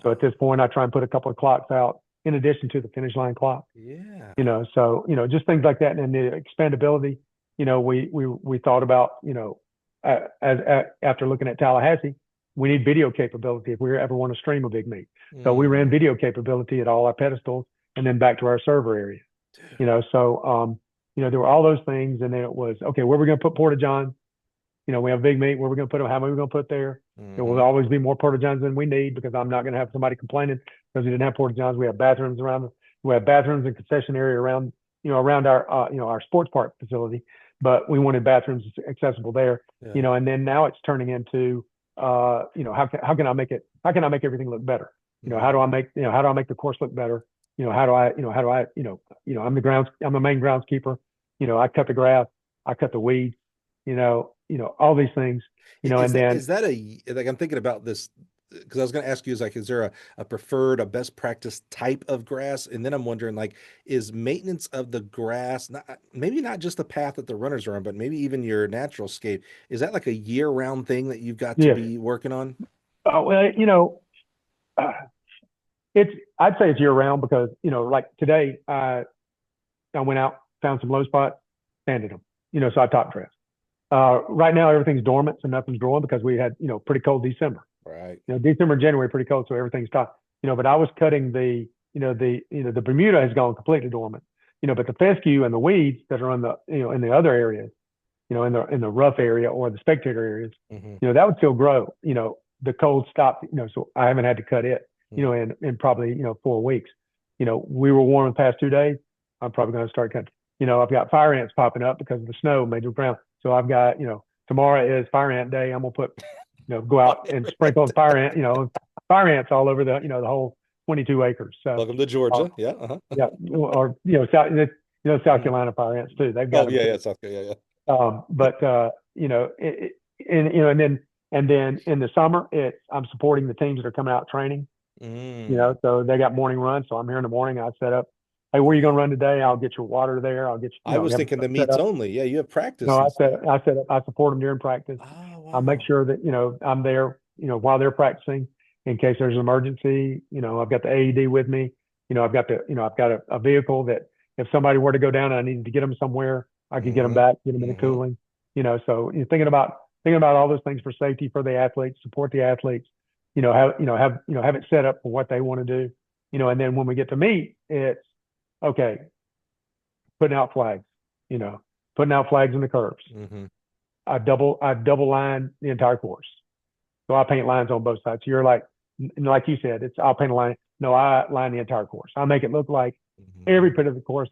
So at Wow. this point, I try and put a couple of clocks out in addition to the finish line clock. Yeah. So just things like that, and the expandability. We thought about after looking at Tallahassee, we need video capability if we ever want to stream a big meet. So we ran Mm. video capability at all our pedestals, and then back to our server area. There were all those things, and then it was okay. Where are we going to put porta johns? We have a big meet. Where are we going to put them? How many are we going to put there? There will Mm-hmm. always be more porta johns than we need, because I'm not going to have somebody complaining because we didn't have porta johns. We have bathrooms around. We have bathrooms and concession area around our our sports park facility, but we wanted bathrooms accessible there. Yeah. And then now it's turning into how can I make everything look better? How do I make the course look better? How do I I'm the main groundskeeper. I cut the grass, I cut the weeds, all these things, Is and that then is that a like I'm thinking about this because I was going to ask you is there a preferred, a best practice type of grass? And then I'm wondering is maintenance of the grass maybe not just the path that the runners are on, but maybe even your natural scape, is that like a year-round thing that you've got to yes. be working on? Oh, well, uh, I'd say it's year round, because like today I went out, found some low spots, sanded them, so I top dressed. Right now everything's dormant, so nothing's growing, because we had pretty cold December. Right. December and January pretty cold, so everything's top. But I was cutting the Bermuda has gone completely dormant. But the fescue and the weeds that are on the in the other areas, in the rough area or the spectator areas, Mm-hmm. that would still grow. The cold stopped, so I haven't had to cut it, in probably 4 weeks. We were warm the past 2 days. I'm probably going to start cutting. I've got fire ants popping up because of the snow made the ground. So I've got, tomorrow is fire ant day. I'm gonna put, go out and sprinkle fire ants all over the whole 22 acres. So Welcome to uh, Georgia. Yeah. Uh-huh. yeah, or south. South Mhm. Carolina fire ants too. They've got Oh them yeah, too. yeah, South Korea, yeah, But and and then in the summer, I'm supporting the teams that are coming out training. yeah. Mm. So they got morning runs. So I'm here in the morning. I set up. Hey, where are you going to run today? I'll get your water there. I'll get I we was have thinking the set meets up. only. Yeah, you have No, practice and stuff. I set up. I support them during practice. Oh I make wow. sure that I'm there. While they're practicing, in case there's an emergency. I've got the AED with me. I've got a vehicle that if somebody were to go down and I needed to get them somewhere, I could get them Mm-hmm. back, get them into Mm-hmm. cooling. So you're thinking about all those things for safety for the athletes, support the athletes. Have it set up for what they want to do. And then when we get to meet, it's okay, putting out flags. You know, putting out flags in the curves. Mm-hmm. I double line the entire course. So I paint lines on both sides. So you're like you said, I'll paint a line. No, I line the entire course. I make it look like every Mm-hmm. bit of the course,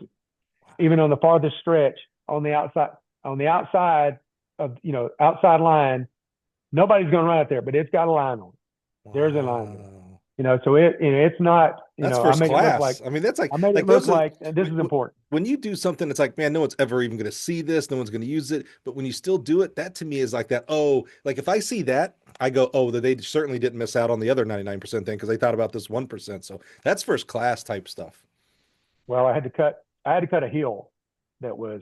even on the farthest stretch on the outside of outside line, nobody's going to run out there, but it's got a line on it. There's a line there. Wow. So it's not. That's I first make it look like class. I mean, that's I made it like look those are like, and this is important. when you do something, it's like, man, no one's ever even going to see this. No one's going to use it. But when you still do it, that to me is like that. Oh, like if I see that, I go, oh, that they certainly didn't miss out on the other 99% thing because they thought about this 1%. So that's first class type stuff. Well, I had to cut a hill that was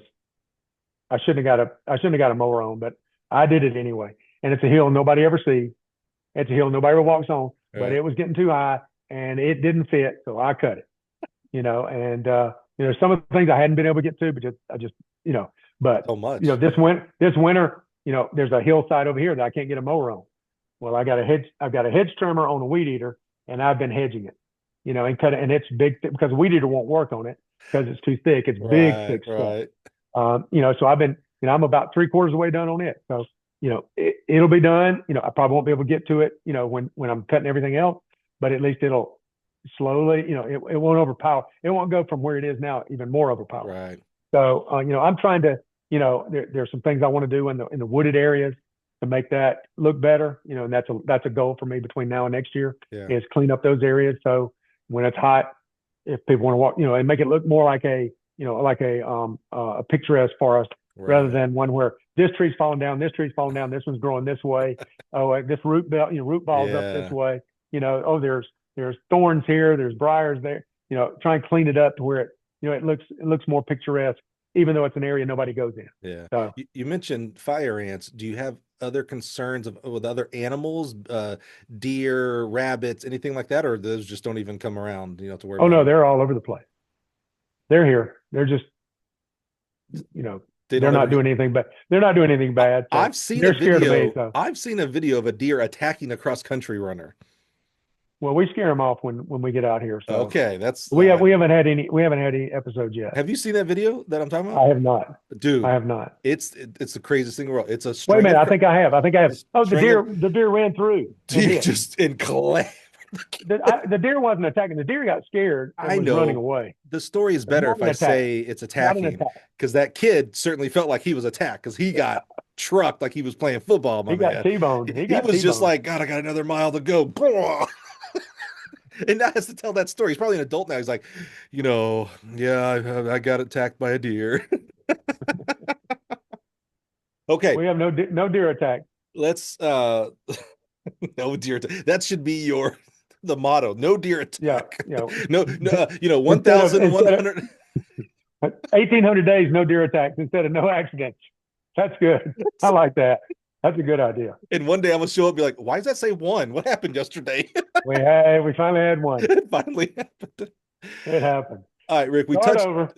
I shouldn't have got a mower on, but I did it anyway. And it's a hill nobody ever sees. It's a hill nobody ever walks on, but Right. it was getting too high and it didn't fit, so I cut it. And some of the things I hadn't been able to get to, but you know, but So much. this winter, there's a hillside over here that I can't get a mower on. Well, I've got a hedge trimmer on a weed eater, and I've been hedging it, and cut it, and it's big because the weed eater won't work on it because it's too thick. It's big, Right. thick stuff. Right. So I've been, I'm about three-quarters of the way done on it. So, it'll be done. I probably won't be able to get to it, when I'm cutting everything else, but at least it'll slowly, it won't overpower. It won't go from where it is now even more overpowered. Right. So, I'm trying to, there's some things I want to do in the wooded areas to make that look better, and that's a goal for me between now and next year Yeah. is clean up those areas. So when it's hot, if people want to walk, and make it look more like a picturesque forest rather Right. than one where this tree's falling down, this tree's falling down, this one's growing this way. Oh, this root belt, root balls up this Yeah. way. Oh, there's thorns here, there's briars there. Try and clean it up to where it looks more picturesque, even though it's an area nobody goes in. Yeah. So, You mentioned fire ants. Do you have other concerns with other animals, deer, rabbits, anything like that, or those just don't even come around, to worry oh about no, them? they're all over the place. They're here. They're just, you know, They they're don't not ever. doing anything, but they're not doing anything I, bad. So I've seen a they're scared of me. video. So, I've seen a video of a deer attacking a cross country runner. well, we scare them off when we get out here. So Okay, that's we have we haven't had any episodes yet. have you seen that video that I'm talking I about? have not. I Dude, have not. it's the craziest thing in the world. It's a Wait a string minute. of I think I have. I think I have. a Oh, the string of deer. The deer ran through and deer hit. just in collapse. The deer wasn't attacking. The deer got scared and I was running know away. the story is It's better not if an I attack. say it's Not an attacking attack. because that kid certainly felt like he was attacked because he got trucked like he was playing football, my He got man. T-boned. He He got was just T-boned. like, God, I got another mile to go. And now has to tell that story. He's probably an adult now. He's like, yeah, I got attacked by a deer. Okay, We have no deer attack. let's no deer that should be your the motto. No deer Yeah, attack. yeah. No, no, Instead of 1,100. 1,800 days, no deer attacks instead of no accidents. That's good. I like that. That's a good idea. And one day I'm gonna show up and be like, why does that say one? What happened yesterday? We finally had one. It finally happened. It happened. All right, Rick, we Start touched over.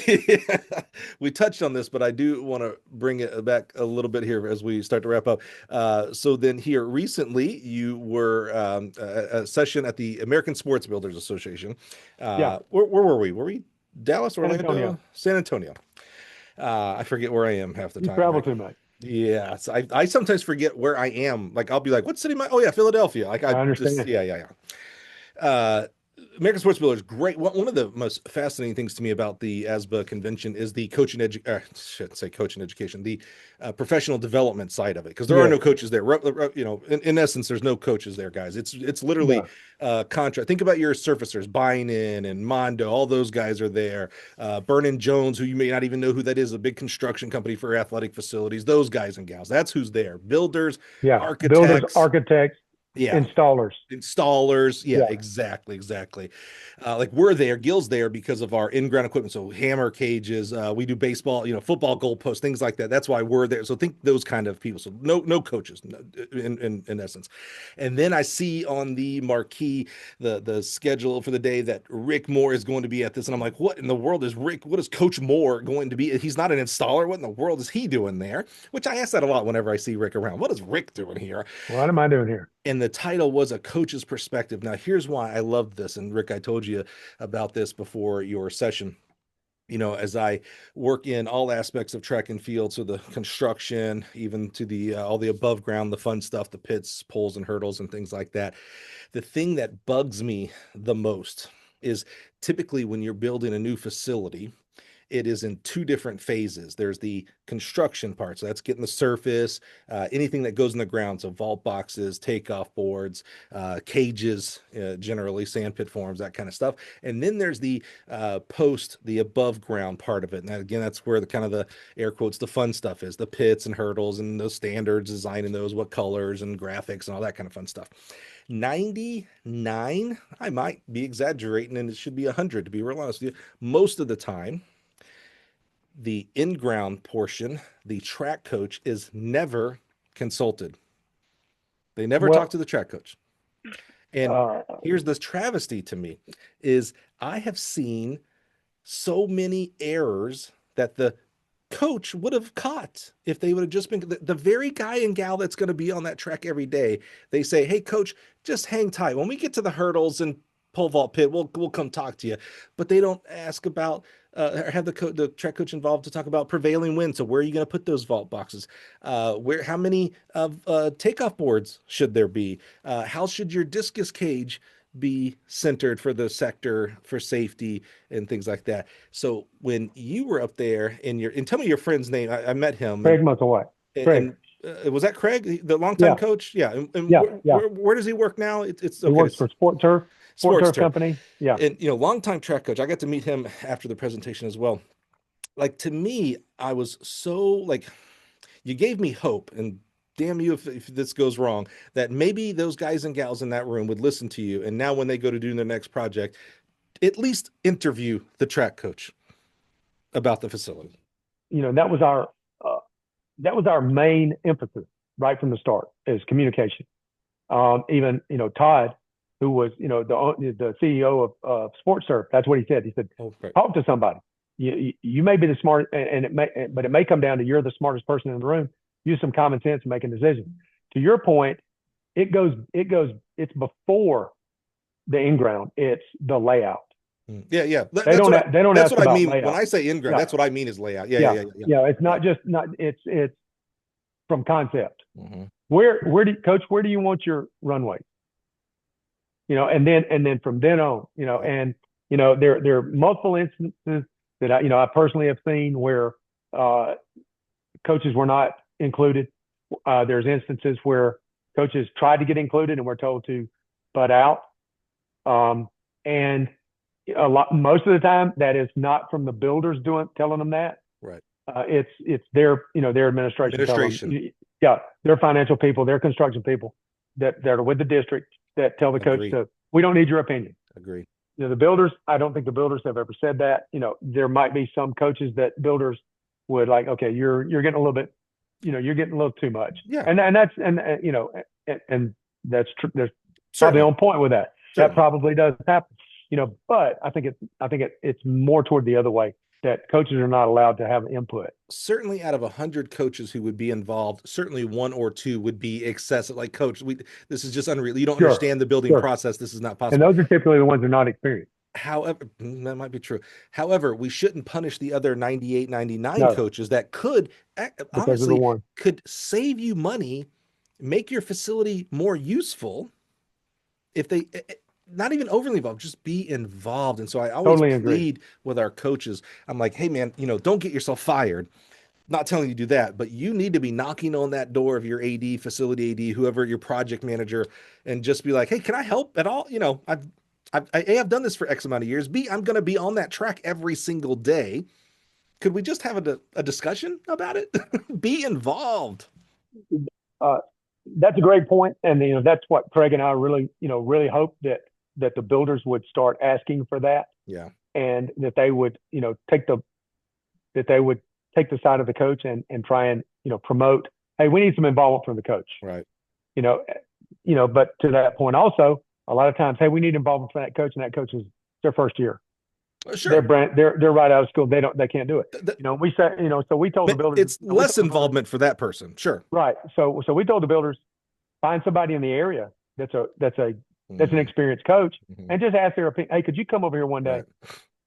yeah, we touched on this, but I do want to bring it back a little bit here as we start to wrap up. So then here recently you were a session at the American Sports Builders Association. Yeah, Where were we? Were we Dallas, San Orlando, Antonio. San Antonio? I forget where I am half the You time, travel Rick. too much. Yeah, so I sometimes forget where I am. Like I'll be like, what city am I? Oh yeah, Philadelphia. Like I I just understand. yeah. Uh, American Sports Builder is great. One of the most fascinating things to me about the ASBA convention is the coaching should say coaching education, the professional development side of it, because there are Yes. no coaches there. You know, in essence, there's no coaches there, guys. It's literally No. contract. Think about your surfacers, Buying In and Mondo. All those guys are there. Vernon Jones, who you may not even know who that is, a big construction company for athletic facilities. Those guys and gals. That's who's there. Builders, Yeah. Builders, architects. architects, Yeah, installers. installers. Yeah, Yeah. exactly. Like we're there, Gil's there because of our in-ground equipment. So hammer cages, we do baseball, football goalposts, things like that. That's why we're there. So think those kind of people. So no coaches, in essence. And then I see on the marquee the schedule for the day that Rik Moore is going to be at this, and I'm like, what in the world is Rick? What is Coach Moore going to be? He's not an installer. What in the world is he doing there? Which I ask that a lot whenever I see Rick around. What is Rick doing here? What am I doing here? And the title was A Coach's Perspective. Now, here's why I love this. And Rick, I told you about this before your session. As I work in all aspects of track and field, so the construction, even to the all the above ground, the fun stuff, the pits, poles, and hurdles, and things like that. The thing that bugs me the most is typically when you're building a new facility, it is in two different phases. There's the construction part, so that's getting the surface, anything that goes in the ground, so vault boxes, takeoff boards, cages, generally sand pit forms, that kind of stuff. And then there's the the above ground part of it. And again, that's where the kind of the air quotes, the fun stuff is, the pits and hurdles and those standards, designing those, what colors and graphics and all that kind of fun stuff. 99, I might be exaggerating, and it should be 100 to be real honest with you. Most of the time, the in-ground portion, the track coach is never consulted. They never talk Well, to the track coach. And uh, here's this travesty to me is I have seen so many errors that the coach would have caught if they would have just been the very guy and gal that's going to be on that track every day. They say, "Hey, coach, just hang tight. When we get to the hurdles and pole vault pit, we'll come talk to you." But they don't ask about or have the track coach involved to talk about prevailing wind. So where are you going to put those vault boxes? How many of takeoff boards should there be? How should your discus cage be centered for the sector for safety and things like that? So when you were up there and tell me your friend's name. I met him Craig Musselwhite. Craig. and was that Craig, the longtime Yeah. coach? Yeah. And Yeah. Yeah. where does he work now? It's He okay. works for Sport Sports Turf turf. Company. Yeah. And longtime track coach. I got to meet him after the presentation as well. Like to me, I was so like, you gave me hope, and damn you if this goes wrong, that maybe those guys and gals in that room would listen to you. And now when they go to do their next project, at least interview the track coach about the facility. That was our main emphasis right from the start is communication. Even Todd, who was the CEO of Sports Surf, that's what he said. He said, Oh, right. talk to somebody. You may be the smart, and it may come down to you're the smartest person in the room. Use some common sense and make a decision. To your point, it's before the in-ground. It's the layout. Yeah. They don't That's ask what I about mean layout. when I say in ground. Yeah. That's what I mean is layout. Yeah. Yeah. It's not it's from concept. Mm-hmm. Where do you want your runway? And then from then on, and there are multiple instances that I personally have seen where coaches were not included. There's instances where coaches tried to get included and were told to butt out. And most of the time that is not from the builders telling them that. Right. It's their administration. Administration. Yeah, their financial people, their construction people that are with the district that tell the coach we don't need your opinion. Agree. The builders, I don't think the builders have ever said that. There might be some coaches that builders would like, okay, you're getting a little bit, you're getting a little too much. Yeah. And that's true. There's Certainly. probably on point with that. Certainly. That probably does happen. But I think it's more toward the other way, that coaches are not allowed to have input. Certainly out of 100 coaches who would be involved, certainly one or two would be excessive. Like, coach, this is just unreal. You don't understand the building process. This is not possible. And those are typically the ones that are not experienced. However, that might be true. However, we shouldn't punish the other 98, 99 coaches that could honestly could save you money, make your facility more useful if they not even overly involved, just be involved. And so I always Totally agree. plead with our coaches. I'm like, hey man, don't get yourself fired. Not telling you to do that, but you need to be knocking on that door of your AD, facility AD, whoever your project manager, and just be like, hey, can I help at all? I've done this for X amount of years. B, I'm going to be on that track every single day. Could we just have a discussion about it? Be involved. Uh, that's a great point, and that's what Craig and I really really hope that the builders would start asking for that, Yeah. and that they would take the side of the coach and try and promote. Hey, we need some involvement from the coach. Right. You know, But to that point, also a lot of times, hey, we need involvement from that coach, and that coach is their first year. Sure. They're right out of school. They can't do it. We said, so we told the builders it's less involvement for that person. Sure. Right. So we told the builders, find somebody in the area that's an experienced coach, and just ask their opinion. Hey, could you come over here one day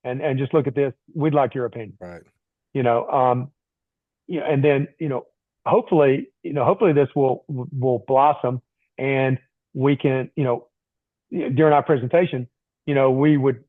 and just look at this? We'd like your opinion. Right. And then hopefully this will blossom, and we can during our presentation we would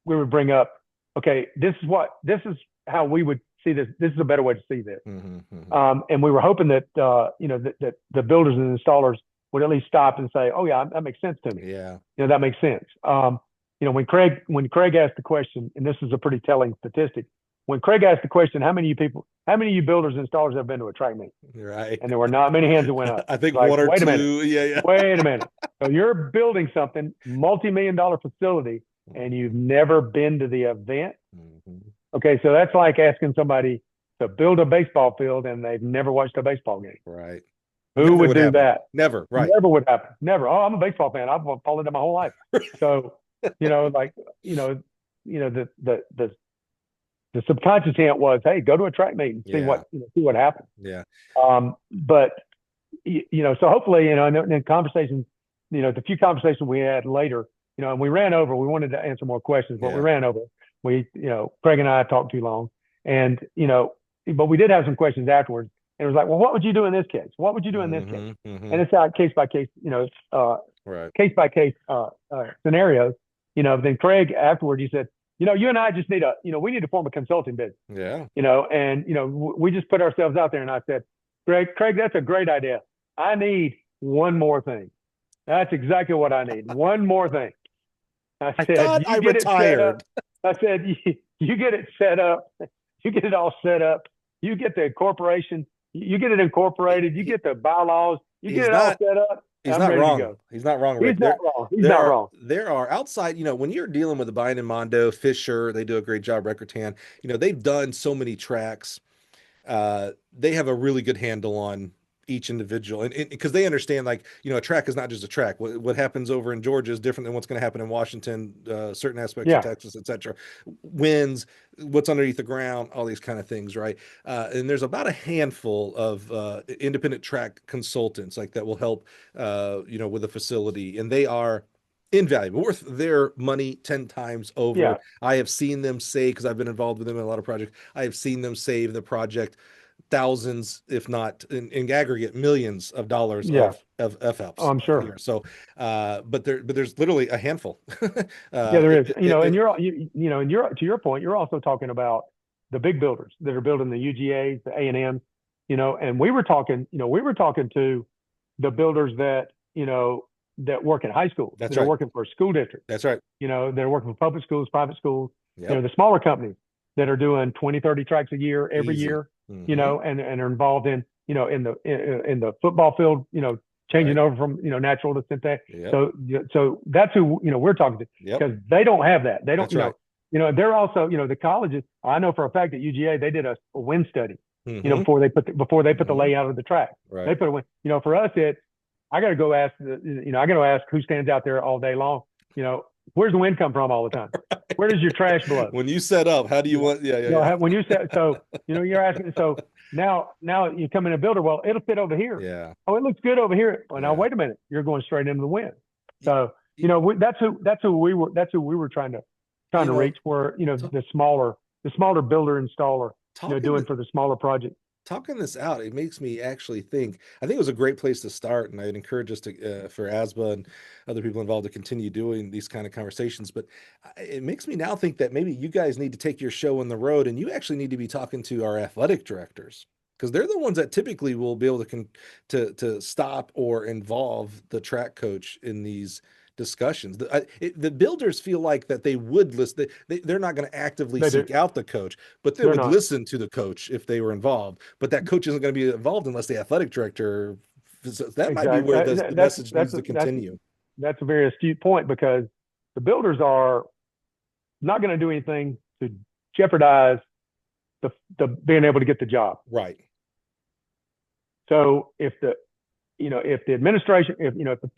bring up, okay, this is how we would see this. This is a better way to see this. And we were hoping that that the builders and installers would at least stop and say, oh yeah, that makes sense to me. Yeah. That makes sense. When Craig asked the question, and this is a pretty telling statistic, when Craig asked the question, how many of you builders and installers have been to a track meet? Right. And there were not many hands that went up. I think like, one or wait two. A minute. Yeah. Wait a minute. So you're building something, multi-million-dollar facility, and you've never been to the event? Okay, so that's like asking somebody to build a baseball field and they've never watched a baseball game. Right. Who would do that? Never. Right. Never would happen. Never. Oh, I'm a baseball fan. I've followed it my whole life. So, the subconscious hint was, hey, go to a track meet and see what happens. Yeah. But so hopefully, in conversations, the few conversations we had later, and we ran over. We wanted to answer more questions, but we ran over. Craig and I talked too long, and but we did have some questions afterwards. And it was like, well, what would you do in this case? What would you do in this case? And it's out case by case, case by case scenarios. Then Craig afterward, he said, you and I just need we need to form a consulting business. Yeah. And we just put ourselves out there. And I said, Craig, that's a great idea. I need one more thing. That's exactly what I need. One more thing. I said, I retired. I said, you get it set up. You get it all set up. You get the corporation. You get it incorporated. You get the bylaws. You get it all set up. He's not wrong. He's not wrong. He's not wrong. He's not wrong. There are outside, when you're dealing with the Bine and Mondo, Fisher, they do a great job. Recordtan, they've done so many tracks. They have a really good handle on each individual, and because they understand, like, a track is not just a track. What happens over in Georgia is different than what's going to happen in Washington, certain aspects of Texas, etc. Winds, what's underneath the ground, all these kind of things, right? And there's about a handful of independent track consultants like that will help with a facility, and they are invaluable, worth their money 10 times over. Yeah. I have seen them save, because I've been involved with them in a lot of projects, I have seen them save the project thousands, if not in aggregate, millions of dollars of FFs. Oh, I'm sure. Here. So, but there's literally a handful. There is. And to your point, you're also talking about the big builders that are building the UGAs, the A&Ms, and we were talking to the builders that that work in high schools. That's that right. are working for a school district. That's right. They're working for public schools, private schools. Yep. The smaller companies that are doing 20, 30 tracks a year, every Easy. year. And are involved in in the football field, changing over from natural to synthetic. Yep. So that's who we're talking to, because they don't have that. They don't. That's right. They're also the colleges. I know for a fact that UGA they did a wind study. Before they put the layout of the track. Right. They put a wind. For us, I got to go ask I got to ask who stands out there all day long. Where's the wind come from all the time? Where does your trash blow? When you set up, how do you want? When you set, so you're asking. So now you come in a builder. Well, it'll fit over here. Yeah. Oh, it looks good over here. Well, now wait a minute. You're going straight into the wind. So that's who we were trying to reach. Where the smaller builder installer doing for the smaller project. talking this out, it makes me actually think. I think it was a great place to start, and I'd encourage us to for ASBA and other people involved to continue doing these kind of conversations. But it makes me now think that maybe you guys need to take your show on the road, and you actually need to be talking to our athletic directors because they're the ones that typically will be able to stop or involve the track coach in these discussions. The builders feel like that they would listen. They're not going to actively They do. seek out the coach, but they They're would not. listen to the coach if they were involved. But that coach isn't going to be involved unless the athletic director. So that might be Exactly. where the message needs to continue. That's a very astute point, because the builders are not going to do anything to jeopardize the being able to get the job. Right. So if the administration,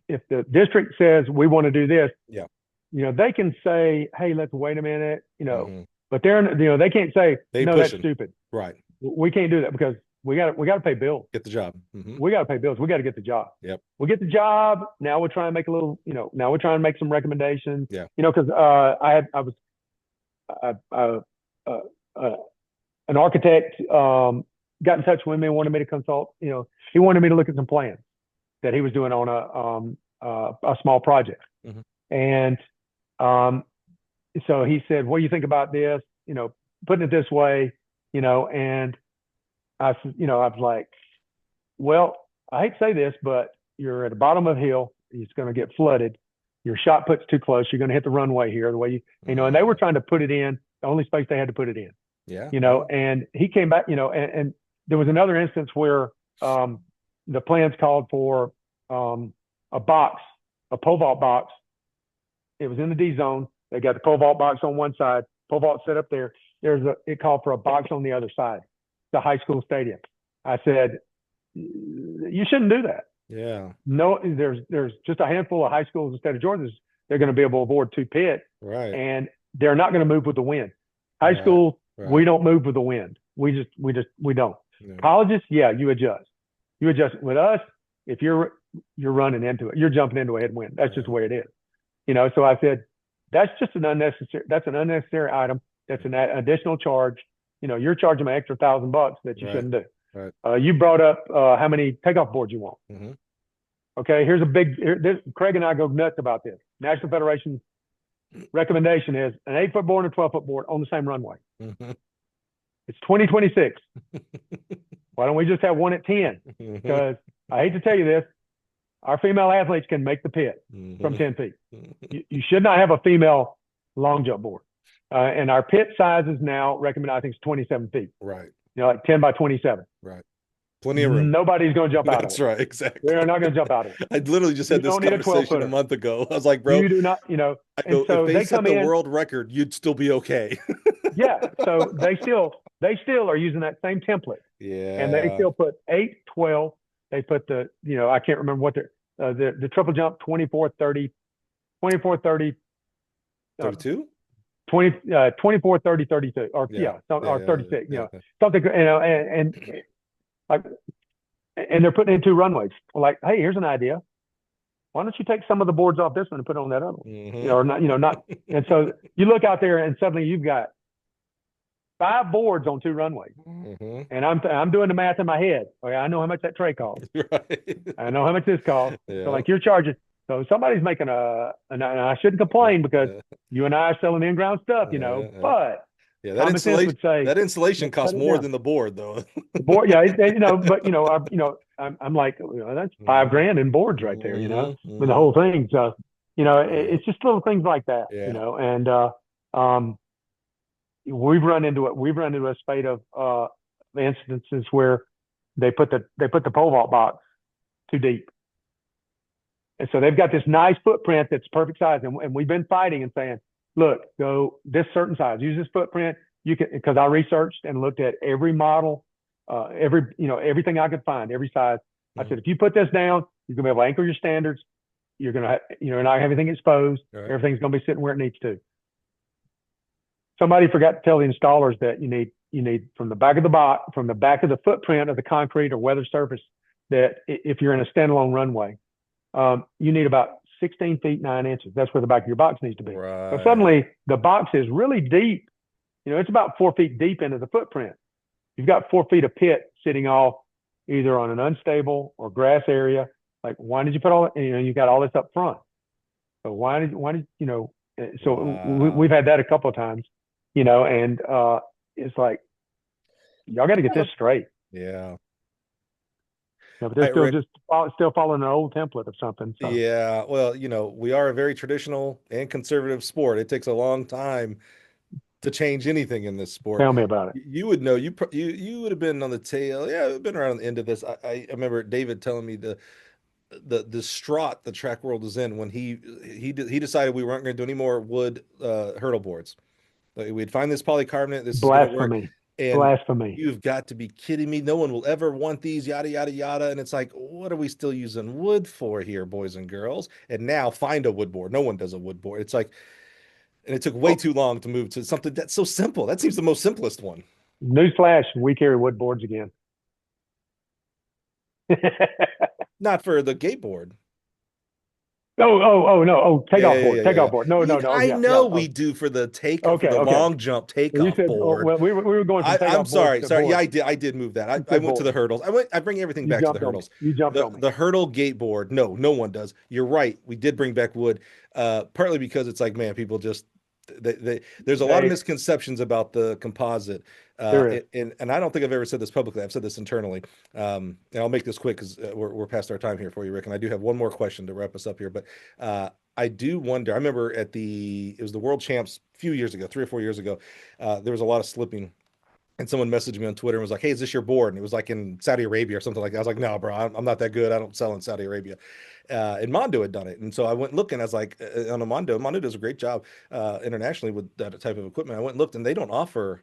if the district says we want to do this, Yeah. They can say, hey, let's wait a minute, Mm-hmm. but they can't say, no, that's pushing. stupid. Right. We can't do that, because we got to pay bills. Get the job. Mm-hmm. We got to pay bills. We got to get the job. Yep. We get the job. Now we're trying to make a little, now we're trying to make some recommendations. Yeah. Because an architect got in touch with me and wanted me to consult. He wanted me to look at some plans that he was doing on a small project. Mm-hmm. And so he said, what do you think about this? Putting it this way, and I was like, well, I hate to say this, but you're at the bottom of a hill. It's going to get flooded. Your shot put's too close. You're going to hit the runway here. The way and they were trying to put it in the only space they had to put it in. Yeah. And he came back, and there was another instance where the plans called for a box, a pole vault box. It was in the D zone. They got the pole vault box on one side, pole vault set up there. It called for a box on the other side, the high school stadium. I said, you shouldn't do that. Yeah. No, there's just a handful of high schools in the state of Georgia. They're going to be able to afford two pits, right? And they're not going to move with the wind. High school, we don't move with the wind. We don't. Yeah. Colleges, yeah, you adjust. You adjust. With us, if you're running into it, you're jumping into a headwind. That's just the way it is. So I said, that's an unnecessary item. That's an additional charge. You're charging an extra $1,000 that you shouldn't do. Right. You brought up how many takeoff boards you want. Mm-hmm. Okay, Craig and I go nuts about this. National Federation recommendation is an 8-foot board and a 12-foot board on the same runway. Mm-hmm. It's 2026. Why don't we just have one at 10? Because I hate to tell you this, our female athletes can make the pit from 10 feet. You should not have a female long jump board. And our pit size is now recommended, I think it's 27 feet. Right. Like 10 by 27. Right. Plenty of room. Nobody's going to jump out of it. That's right. Exactly. They're not going to jump out of it. I literally just had this conversation a month ago. I was like, bro, you do not, I go, if they set the world record, you'd still be okay. Yeah. So they still are using that same template. Yeah. And they still put 8, 12. They put the, I can't remember what the triple jump 24, 30, 32? 24, 30, 32, or or 36, something, and they're putting in 2 runways. Like, hey, here's an idea. Why don't you take some of the boards off this one and put it on that other one? Mm-hmm. Or not. And so you look out there and suddenly you've got 5 boards on 2 runways. Mm-hmm. And I'm doing the math in my head. Okay, I know how much that tray costs. Right. I know how much this costs. Yeah. So like you're charging. So somebody's making and I shouldn't complain because you and I are selling in-ground stuff, but that insulation costs more than the board though. The board, but I'm like, that's $5,000 in boards right there, with the whole thing. So, it's just little things like that, and we've run into a spate of instances where they put the pole vault box too deep. And so they've got this nice footprint that's perfect size. And we've been fighting and saying, look, go this certain size, use this footprint. You can, because I researched and looked at every model, everything I could find, every size. Mm-hmm. I said, if you put this down, you're going to be able to anchor your standards. You're going to, not have everything exposed. Right. Everything's going to be sitting where it needs to. Somebody forgot to tell the installers that you need from the back of the box, from the back of the footprint of the concrete or weather surface, that if you're in a standalone runway, you need about 16 feet, 9 inches. That's where the back of your box needs to be. Right. So suddenly the box is really deep. It's about 4 feet deep into the footprint. You've got 4 feet of pit sitting off either on an unstable or grass area. Like, why did you put all, you got all this up front. So so we've Wow. had that a couple of times, and it's like, y'all got to get this straight. Yeah. But All they're right, Rick. still following an old template of something. So Yeah. Well, we are a very traditional and conservative sport. It takes a long time to change anything in this sport. tell me about it. You would know. You would have been on the tail. Yeah, you've been around the end of this. I remember David telling me the distraught the track world is in when he decided we weren't going to do any more wood hurdle boards. Like, we'd find this polycarbonate. This is going to work. Blasphemy, And blasphemy. you've got to be kidding me. No one will ever want these, yada, yada, yada. And it's like, what are we still using wood for here, boys and girls? And now find a wood board. No one does a wood board. It's like, and it took way Oh, too long to move to something that's so simple. That seems the most simplest one. newsflash: we carry wood boards again. Not for the gate board. No. Oh, Yeah, yeah, yeah, yeah, takeoff yeah. board. No, no, Yeah, no. Oh, I yeah, yeah. know we Oh, do for the take for okay, the okay. long jump You takeoff said, oh, board. well, we were going from I'm takeoff boards sorry, to sorry. Yeah, board. I did move that. You I said went to the board. hurdles. I bring everything You back to the jumped on me. hurdles. You jumped The on me. the hurdle gate board. No, no one does. You're right. We did bring back wood, partly because it's like, man, people just there's a lot of They misconceptions about the composite. There is. And I don't think I've ever said this publicly. I've said this internally. And I'll make this quick because we're past our time here for you, Rick. And I do have one more question to wrap us up here. But I do wonder. I remember it was the World Champs a few years ago, 3 or 4 years ago. There was a lot of slipping, and someone messaged me on Twitter and was like, "Hey, is this your board?" And it was like in Saudi Arabia or something like that. I was like, "No, bro, I'm not that good. I don't sell in Saudi Arabia." And Mondo had done it, and so I went looking. I was like, on a Mondo. Mondo does a great job internationally with that type of equipment. I went and looked, and they don't offer.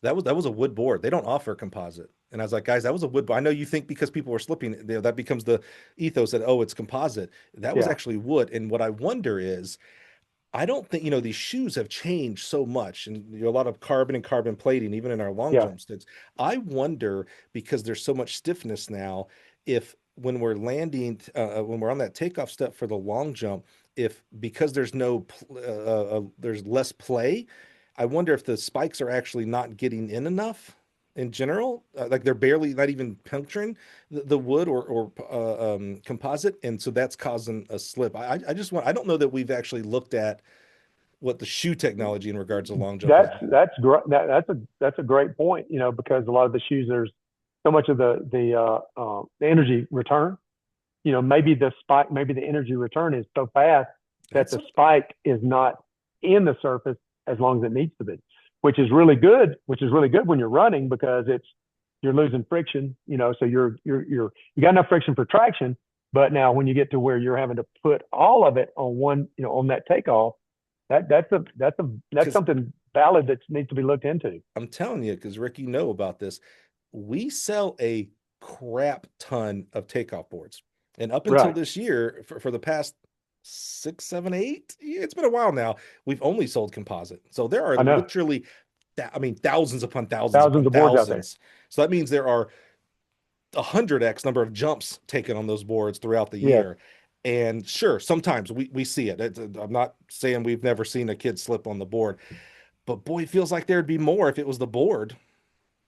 That was a wood board. They don't offer composite. And I was like, guys, that was a wood board. I know you think because people were slipping, that becomes the ethos that, oh, it's composite. That was Yeah, actually wood. And what I wonder is, I don't think, these shoes have changed so much, and a lot of carbon and carbon plating, even in our long yeah, jump sticks. I wonder, because there's so much stiffness now, if when we're landing, when we're on that takeoff step for the long jump, if because there's there's less play, I wonder if the spikes are actually not getting in enough in general, like they're barely not even puncturing the wood or composite, and so that's causing a slip. I just want I don't know that we've actually looked at what the shoe technology in regards to long jump has been. that's great. That's a great point. Because a lot of the shoes, there's so much of the energy return. Maybe the energy return is so fast that That's the something. spike is not in the surface as long as it needs to be, which is really good. Which is really good when you're running because you're losing friction. So you got enough friction for traction, but now when you get to where you're having to put all of it on one, on that takeoff, that's Because something valid that needs to be looked into. I'm telling you, because Rick, you know about this, we sell a crap ton of takeoff boards. And up until Right. this year, for the past 6, 7, 8, yeah, it's been a while now, we've only sold composite. So there are I know. literally, I mean, thousands upon thousands Thousands upon of boards out there. thousands. So that means there are 100x number of jumps taken on those boards throughout the Yes, year. And sure, sometimes we see it. I'm not saying we've never seen a kid slip on the board, but boy, it feels like there'd be more if it was the board.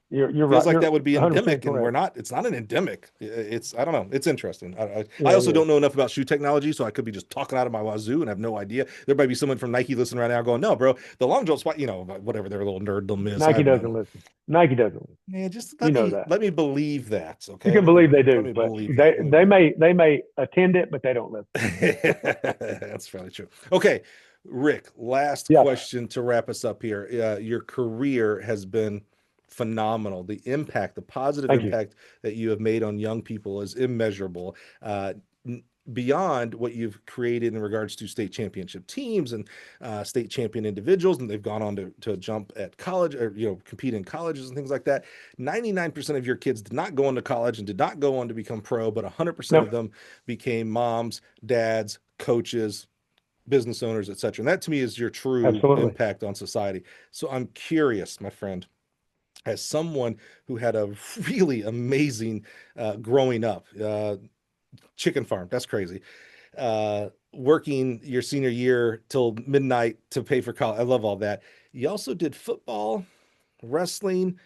you're Feels right. like You're that would be 100% endemic, and we're correct. not. It's not an endemic. It's I don't know. It's interesting. I Yeah, it also is. don't know enough about shoe technology, so I could be just talking out of my wazoo and have no idea. There might be someone from Nike listening right now going, "No, bro, the long jump spot, whatever their little nerddom is. I Nike have no. doesn't listen. Nike doesn't listen. Man, just You let know me that. let me believe that, You okay? can believe they Let do, me but believe they that. Let me they believe. may they may attend it, but they don't listen. That's probably true. Okay, Rick, last Yes. question to wrap us up here. Your career has been phenomenal. The impact, the positive Thank you. impact that you have made on young people is immeasurable. Beyond what you've created in regards to state championship teams and state champion individuals, and they've gone on to jump at college or compete in colleges and things like that. 99% of your kids did not go on to college and did not go on to become pro, but 100% of Nope. them became moms, dads, coaches, business owners, etc. And that to me is your true Absolutely. impact on society. So I'm curious, my friend, as someone who had a really amazing growing up, chicken farm, that's crazy. Working your senior year till midnight to pay for college. I love all that. You also did football, wrestling,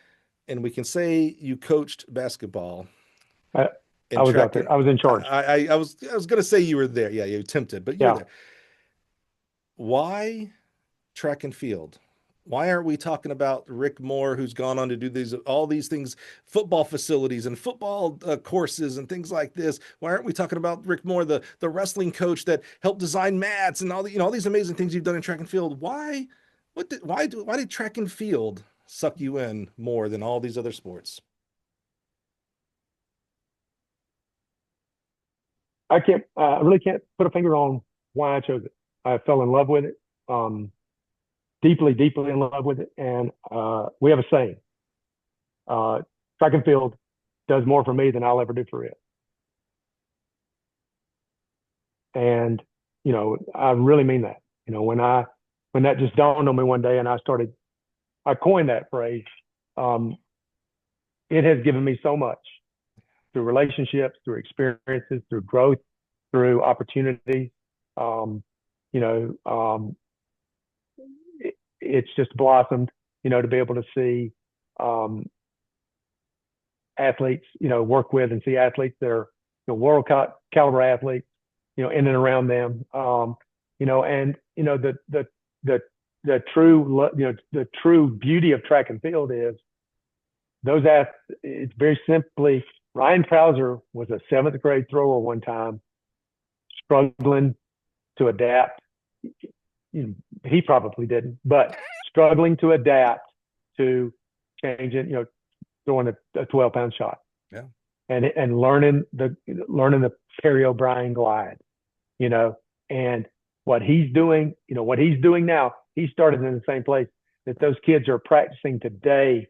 and we can say you coached basketball I, I and was out track there. and I was in charge. I was gonna say you were there. Yeah, you attempted, but you were Yeah. there. Why track and field? Why aren't we talking about Rik Moore, who's gone on to do all these things, football facilities and football courses and things like this? Why aren't we talking about Rik Moore, the wrestling coach that helped design mats and all these amazing things you've done in track and field? Why did track and field suck you in more than all these other sports? I really can't put a finger on why I chose it. I fell in love with it, deeply, deeply in love with it. And we have a saying, uh, track and field does more for me than I'll ever do for it. And, I really mean that. When that just dawned on me one day and I coined that phrase, um, it has given me so much through relationships, through experiences, through growth, through opportunities. Um, you know, um, it's just blossomed, to be able to see um, athletes, work with and see athletes that are world caliber athletes, in and around them. And the true beauty of track and field is those athletes. It's very simply Ryan Krauser was a seventh grade thrower one time, struggling to adapt. He probably didn't, but struggling to adapt to changing, throwing a 12-pound shot. Yeah. And learning the Perry O'Brien glide, and what he's doing, now, he started in the same place that those kids are practicing today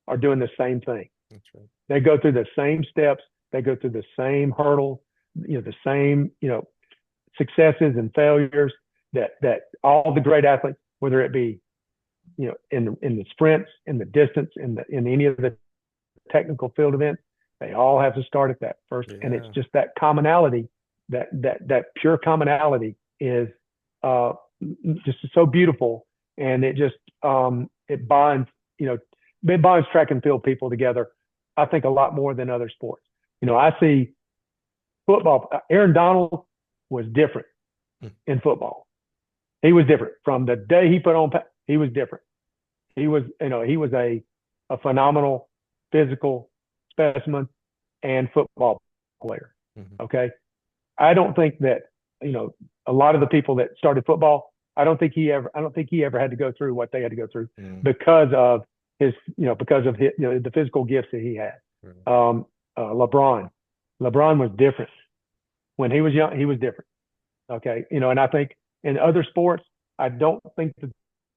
are doing the same thing. That's right. They go through the same steps. They go through the same hurdle, the same, successes and failures that all the great athletes, whether it be, in the sprints, in the distance, in any of the technical field events, they all have to start at that first. Yeah. And it's just that commonality, that pure commonality is just so beautiful. And it just, it binds, it binds track and field people together, I think, a lot more than other sports. I see football. Aaron Donald was different in football. He was different from the day he put on. He was different. He was a phenomenal physical specimen and football player. Mm-hmm. Okay. I don't think that, a lot of the people that started football, I don't think he ever had to go through what they had to go through because of his, the physical gifts that he had. Right. LeBron was different when he was young. He was different. Okay. And I think in other sports, I don't think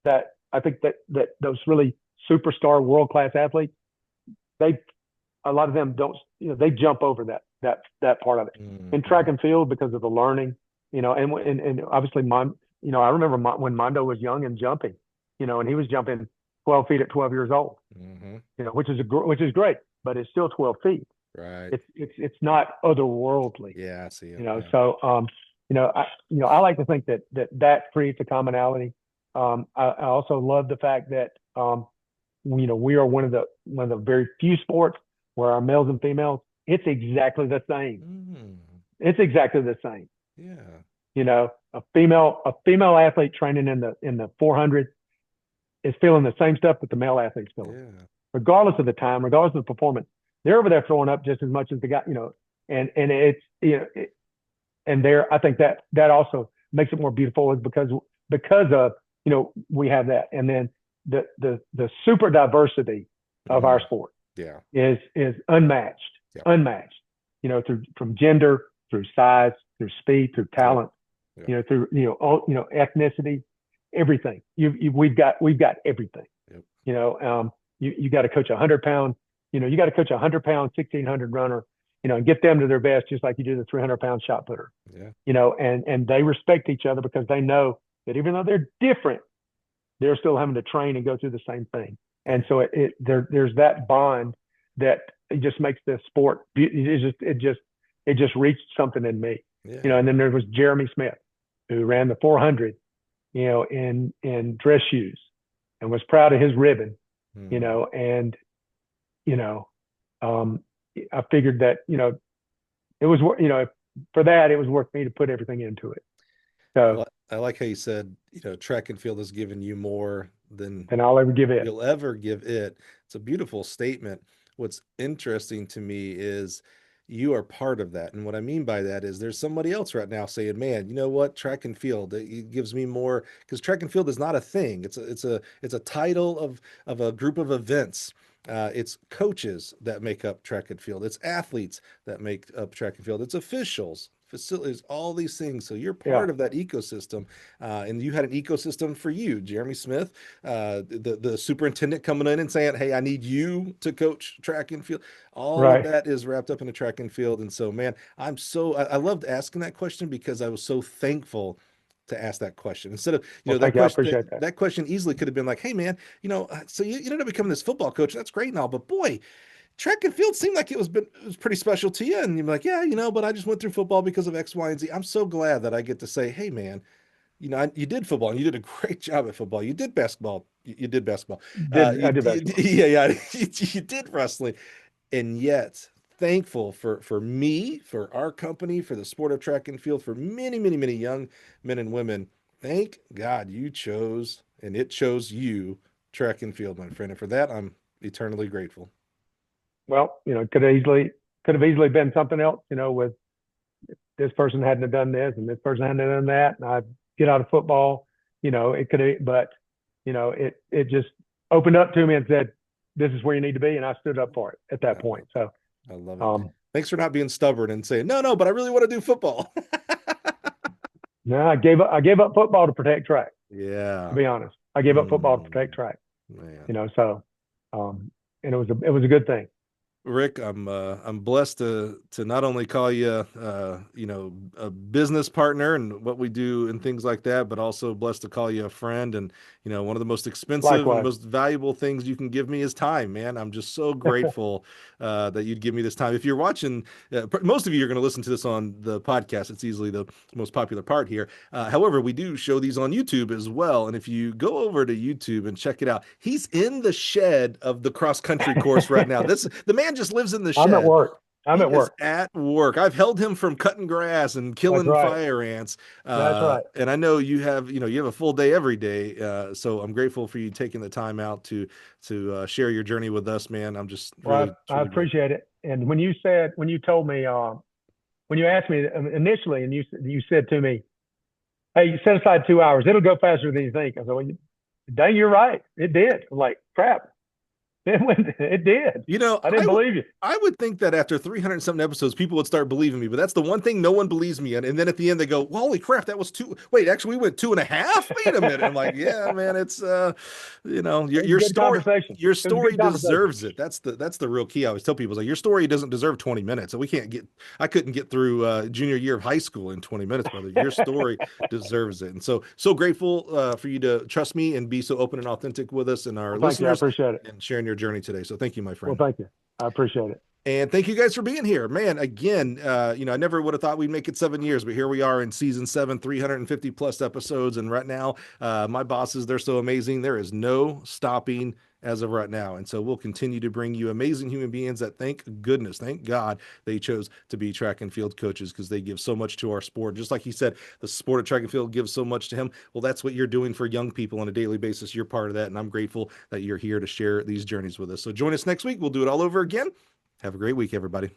that I think that those really superstar world-class athletes, a lot of them don't, they jump over that part of it. In track and field, because of the learning, and obviously I remember when Mondo was young and jumping, and he was jumping 12 feet at 12 years old, which is great, but it's still 12 feet. Right. It's not otherworldly. Yeah, I see it. So I like to think that creates a commonality. I also love the fact that we are one of the very few sports where our males and females, it's exactly the same. It's exactly the same. Yeah. A female athlete training in the 400 is feeling the same stuff that the male athlete's feeling. Yeah. Regardless of the time, regardless of the performance, they're over there throwing up just as much as the guy, and it's, and there, I think that also makes it more beautiful, is because of, we have that. And then the super diversity of our sport is unmatched, from gender, through size, through speed, through talent, through, ethnicity, everything. We've got everything. You got to coach 100-pound, you got to coach 100-pound, 1600 runner, and get them to their best, just like you do the 300-pound shot putter. And they respect each other because they know that even though they're different, they're still having to train and go through the same thing. And so there's that bond that it just makes the sport. It just reached something in me. And then there was Jeremy Smith, who ran the 400, in dress shoes, and was proud of his ribbon, and you know, um, I figured that, it was, for that, it was worth me to put everything into it. So, I like how you said, track and field has given you more than and I'll ever give it. you'll ever give it. It's a beautiful statement. What's interesting to me is you are part of that. And what I mean by that is there's somebody else right now saying, man, you know what? Track and field, it gives me more because track and field is not a thing. It's a title of a group of events. It's coaches that make up track and field. It's athletes that make up track and field. It's officials, facilities, all these things. So you're Yeah. part of that ecosystem, and you had an ecosystem for you, Jeremy Smith, the superintendent coming in and saying, "Hey, I need you to coach track and field." All of Right. that is wrapped up in a track and field. And so, man, I loved asking that question because I was so thankful to ask that question instead of Well, that thank you. I question appreciate that. that question easily could have been like, hey man, so you ended up becoming this football coach, that's great and all, but boy, track and field seemed like it was pretty special to you. And you're like, yeah, but I just went through football because of X, Y, and Z. I'm so glad that I get to say, hey, man, you did football and you did a great job at football. You did basketball. You did basketball. I did basketball. Yeah. You did wrestling. And yet, thankful for me, for our company, for the sport of track and field, for many, many, many young men and women. Thank God you chose and it chose you track and field, my friend. And for that, I'm eternally grateful. Well, could have easily been something else, with this person hadn't have done this and this person hadn't have done that, and I get out of football, it could have, but it just opened up to me and said, "This is where you need to be," and I stood up for it at that point. So, I love it. um, Thanks for not being stubborn and saying, no, but I really want to do football. no, I gave up football to protect track. To Yeah. be honest, I gave up football to protect Mm, track. man. So, um, and it was a good thing. Rick, I'm blessed to not only call you a business partner and what we do and things like that, but also blessed to call you a friend. And one of the most expensive and Likewise. most valuable things you can give me is time, man. I'm just so grateful that you'd give me this time. If you're watching, most of you are going to listen to this on the podcast. It's easily the most popular part here. However, we do show these on YouTube as well. And if you go over to YouTube and check it out, he's in the shed of the cross country course right now. The man just lives in the I'm at shed. work. I'm He at is work. at work. I've held him from cutting grass and That's killing right. fire ants. That's right. And I know you have a full day every day. So I'm grateful for you taking the time out to share your journey with us, man. I'm just Well, really, I truly grateful. appreciate it. And when you told me, when you asked me initially, and you said to me, "Hey, you set aside 2 hours. It'll go faster than you think." I said, "Well, dang, you're right. It did." I'm like, "Crap, it did." You know, I I didn't would believe you. I would think that after 300 something episodes, people would start believing me, but that's the one thing no one believes me in. And then at the end, they go, well, "Holy crap, that was two. Wait, actually, we went 2.5. Wait a minute." I'm like, "Yeah, man, it's It was a your good story." conversation. Your It was a story good conversation. deserves it. That's the real key. I always tell people, it's like your story doesn't deserve 20 minutes. So I couldn't get through junior year of high school in 20 minutes, brother. Your story deserves it. And so grateful for you to trust me and be so open and authentic with us and our Well, thank you. I listeners appreciate it. and sharing your journey today. So thank you, my Well, friend. thank you. I appreciate it. And thank you guys for being here. Man, again, I never would have thought we'd make it 7 years, but here we are in season 7, 350 plus episodes. And right now, my bosses, they're so amazing. There is no stopping as of right now. And so we'll continue to bring you amazing human beings that, thank goodness, thank God they chose to be track and field coaches because they give so much to our sport. Just like he said, the sport of track and field gives so much to him. Well, that's what you're doing for young people on a daily basis. You're part of that. And I'm grateful that you're here to share these journeys with us. So join us next week. We'll do it all over again. Have a great week, everybody.